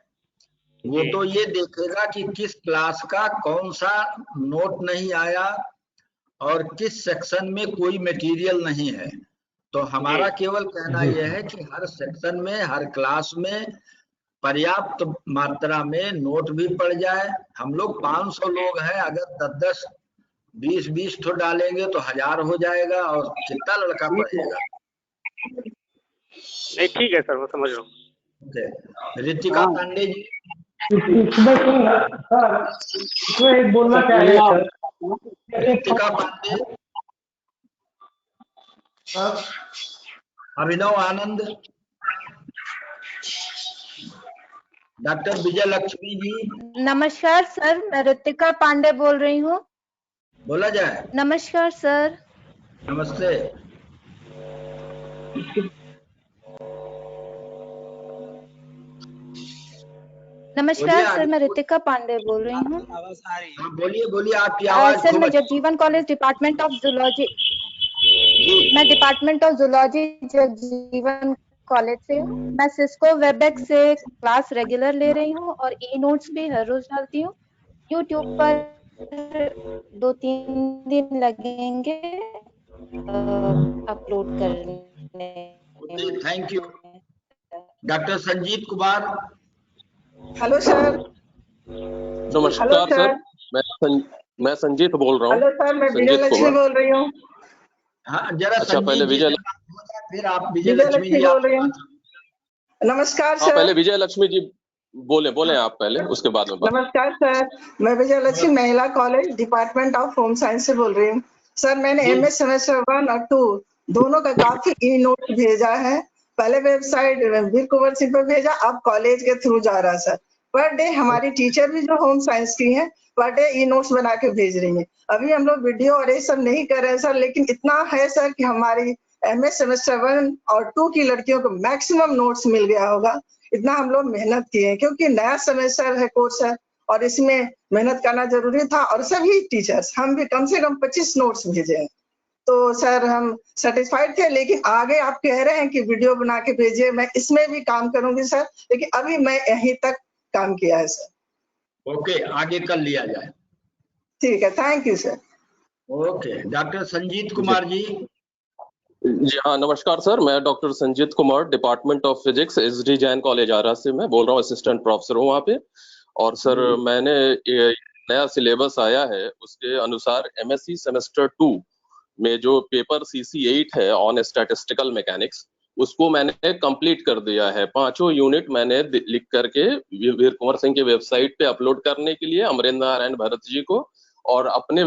वो तो ये देखेगा कि किस क्लास का कौन सा नोट नहीं आया और किस सेक्शन में कोई मटेरियल नहीं है। तो हमारा केवल कहना यह है कि हर सेक्शन में, हर क्लास में पर्याप्त मात्रा में नोट भी पड़ जाए। हम लोग 500 लोग हैं, अगर 10-10, 20-20 तो डालेंगे तो 1000 हो जाएगा, और कितना लड़का पढ़ेगा। नहीं ठीक है सर, वो समझ रहा हूँ। ऋतिका पांडे जी इसमें बोलना चाहिए। ऋतिका पांडे, अभिनव आनंद, डॉक्टर विजय लक्ष्मी जी। नमस्कार सर, मैं ऋतिका पांडे बोल रही हूँ। बोला जाए। नमस्कार सर। नमस्ते। नमस्कार सर, मैं ऋतिका पांडे बोल रही हूँ। बोलिए बोलिए, आपकी आवाज। सर मैं Jagjivan college department of zoology, मैं department of zoology Jagjivan college से हूँ। मैं सिस्को वेबएक्स से क्लास रेगुलर ले रही हूँ और ई नोट्स भी हर रोज डालती हूँ। यूट्यूब पर 2-3 दिन लगेंगे अपलोड करने। Thank you. Doctor Sanjeet Kumar. Hello sir. नमस्कार सर, मैं संजीत बोल रहा हूँ। हेलो सर, मैं विजय लक्ष्मी बोल रही हूँ। हाँ जरा अच्छा, पहले विजय, फिर आप विजय लक्ष्मी जी बोल रही हूँ। नमस्कार सर। पहले विजय लक्ष्मी जी बोले आप पहले, उसके बाद में। नमस्कार सर, मैं विजय लक्ष्मी महिला college department of home science से बोल रही हूँ। सर मैंने एमएस सेमेस्टर 1 और 2 दोनों का काफी ई नोट भेजा है। पहले वेबसाइट वीर कुंवर सिंह पर भेजा, अब कॉलेज के थ्रू जा रहा है सर। पर डे हमारी टीचर भी जो होम साइंस की हैं पर डे ई नोट्स बना के भेज रही हैं। अभी हम लोग वीडियो और ये सब नहीं कर रहे हैं सर, लेकिन इतना है सर कि हमारी एमएस सेमेस्टर 1 और 2 की लड़कियों को मैक्सिमम नोट्स मिल गया होगा। इतना हम लोग मेहनत किए हैं, क्योंकि नया सेमेस्टर है, कोर्स है, और इसमें मेहनत करना जरूरी था। और सभी टीचर्स, हम भी कम से कम 25 नोट्स भेजे हैं। तो सर हम सेटिस्फाइड थे, लेकिन आगे आप कह रहे हैं कि वीडियो बना के भेजिए, मैं इसमें भी काम करूंगी सर, लेकिन अभी मैं यहीं तक काम किया है सर। ओके, आगे कर लिया जाए। ठीक है, thank you sir. Okay, doctor Sanjeet Kumar ji. जी हाँ, नमस्कार सर। मैं doctor Sanjeet Kumar, department of physics, SD Jain college Ara से मैं बोल रहा हूँ, असिस्टेंट प्रोफेसर हूँ वहाँ पे। और सर मैंने ये नया सिलेबस आया है, उसके अनुसार एमएससी सेमेस्टर 2 में जो पेपर CC8 है ऑन स्टैटिस्टिकल मैकेनिक्स, उसको मैंने कंप्लीट कर दिया है। 5 यूनिट मैंने लिख करके वीर कुंवर सिंह के वेबसाइट पे अपलोड करने के लिए अमरेंद्र नारायण भरत जी को, और अपने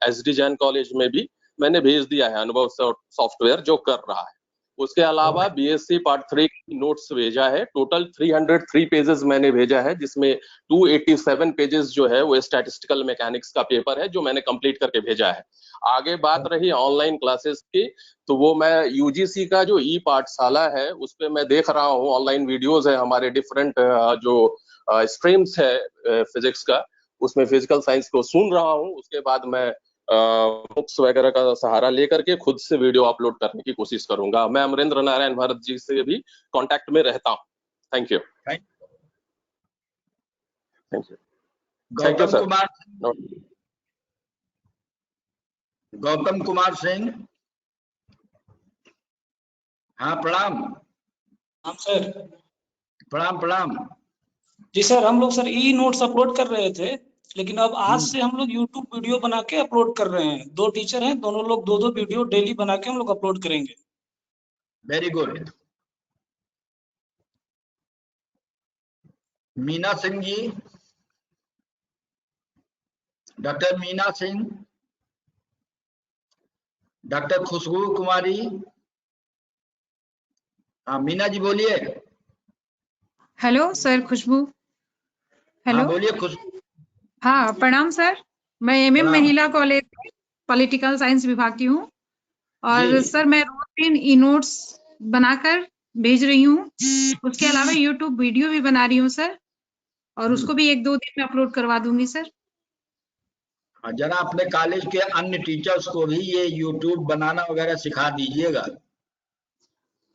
एसडी जैन कॉलेज में भी मैंने भेज दिया है अनुभव सॉफ्टवेयर जो कर रहा है। उसके अलावा बीएससी पार्ट 3 नोट्स भेजा है। टोटल 303 पेजेस मैंने भेजा है, जिसमें 287 पेजेस जो है वो स्टैटिस्टिकल मैकेनिक्स का पेपर है जो मैंने कंप्लीट करके भेजा है। आगे बात रही ऑनलाइन क्लासेस की, तो वो मैं यूजीसी का जो ई पाठशाला है उस पे मैं देख रहा हूँ, ऑनलाइन वीडियोस है हमारे डिफरेंट जो स्ट्रीम्स है फिजिक्स का, उसमें फिजिकल साइंस को सुन रहा हूँ। उसके बाद मैं बुक्स वगैरह का सहारा लेकर के खुद से वीडियो अपलोड करने की कोशिश करूंगा। मैं अमरेंद्र नारायण भरत जी से भी कांटेक्ट में रहता हूँ। Thank you. Thank you. Gautam Kumar, Gautam Kumar Singh. हाँ, प्रणाम। हाँ सर। प्रणाम प्रणाम। जी सर, हम लोग सर ई नोट्स अपलोड कर रहे थे, लेकिन अब आज से हम लोग यूट्यूब वीडियो बना के अपलोड कर रहे हैं। 2 टीचर हैं, दोनों लोग 2-2 वीडियो डेली बना के हम लोग अपलोड करेंगे। Very good. Meena Singh ji, doctor Meena Singh, doctor Khushboo Kumari. हाँ मीना जी बोलिए। Hello sir, Khushboo. हेलो। हाँ बोलिए खुशबू। हाँ प्रणाम सर, मैं एमएम महिला कॉलेज पॉलिटिकल साइंस विभाग की हूँ, और सर मैं रोज 3 ई नोट्स बनाकर भेज रही हूँ। उसके अलावा यूट्यूब वीडियो भी बना रही हूँ सर, और उसको भी 1-2 दिन में अपलोड करवा दूंगी सर। जरा अपने कॉलेज के अन्य टीचर्स को भी ये यूट्यूब बनाना वगैरह सिखा दीजिएगा।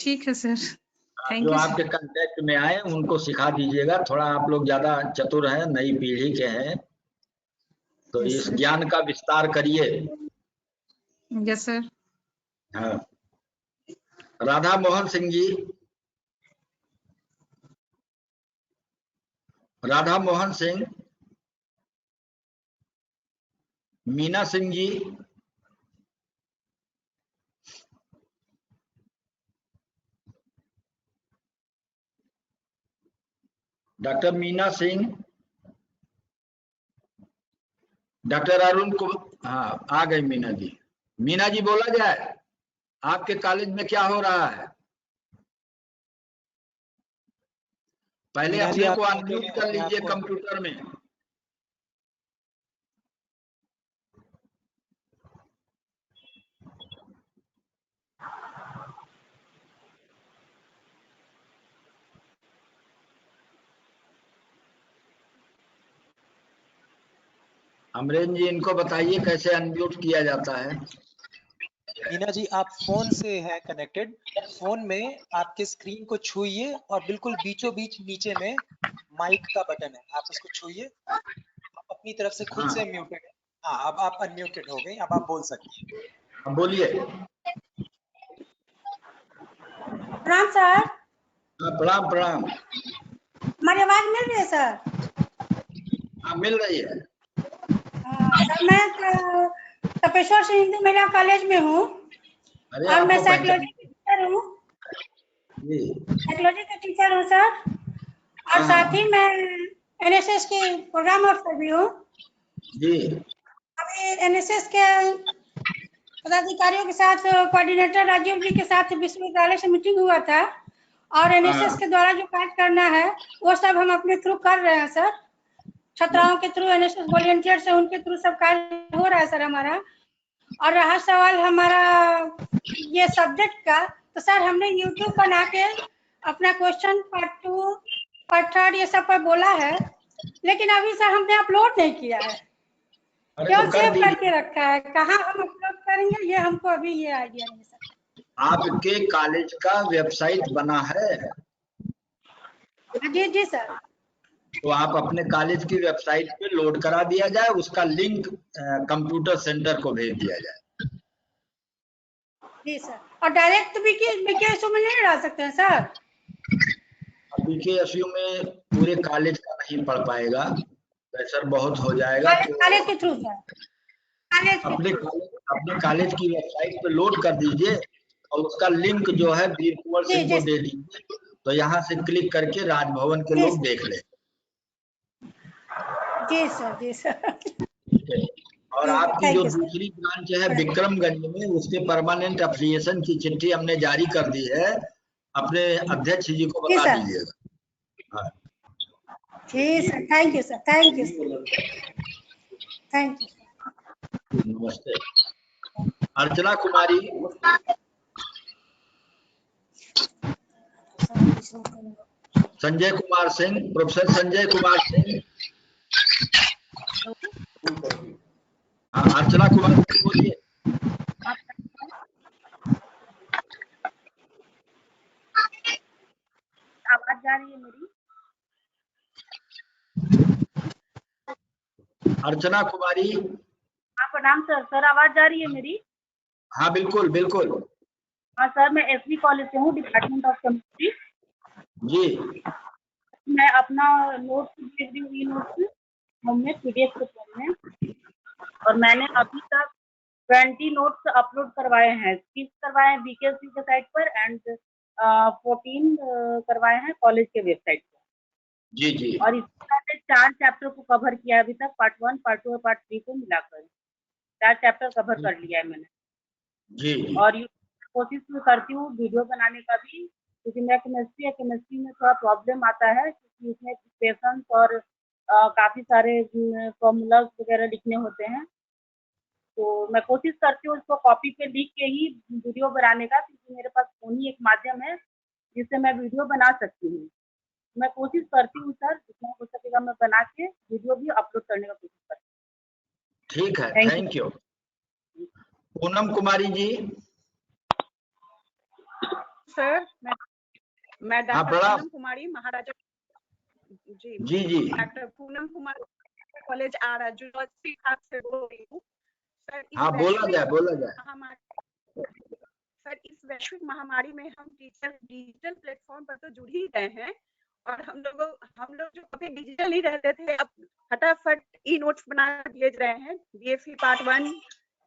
ठीक है सर, थैंक जो यू। आपके कांटेक्ट में आए उनको सिखा दीजिएगा। थोड़ा आप लोग ज्यादा चतुर हैं, नई पीढ़ी के हैं, तो इस ज्ञान का विस्तार करिए। Yes sir. हाँ, राधा मोहन सिंह जी। राधा मोहन सिंह। मीना सिंह जी। डॉक्टर मीना सिंह। डॉक्टर अरुण को। हाँ आ गई मीना जी। मीना जी बोला जाए, आपके कॉलेज में क्या हो रहा है? पहले अपने को अनम्यूट कर लीजिए कंप्यूटर में। अमरेंद्र जी इनको बताइए कैसे अनम्यूट किया जाता है। मीना जी आप फोन से है कनेक्टेड, फोन में आपके स्क्रीन को छूइए और बिल्कुल बीचों बीच नीचे में माइक का बटन है, आप उसको छूइए। आप अपनी तरफ से खुद से म्यूटेड है। हाँ अब आप अनम्यूटेड हो गए, अब आप बोल सकते हैं। बोलिए। प्रणाम सर। प्रणाम प्रणाम। हमारी आवाज मिल रही है सर? हाँ मिल रही है। सर मैं तपेश्वर सिंह हिंदू महिला कॉलेज में हूँ, और मैं साइकोलॉजी की टीचर हूँ। साइकोलॉजी का टीचर हूँ सर, और साथ ही मैं एनएसएस की प्रोग्राम ऑफिसर भी हूँ। अभी एनएसएस के पदाधिकारियों के साथ कोऑर्डिनेटर राजीव जी के साथ विश्वविद्यालय से मीटिंग हुआ था, और एनएसएस के द्वारा जो कार्य करना है वो सब हम अपने थ्रू कर रहे हैं सर। छात्राओं के थ्रू, एनएसएस वॉलंटियर से उनके थ्रू सब कार्य हो रहा है सर हमारा। और रहा सवाल हमारा ये सब्जेक्ट का, तो सर हमने यूट्यूब बना के अपना क्वेश्चन पार्ट 2 पार्ट 3 ये सब पर बोला है, लेकिन अभी सर हमने अपलोड नहीं किया है। क्यों सेव करके रखा है, कहाँ हम अपलोड करेंगे ये हमको अभी ये आइडिया नहीं सर। आपके कॉलेज का वेबसाइट बना है? जी जी सर। तो आप अपने कॉलेज की वेबसाइट पे लोड करा दिया जाए, उसका लिंक कंप्यूटर सेंटर को भेज दिया जाए। जी सर। और डायरेक्ट बीकेएसयू में नहीं डाल सकते हैं सर? बीकेएसयू में पूरे कॉलेज का नहीं पढ़ पाएगा, प्रेशर बहुत हो जाएगा। तो कॉलेज के थ्रू सर, अपने कॉलेज की वेबसाइट पे लोड कर दीजिए और उसका लिंक जो है वीर कुंवर सिंह को दे दीजिए, तो यहाँ से क्लिक करके राजभवन के लोग देख ले। जी सर, जी सर। और आपकी जो दूसरी ब्रांच है विक्रमगंज में, उसके परमानेंट एफिलिएशन की चिट्ठी हमने जारी कर दी है, अपने अध्यक्ष जी को बता दीजिएगा। जी sir, thank you sir, thank you sir, thank you. नमस्ते। अर्चना कुमारी। संजय कुमार सिंह, प्रोफेसर संजय कुमार सिंह। हाँ, अर्चना कुमार सिंह बोलिए। आवाज जा रही है मेरी? अर्चना कुमारी। हाँ प्रणाम सर। सर आवाज जा रही है मेरी? हाँ बिल्कुल बिल्कुल। हाँ सर, मैं एसवी कॉलेज से हूँ, डिपार्टमेंट ऑफ केमिस्ट्री। जी। मैं अपना नोट्स भेज रही हूँ, ई नोट्स हमने पीडीएफ के फॉर्म में, और मैंने अभी तक 20 नोट्स अपलोड करवाए हैं। 30 करवाए हैं बीकेएससी के साइट पर एंड 14 करवाए हैं कॉलेज के वेबसाइट पर। जी जी। और इसके साथ 4 चैप्टर को कवर किया है अभी तक, पार्ट 1, पार्ट 2 और पार्ट 3 को मिलाकर 4 चैप्टर कवर कर लिया है मैंने। जी। और कोशिश करती हूँ वीडियो बनाने का भी, क्योंकि मैं केमिस्ट्री में थोड़ा प्रॉब्लम आता है, क्योंकि उसमें इक्वेशंस और काफ़ी सारे फॉर्मूलाज वगैरह लिखने होते हैं। तो मैं कोशिश करती हूँ उसको कॉपी पे लिख के ही वीडियो बनाने का, क्योंकि मेरे पास फोन ही एक माध्यम है जिससे मैं वीडियो बना सकती हूँ। मैं कोशिश करती हूँ सर, जितना हो सकेगा मैं बना के वीडियो भी अपलोड करने का कोशिश करती हूँ। ठीक है, thank you. Poonam Kumari ji. Sir मैं doctor Poonam Kumari, Maharaja ji doctor Poonam Kumari, college Ara zoology से बोल रही हूँ सर। हाँ बोला जाए। सर इस वैश्विक महामारी में हम टीचर डिजिटल प्लेटफॉर्म पर तो जुड़ ही गए हैं, और हम लोग जो कभी डिजिटल ही रहते थे, अब फटाफट ई नोट्स बना भेज रहे हैं। बीएससी पार्ट 1,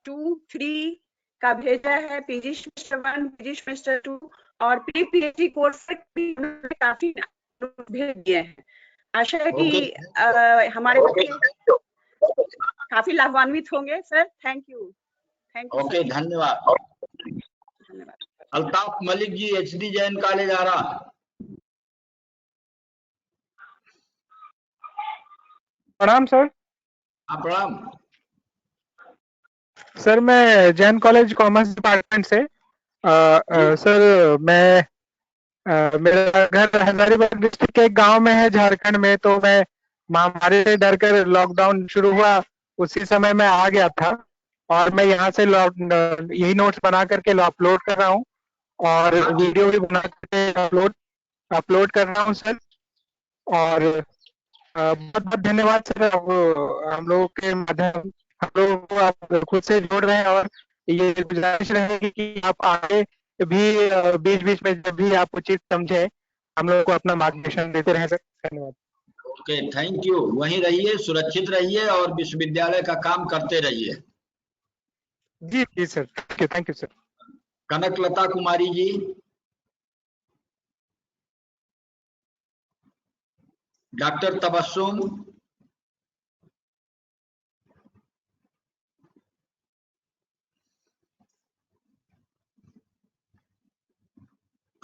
2, 3 का भेजा है, पीजी सेमेस्टर 1, पीजी सेमेस्टर 2 और पीएचडी कोर्स काफी भेज दिए हैं। आशा है कि हमारे बच्चे काफी लाभान्वित होंगे। Sir thank you. ओके, धन्यवाद। अल्ताफ मलिक जी, एचडी जैन कॉलेज आरा। प्रणाम सर। प्रणाम सर, मैं जैन कॉलेज कॉमर्स डिपार्टमेंट से सर मैं मेरा घर हजारीबाग डिस्ट्रिक्ट के एक गांव में है झारखंड में। तो मैं महामारी से डर कर, लॉकडाउन शुरू हुआ उसी समय मैं आ गया था, और मैं यहाँ से यही नोट्स बना करके अपलोड कर रहा हूँ, और वीडियो भी बना करके अपलोड कर रहा हूँ सर। और बहुत बहुत धन्यवाद सर, हम लोगों के माध्यम हम लोगों को आप खुद से जोड़ रहे हैं, और ये गुजारिश रहेगी कि आप आगे भी बीच बीच में जब भी आप उचित समझे हम लोगों को अपना मार्गदर्शन देते रहे सर। धन्यवाद। Okay, thank you. वहीं रहिए, सुरक्षित रहिए और विश्वविद्यालय का काम करते रहिए। जी जी sir, thank you sir. Kanaklata Kumari ji. Doctor Tabassum.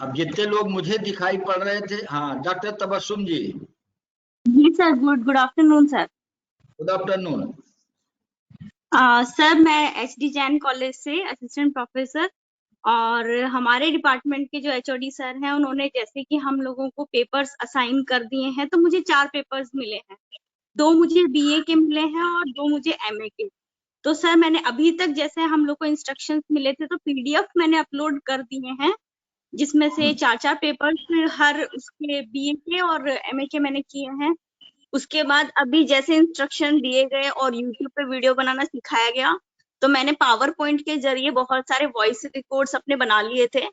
अब जितने लोग मुझे दिखाई पड़ रहे थे, हाँ डॉक्टर तबस्सुम जी। जी sir, good afternoon sir. Good afternoon. Sir मैं एचडी जैन कॉलेज से असिस्टेंट प्रोफेसर, और हमारे डिपार्टमेंट के जो एचओडी सर हैं उन्होंने जैसे कि हम लोगों को पेपर्स असाइन कर दिए हैं, तो मुझे 4 पेपर्स मिले हैं। 2 मुझे बीए के मिले हैं और 2 मुझे एमए के। तो सर मैंने अभी तक जैसे हम लोग को इंस्ट्रक्शंस मिले थे तो पीडीएफ मैंने अपलोड कर दिए हैं, जिसमें से 4-4 पेपर्स हर उसके बीए के और एमए के मैंने किए हैं। उसके बाद अभी जैसे इंस्ट्रक्शन दिए गए और यूट्यूब पे वीडियो बनाना सिखाया गया, तो मैंने पावर पॉइंट के जरिए बहुत सारे वॉइस रिकॉर्ड्स अपने बना लिए थे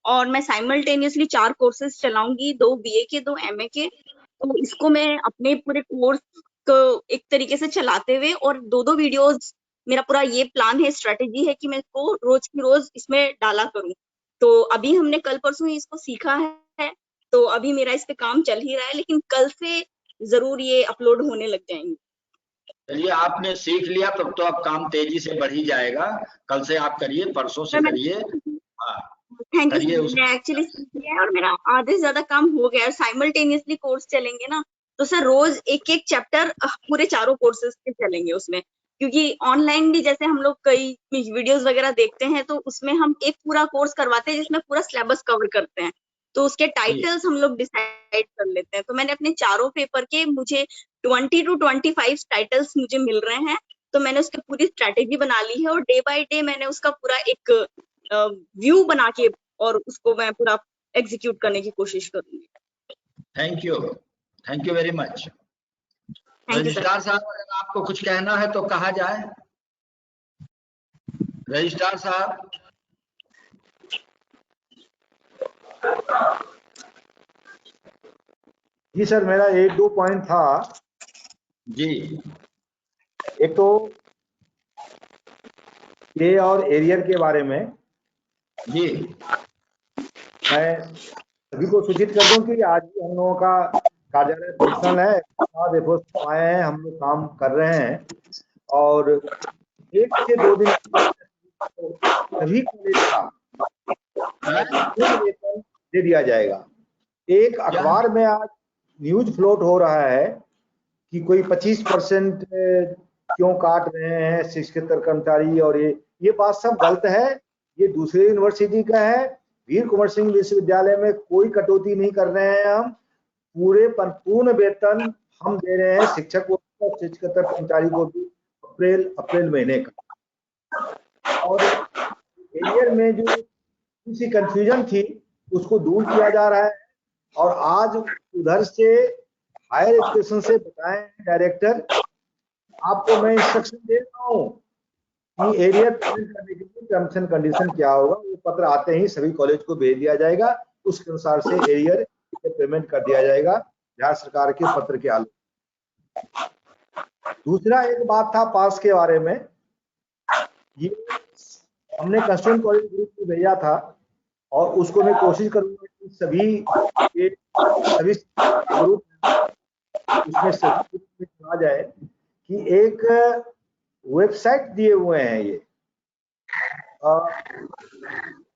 और मैं साइमल्टेनियसली 4 कोर्सेज चलाऊंगी, 2 BA के 2 MA के। तो इसको मैं अपने पूरे कोर्स को एक तरीके से चलाते हुए और 2-2 वीडियोस, मेरा पूरा ये प्लान है, स्ट्रेटेजी है कि मैं इसको रोज की रोज इसमें डाला करूं। तो अभी हमने कल परसों ही इसको सीखा है, तो अभी मेरा इस पे काम चल ही रहा है, लेकिन कल से जरूर ये अपलोड होने लग जाएंगे। चलिए, आपने सीख लिया तब तो अब काम तेजी से बढ़ ही जाएगा। कल से आप करिए, परसों से करिए। हाँ, थैंक करिए यू। उस मैं एक्चुअली सीख लिया है और मेरा आधे से ज्यादा काम हो गया है। साइमल्टेनियसली कोर्स चलेंगे ना, तो सर रोज एक एक चैप्टर पूरे चारों कोर्सेज के चलेंगे उसमें, क्योंकि ऑनलाइन भी जैसे हम लोग कई वीडियोस वगैरह देखते हैं तो उसमें हम एक पूरा कोर्स करवाते हैं जिसमें पूरा सिलेबस कवर करते हैं, तो उसके टाइटल्स हम लोग डिसाइड कर लेते हैं। तो मैंने अपने चारों पेपर के मुझे 20 to 25 टाइटल्स मुझे मिल रहे हैं, तो मैंने उसकी पूरी स्ट्रैटेजी बना ली है और डे बाय डे मैंने उसका पूरा एक व्यू बना के और उसको मैं पूरा एग्जीक्यूट करने की कोशिश करूंगी। Thank you very much. Registrar साहब, अगर आपको कुछ कहना है तो कहा जाए। रजिस्ट्रार साहब। जी सर, मेरा 1-2 पॉइंट था जी। एक तो ए और एरियर के बारे में जी मैं सभी को सूचित कर दूं कि आज भी हम लोगों का कार्यालय फंक्शनल है, देखो आए हैं, हम लोग काम कर रहे हैं और 1 से 2 दिन सभी कॉलेज का वेतन दे दिया जाएगा। एक अखबार में आज न्यूज फ्लोट हो रहा है कि कोई 25% क्यों काट रहे हैं शिक्षकेतर कर्मचारी, और ये बात सब गलत है। ये दूसरे यूनिवर्सिटी का है। वीर कुंवर सिंह विश्वविद्यालय में कोई कटौती नहीं कर रहे हैं। हम पूर्ण वेतन हम दे रहे हैं शिक्षकों को, शिक्षकेतर कर्मचारी को भी अप्रैल महीने का। और एरियर में जो किसी कंफ्यूजन थी उसको दूर किया जा रहा है और आज उधर से हायर एजुकेशन से बताएं डायरेक्टर, आपको मैं इंस्ट्रक्शन दे रहा हूँ कि एरियर पेमेंट करने के लिए टर्म्स एंड कंडीशन क्या होगा। वो पत्र आते ही सभी कॉलेज को भेज दिया जाएगा, उसके अनुसार से एरियर पेमेंट कर दिया जाएगा बिहार सरकार के पत्र के आलोक। दूसरा एक बात था पास के बारे में, ये हमने कंस्टिट्यूएंट कॉलेज ग्रुप को भेजा था और उसको मैं कोशिश करूंगा कि सभी ग्रुप उसमें सभी आ जाए कि एक वेबसाइट दिए हुए हैं। ये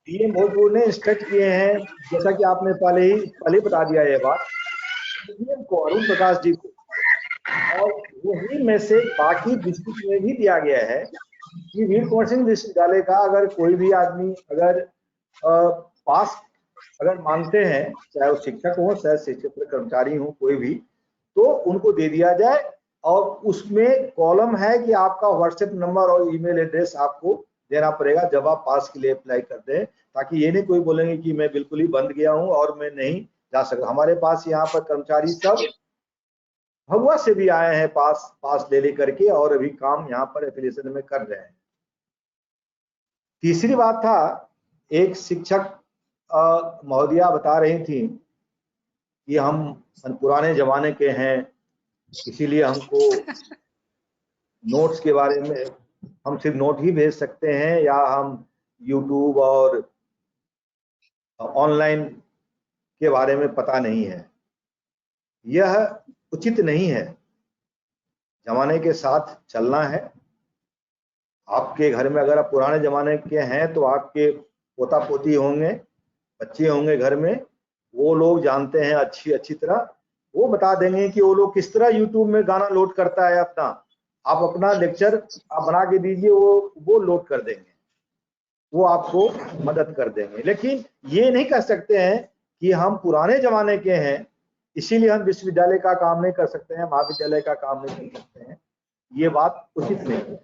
डीएम भोजपुर ने इंस्ट्रक्ट किए हैं, जैसा कि आपने पहले बता दिया ये बात डीएम को, अरुण प्रकाश जी को, और वही मैसेज बाकी डिस्ट्रिक्ट में भी दिया गया है कि वीर कुंवर सिंह विश्वविद्यालय का अगर कोई भी आदमी अगर पास अगर मांगते हैं, चाहे वो शिक्षक हो चाहे शिक्षक कर्मचारी हो कोई भी, तो उनको दे दिया जाए। और उसमें कॉलम है कि आपका व्हाट्सएप नंबर और ईमेल एड्रेस आपको देना पड़ेगा जब आप पास के लिए अप्लाई करते हैं, ताकि ये नहीं कोई बोलेंगे कि मैं बिल्कुल ही बंद गया हूं और मैं नहीं जा सकता। हमारे पास यहाँ पर कर्मचारी सब भगवा से भी आए हैं पास ले लेकर के और अभी काम यहाँ पर एफिलिएशन में कर रहे हैं। तीसरी बात था, एक शिक्षक महोदया बता रही थी कि हम पुराने जमाने के हैं, इसीलिए हमको नोट्स के बारे में हम सिर्फ नोट ही भेज सकते हैं या हम यूट्यूब और ऑनलाइन के बारे में पता नहीं है। यह उचित नहीं है, जमाने के साथ चलना है। आपके घर में अगर आप पुराने जमाने के हैं तो आपके पोता पोती होंगे, बच्चे होंगे घर में, वो लोग जानते हैं अच्छी तरह, वो बता देंगे कि वो लोग किस तरह यूट्यूब में गाना लोड करता है अपना। आप अपना लेक्चर आप बना के दीजिए, वो लोड कर देंगे, वो आपको मदद कर देंगे। लेकिन ये नहीं कह सकते हैं कि हम पुराने जमाने के हैं इसीलिए हम विश्वविद्यालय का काम नहीं कर सकते हैं, महाविद्यालय का काम नहीं कर सकते हैं। ये बात उचित नहीं है।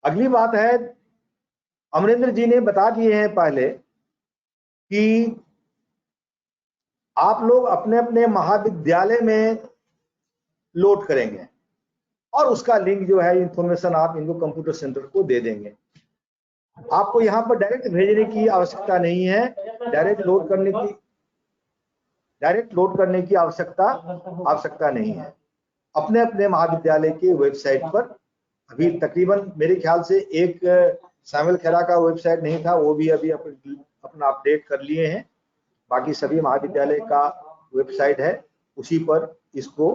अगली बात है, अमरेंद्र जी ने बता दिए हैं पहले कि आप लोग अपने अपने महाविद्यालय में लोड करेंगे और उसका लिंक जो है इंफॉर्मेशन आप इनको कंप्यूटर सेंटर को दे देंगे। आपको यहाँ पर डायरेक्ट भेजने की आवश्यकता नहीं है, डायरेक्ट लोड करने की आवश्यकता नहीं है। अपने अपने महाविद्यालय के वेबसाइट पर अभी तकरीबन मेरे ख्याल से एक शामिल खेरा का वेबसाइट नहीं था, वो भी अभी अपना अपडेट कर लिए हैं। बाकी सभी महाविद्यालय का वेबसाइट है, उसी पर इसको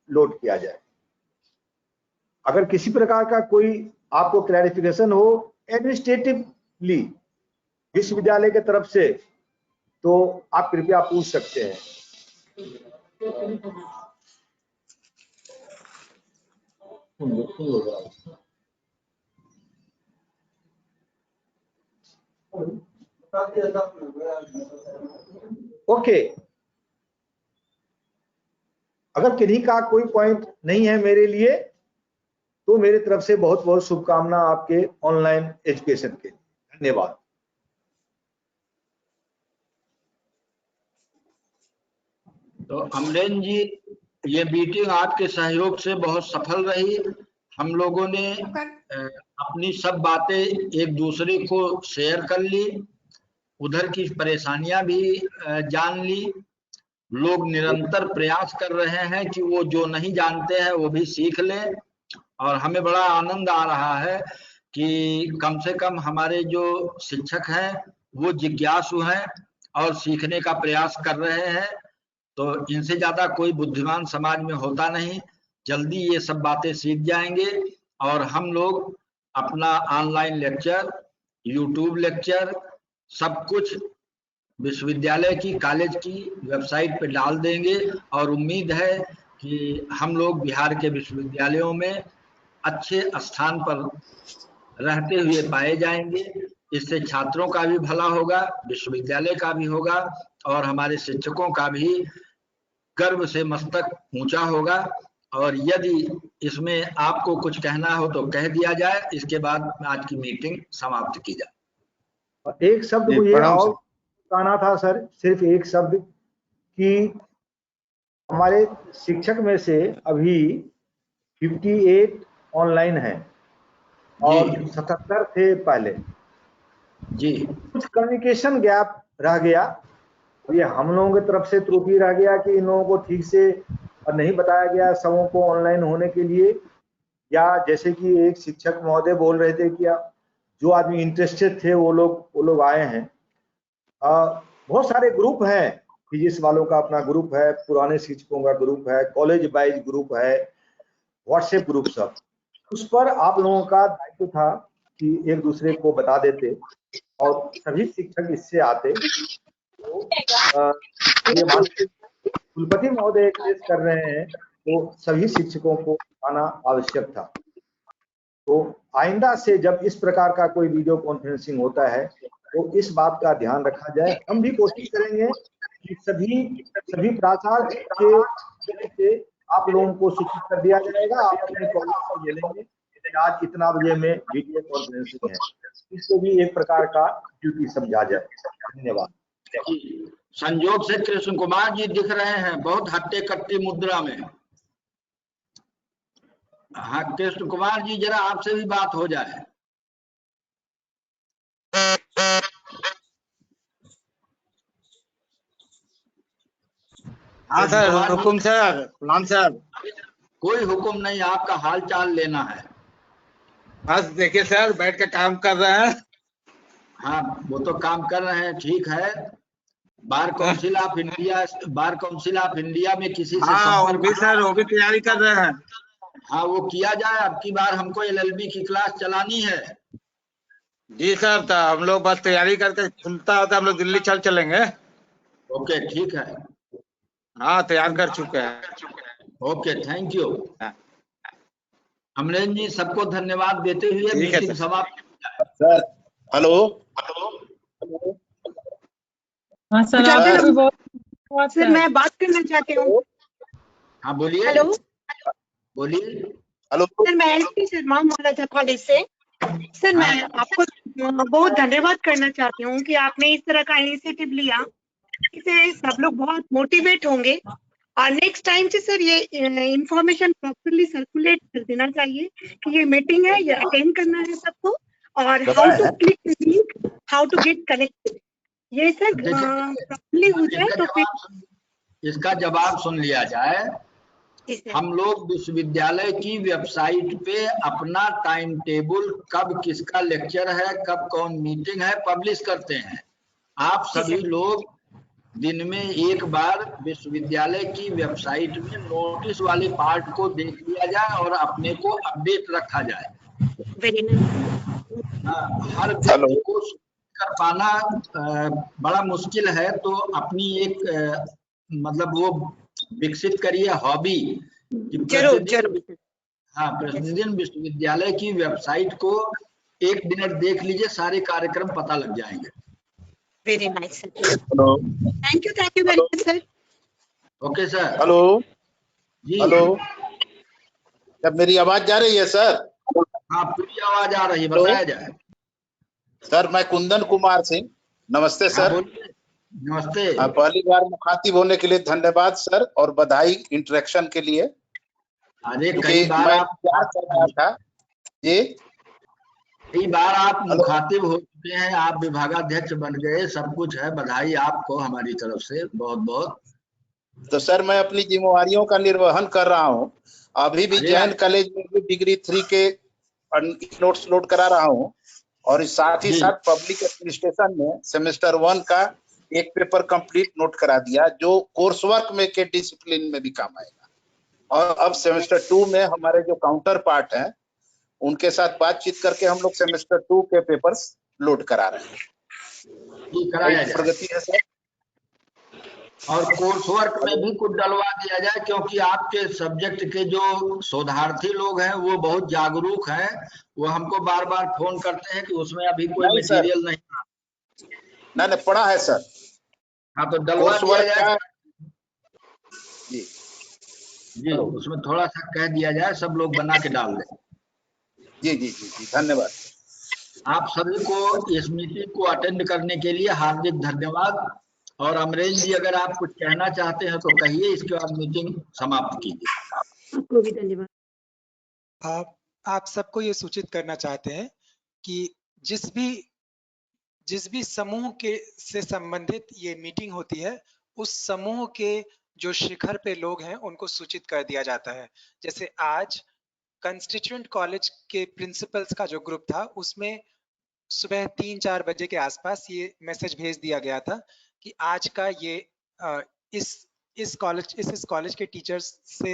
लोड किया जाए। अगर किसी प्रकार का कोई आपको क्लैरिफिकेशन हो एडमिनिस्ट्रेटिवली विश्वविद्यालय के तरफ से, तो आप कृपया पूछ सकते हैं। ओके, अगर किन्हीं का कोई पॉइंट नहीं है मेरे लिए, तो मेरी तरफ से बहुत बहुत शुभकामना आपके ऑनलाइन एजुकेशन के लिए। धन्यवाद। तो अमरेन जी, ये मीटिंग आपके सहयोग से बहुत सफल रही। हम लोगों ने अपनी सब बातें एक दूसरे को शेयर कर ली, उधर की परेशानियां भी जान ली। लोग निरंतर प्रयास कर रहे हैं कि वो जो नहीं जानते हैं वो भी सीख लें, और हमें बड़ा आनंद आ रहा है कि कम से कम हमारे जो शिक्षक हैं वो जिज्ञासु हैं और सीखने का प्रयास कर रहे हैं। तो इनसे ज्यादा कोई बुद्धिमान समाज में होता नहीं। जल्दी ये सब बातें सीख जाएंगे और हम लोग अपना ऑनलाइन लेक्चर, यूट्यूब लेक्चर, सब कुछ विश्वविद्यालय की, कॉलेज की वेबसाइट पे डाल देंगे। और उम्मीद है कि हम लोग बिहार के विश्वविद्यालयों में अच्छे स्थान पर रहते हुए पाए जाएंगे। इससे छात्रों का भी भला होगा, विश्वविद्यालय का भी होगा, और हमारे शिक्षकों का भी गर्व से मस्तक ऊंचा होगा। और यदि इसमें आपको कुछ कहना हो तो कह दिया जाए, इसके बाद आज की मीटिंग समाप्त की जाए। एक शब्द मुझे और कहना था सर, सिर्फ एक शब्द, कि हमारे शिक्षक में से अभी 58 ऑनलाइन है और 77 थे पहले जी। कुछ कम्युनिकेशन गैप रह गया, ये हम लोगों की तरफ से त्रुटि रह गया कि इन लोगों को ठीक से नहीं बताया गया सबों को ऑनलाइन होने के लिए। या जैसे कि एक शिक्षक महोदय बोल रहे थे कि जो आदमी इंटरेस्टेड थे वो लोग आए हैं। बहुत सारे ग्रुप हैं, फिजिक्स वालों का अपना ग्रुप है, पुराने शिक्षकों का ग्रुप है, कॉलेज वाइज ग्रुप है, व्हाट्सएप ग्रुप सब। उस पर आप लोगों का दायित्व था कि एक दूसरे को बता देते और सभी शिक्षक इससे आते। तो ये माननीय कुलपति महोदय केस कर रहे हैं, तो सभी शिक्षकों को आना आवश्यक था। तो आइंदा से जब इस प्रकार का कोई वीडियो कॉन्फ्रेंसिंग होता है तो इस बात का ध्यान रखा जाए। हम भी कोशिश करेंगे कि सभी प्राचार्य के से आप लोगों को सूचित कर दिया जाएगा। आप अपने कॉलेज पर ले लेंगे कि आज कितना बजे में वीडियो कॉन्फ्रेंसिंग है, इसको भी एक प्रकार का ड्यूटी समझा जाए। धन्यवाद। संयोग से कृष्ण कुमार जी दिख रहे हैं बहुत हट्टे कट्टी मुद्रा में। हाँ कृष्ण कुमार जी, जरा आपसे भी बात हो जाए। हाँ सर, हुकुम सर, प्रणाम सर। कोई हुक्म नहीं, आपका हाल चाल लेना है। बस देखिए सर, बैठ के काम कर रहे हैं। हाँ वो तो काम कर रहे हैं, ठीक है। बार काउंसिल ऑफ इंडिया में किसी से और भी सर वो भी तैयारी कर रहे हैं। हाँ वो किया जाए। अब की बार हमको LLB की क्लास चलानी है। जी सर, तो हम लोग बस तैयारी करके खुलता होता हम लोग दिल्ली चलेंगे। ओके ठीक है। हाँ तैयार कर चुके हैं। ओके थैंक यू अमरेन जी। सबको धन्यवाद देते हुए मीटिंग समाप्त। Sir hello. हाँ सर, आपको भी बहुत सर मैं बात करना चाहती हूँ। हाँ बोलिए। हेलो बोलिए। हेलो सर, मैं LP शर्मा महाराजा कॉलेज से। सर मैं आपको बहुत धन्यवाद करना चाहती हूँ कि आपने इस तरह का इनिशिएटिव लिया से सब लोग बहुत मोटिवेट होंगे और नेक्स्ट टाइम से सर ये इंफॉर्मेशन प्रॉपरली सर्कुलेट कर देना चाहिए कि ये मीटिंग है, ये अटेंड करना है सबको, और how to click the link, how to get connected, ये सर प्रॉपरली हो जाए तो फिर इसका जवाब सुन लिया जाए। हम लोग विश्वविद्यालय की वेबसाइट पे अपना टाइम टेबल, कब किसका लेक्चर है, कब कौन मीटिंग है, पब्लिश करते हैं। आप सभी लोग दिन में एक बार विश्वविद्यालय की वेबसाइट में नोटिस वाले पार्ट को देख लिया जाए और अपने को अपडेट रखा जाए। हर व्यक्ति को कर पाना बड़ा मुश्किल है, तो अपनी एक मतलब वो विकसित करिए हॉबी। जरूर। हाँ, प्रतिदिन विश्वविद्यालय की वेबसाइट को 1 मिनट देख लीजिए, सारे कार्यक्रम पता लग जाएंगे। Very nice sir. Hello, thank you very much sir. Okay sir. Hello जी, हेलो, क्या मेरी आवाज जा रही है सर? हाँ, पूरी आवाज आ रही है, बताया जाए। सर मैं कुंदन कुमार सिंह, नमस्ते सर। नमस्ते। पहली बार मुखातिब होने के लिए धन्यवाद सर, और बधाई इंटरेक्शन के लिए। अरे कई बार आप कर रहा था जी, कई बार आप मुखातिब हो चुके हैं, आप विभागाध्यक्ष बन गए, सब कुछ है, बधाई आपको हमारी तरफ से बहुत बहुत। तो सर मैं अपनी जिम्मेवारियों का निर्वहन कर रहा हूँ। अभी भी जैन कॉलेज में भी डिग्री 3 के नोट्स लोड करा रहा हूँ, और साथ ही साथ पब्लिक एडमिनिस्ट्रेशन में सेमेस्टर 1 का एक पेपर कंप्लीट नोट करा दिया, जो कोर्स वर्क में के डिसिप्लिन में भी काम आएगा। और अब सेमेस्टर 2 में हमारे जो काउंटर पार्ट हैं उनके साथ बातचीत करके हम लोग सेमेस्टर 2 के पेपर्स लोड करा रहे हैं। प्रगति है सर। और कोर्स वर्क में भी कुछ डलवा दिया जाए, क्योंकि आपके सब्जेक्ट के जो शोधार्थी लोग हैं वो बहुत जागरूक हैं, वो हमको बार बार फोन करते हैं कि उसमें अभी कोई मटेरियल नहीं था। नहीं पढ़ा है सर। हाँ, तो डलवा दिया जाए जी, उसमें थोड़ा सा कह दिया जाए, सब लोग बना के डाल दें। जी जी जी जी, धन्यवाद। आप सभी को इस मीटिंग को अटेंड करने के लिए हार्दिक धन्यवाद। और अमरेश जी, अगर आप कुछ कहना चाहते हैं तो कहिए, इसके बाद मीटिंग समाप्त कीजिए। आपको भी धन्यवाद। आप सबको ये सूचित करना चाहते हैं कि जिस भी समूह के से संबंधित ये मीटिंग होती है, उस समूह के जो शिखर पे लोग हैं उनको सूचित कर दिया जाता है। जैसे आज कंस्टिट्यूएंट कॉलेज के प्रिंसिपल्स का जो ग्रुप था, उसमें सुबह 3-4 बजे के आसपास ये मैसेज भेज दिया गया था कि आज का ये इस कॉलेज के टीचर्स से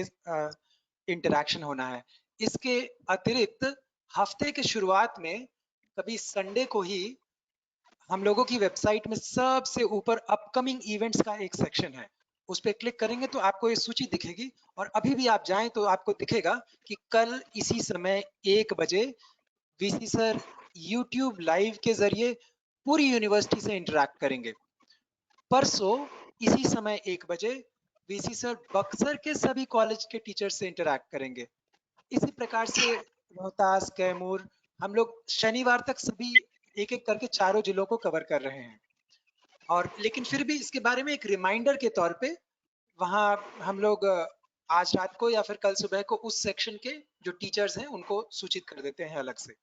इंटरेक्शन होना है। इसके अतिरिक्त हफ्ते के शुरुआत में कभी संडे को ही हम लोगों की वेबसाइट में सबसे ऊपर अपकमिंग इवेंट्स का एक सेक्शन है, उस पर क्लिक करेंगे तो आपको ये सूची दिखेगी। और अभी भी आप जाएं तो आपको दिखेगा कि कल इसी समय 1 बजे वीसी सर YouTube लाइव के जरिए पूरी यूनिवर्सिटी से इंटरैक्ट करेंगे। परसों इसी समय 1 बजे वीसी सर बक्सर के सभी कॉलेज के टीचर से इंटरैक्ट करेंगे। इसी प्रकार से रोहतास, कैमूर, हम लोग शनिवार तक सभी एक एक करके 4 जिलों को कवर कर रहे हैं। और लेकिन फिर भी इसके बारे में एक रिमाइंडर के तौर पे वहाँ हम लोग आज रात को या फिर कल सुबह को उस सेक्शन के जो टीचर्स हैं उनको सूचित कर देते हैं अलग से।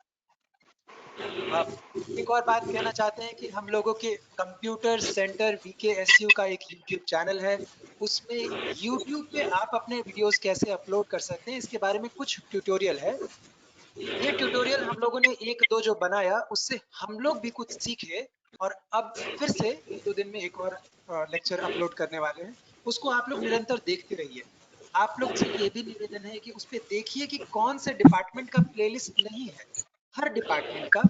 एक और बात कहना चाहते हैं कि हम लोगों के कंप्यूटर सेंटर VKSU का एक YouTube चैनल है, उसमें YouTube पे आप अपने वीडियोस कैसे अपलोड कर सकते हैं इसके बारे में कुछ ट्यूटोरियल है। ये ट्यूटोरियल हम लोगों ने 1-2 जो बनाया उससे हम लोग भी कुछ सीखे, और अब फिर से 1-2 दिन में एक और लेक्चर अपलोड करने वाले हैं, उसको आप लोग निरंतर देखते रहिए। आप लोग से ये भी निवेदन है कि उस पे देखिए कि कौन से डिपार्टमेंट का प्लेलिस्ट नहीं है। हर डिपार्टमेंट का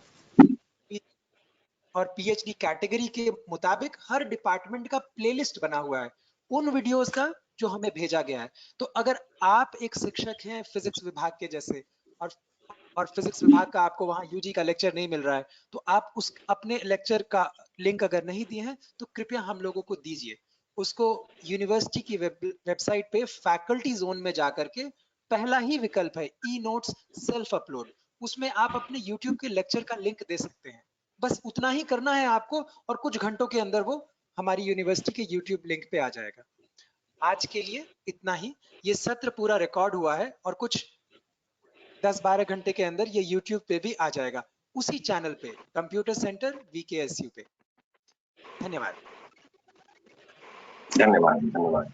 और PhD कैटेगरी के मुताबिक हर डिपार्टमेंट का प्लेलिस्ट बना हुआ है उन वीडियोस का जो हमें भेजा गया है। तो अगर आप एक शिक्षक हैं फिजिक्स विभाग के जैसे, और फिजिक्स विभाग का आपको वहाँ UG का लेक्चर नहीं मिल रहा है, तो आप उस अपने लेक्चर का लिंक अगर नहीं दिए हैं तो कृपया हम लोगों को दीजिए। उसको यूनिवर्सिटी की वेबसाइट पे फैकल्टी जोन में जाकर के पहला ही विकल्प है E-नोट्स सेल्फ अपलोड, उसमें आप अपने YouTube के लेक्चर का लिंक दे सकते हैं। बस उतना ही करना है आपको और कुछ घंटों के अंदर वो हमारी यूनिवर्सिटी के यूट्यूब लिंक पे आ जाएगा। आज के लिए इतना ही। ये सत्र पूरा रिकॉर्ड हुआ है और कुछ 10-12 घंटे के अंदर ये यूट्यूब पे भी आ जाएगा, उसी चैनल पे, कंप्यूटर सेंटर VKSU पे। धन्यवाद। धन्यवाद। धन्यवाद।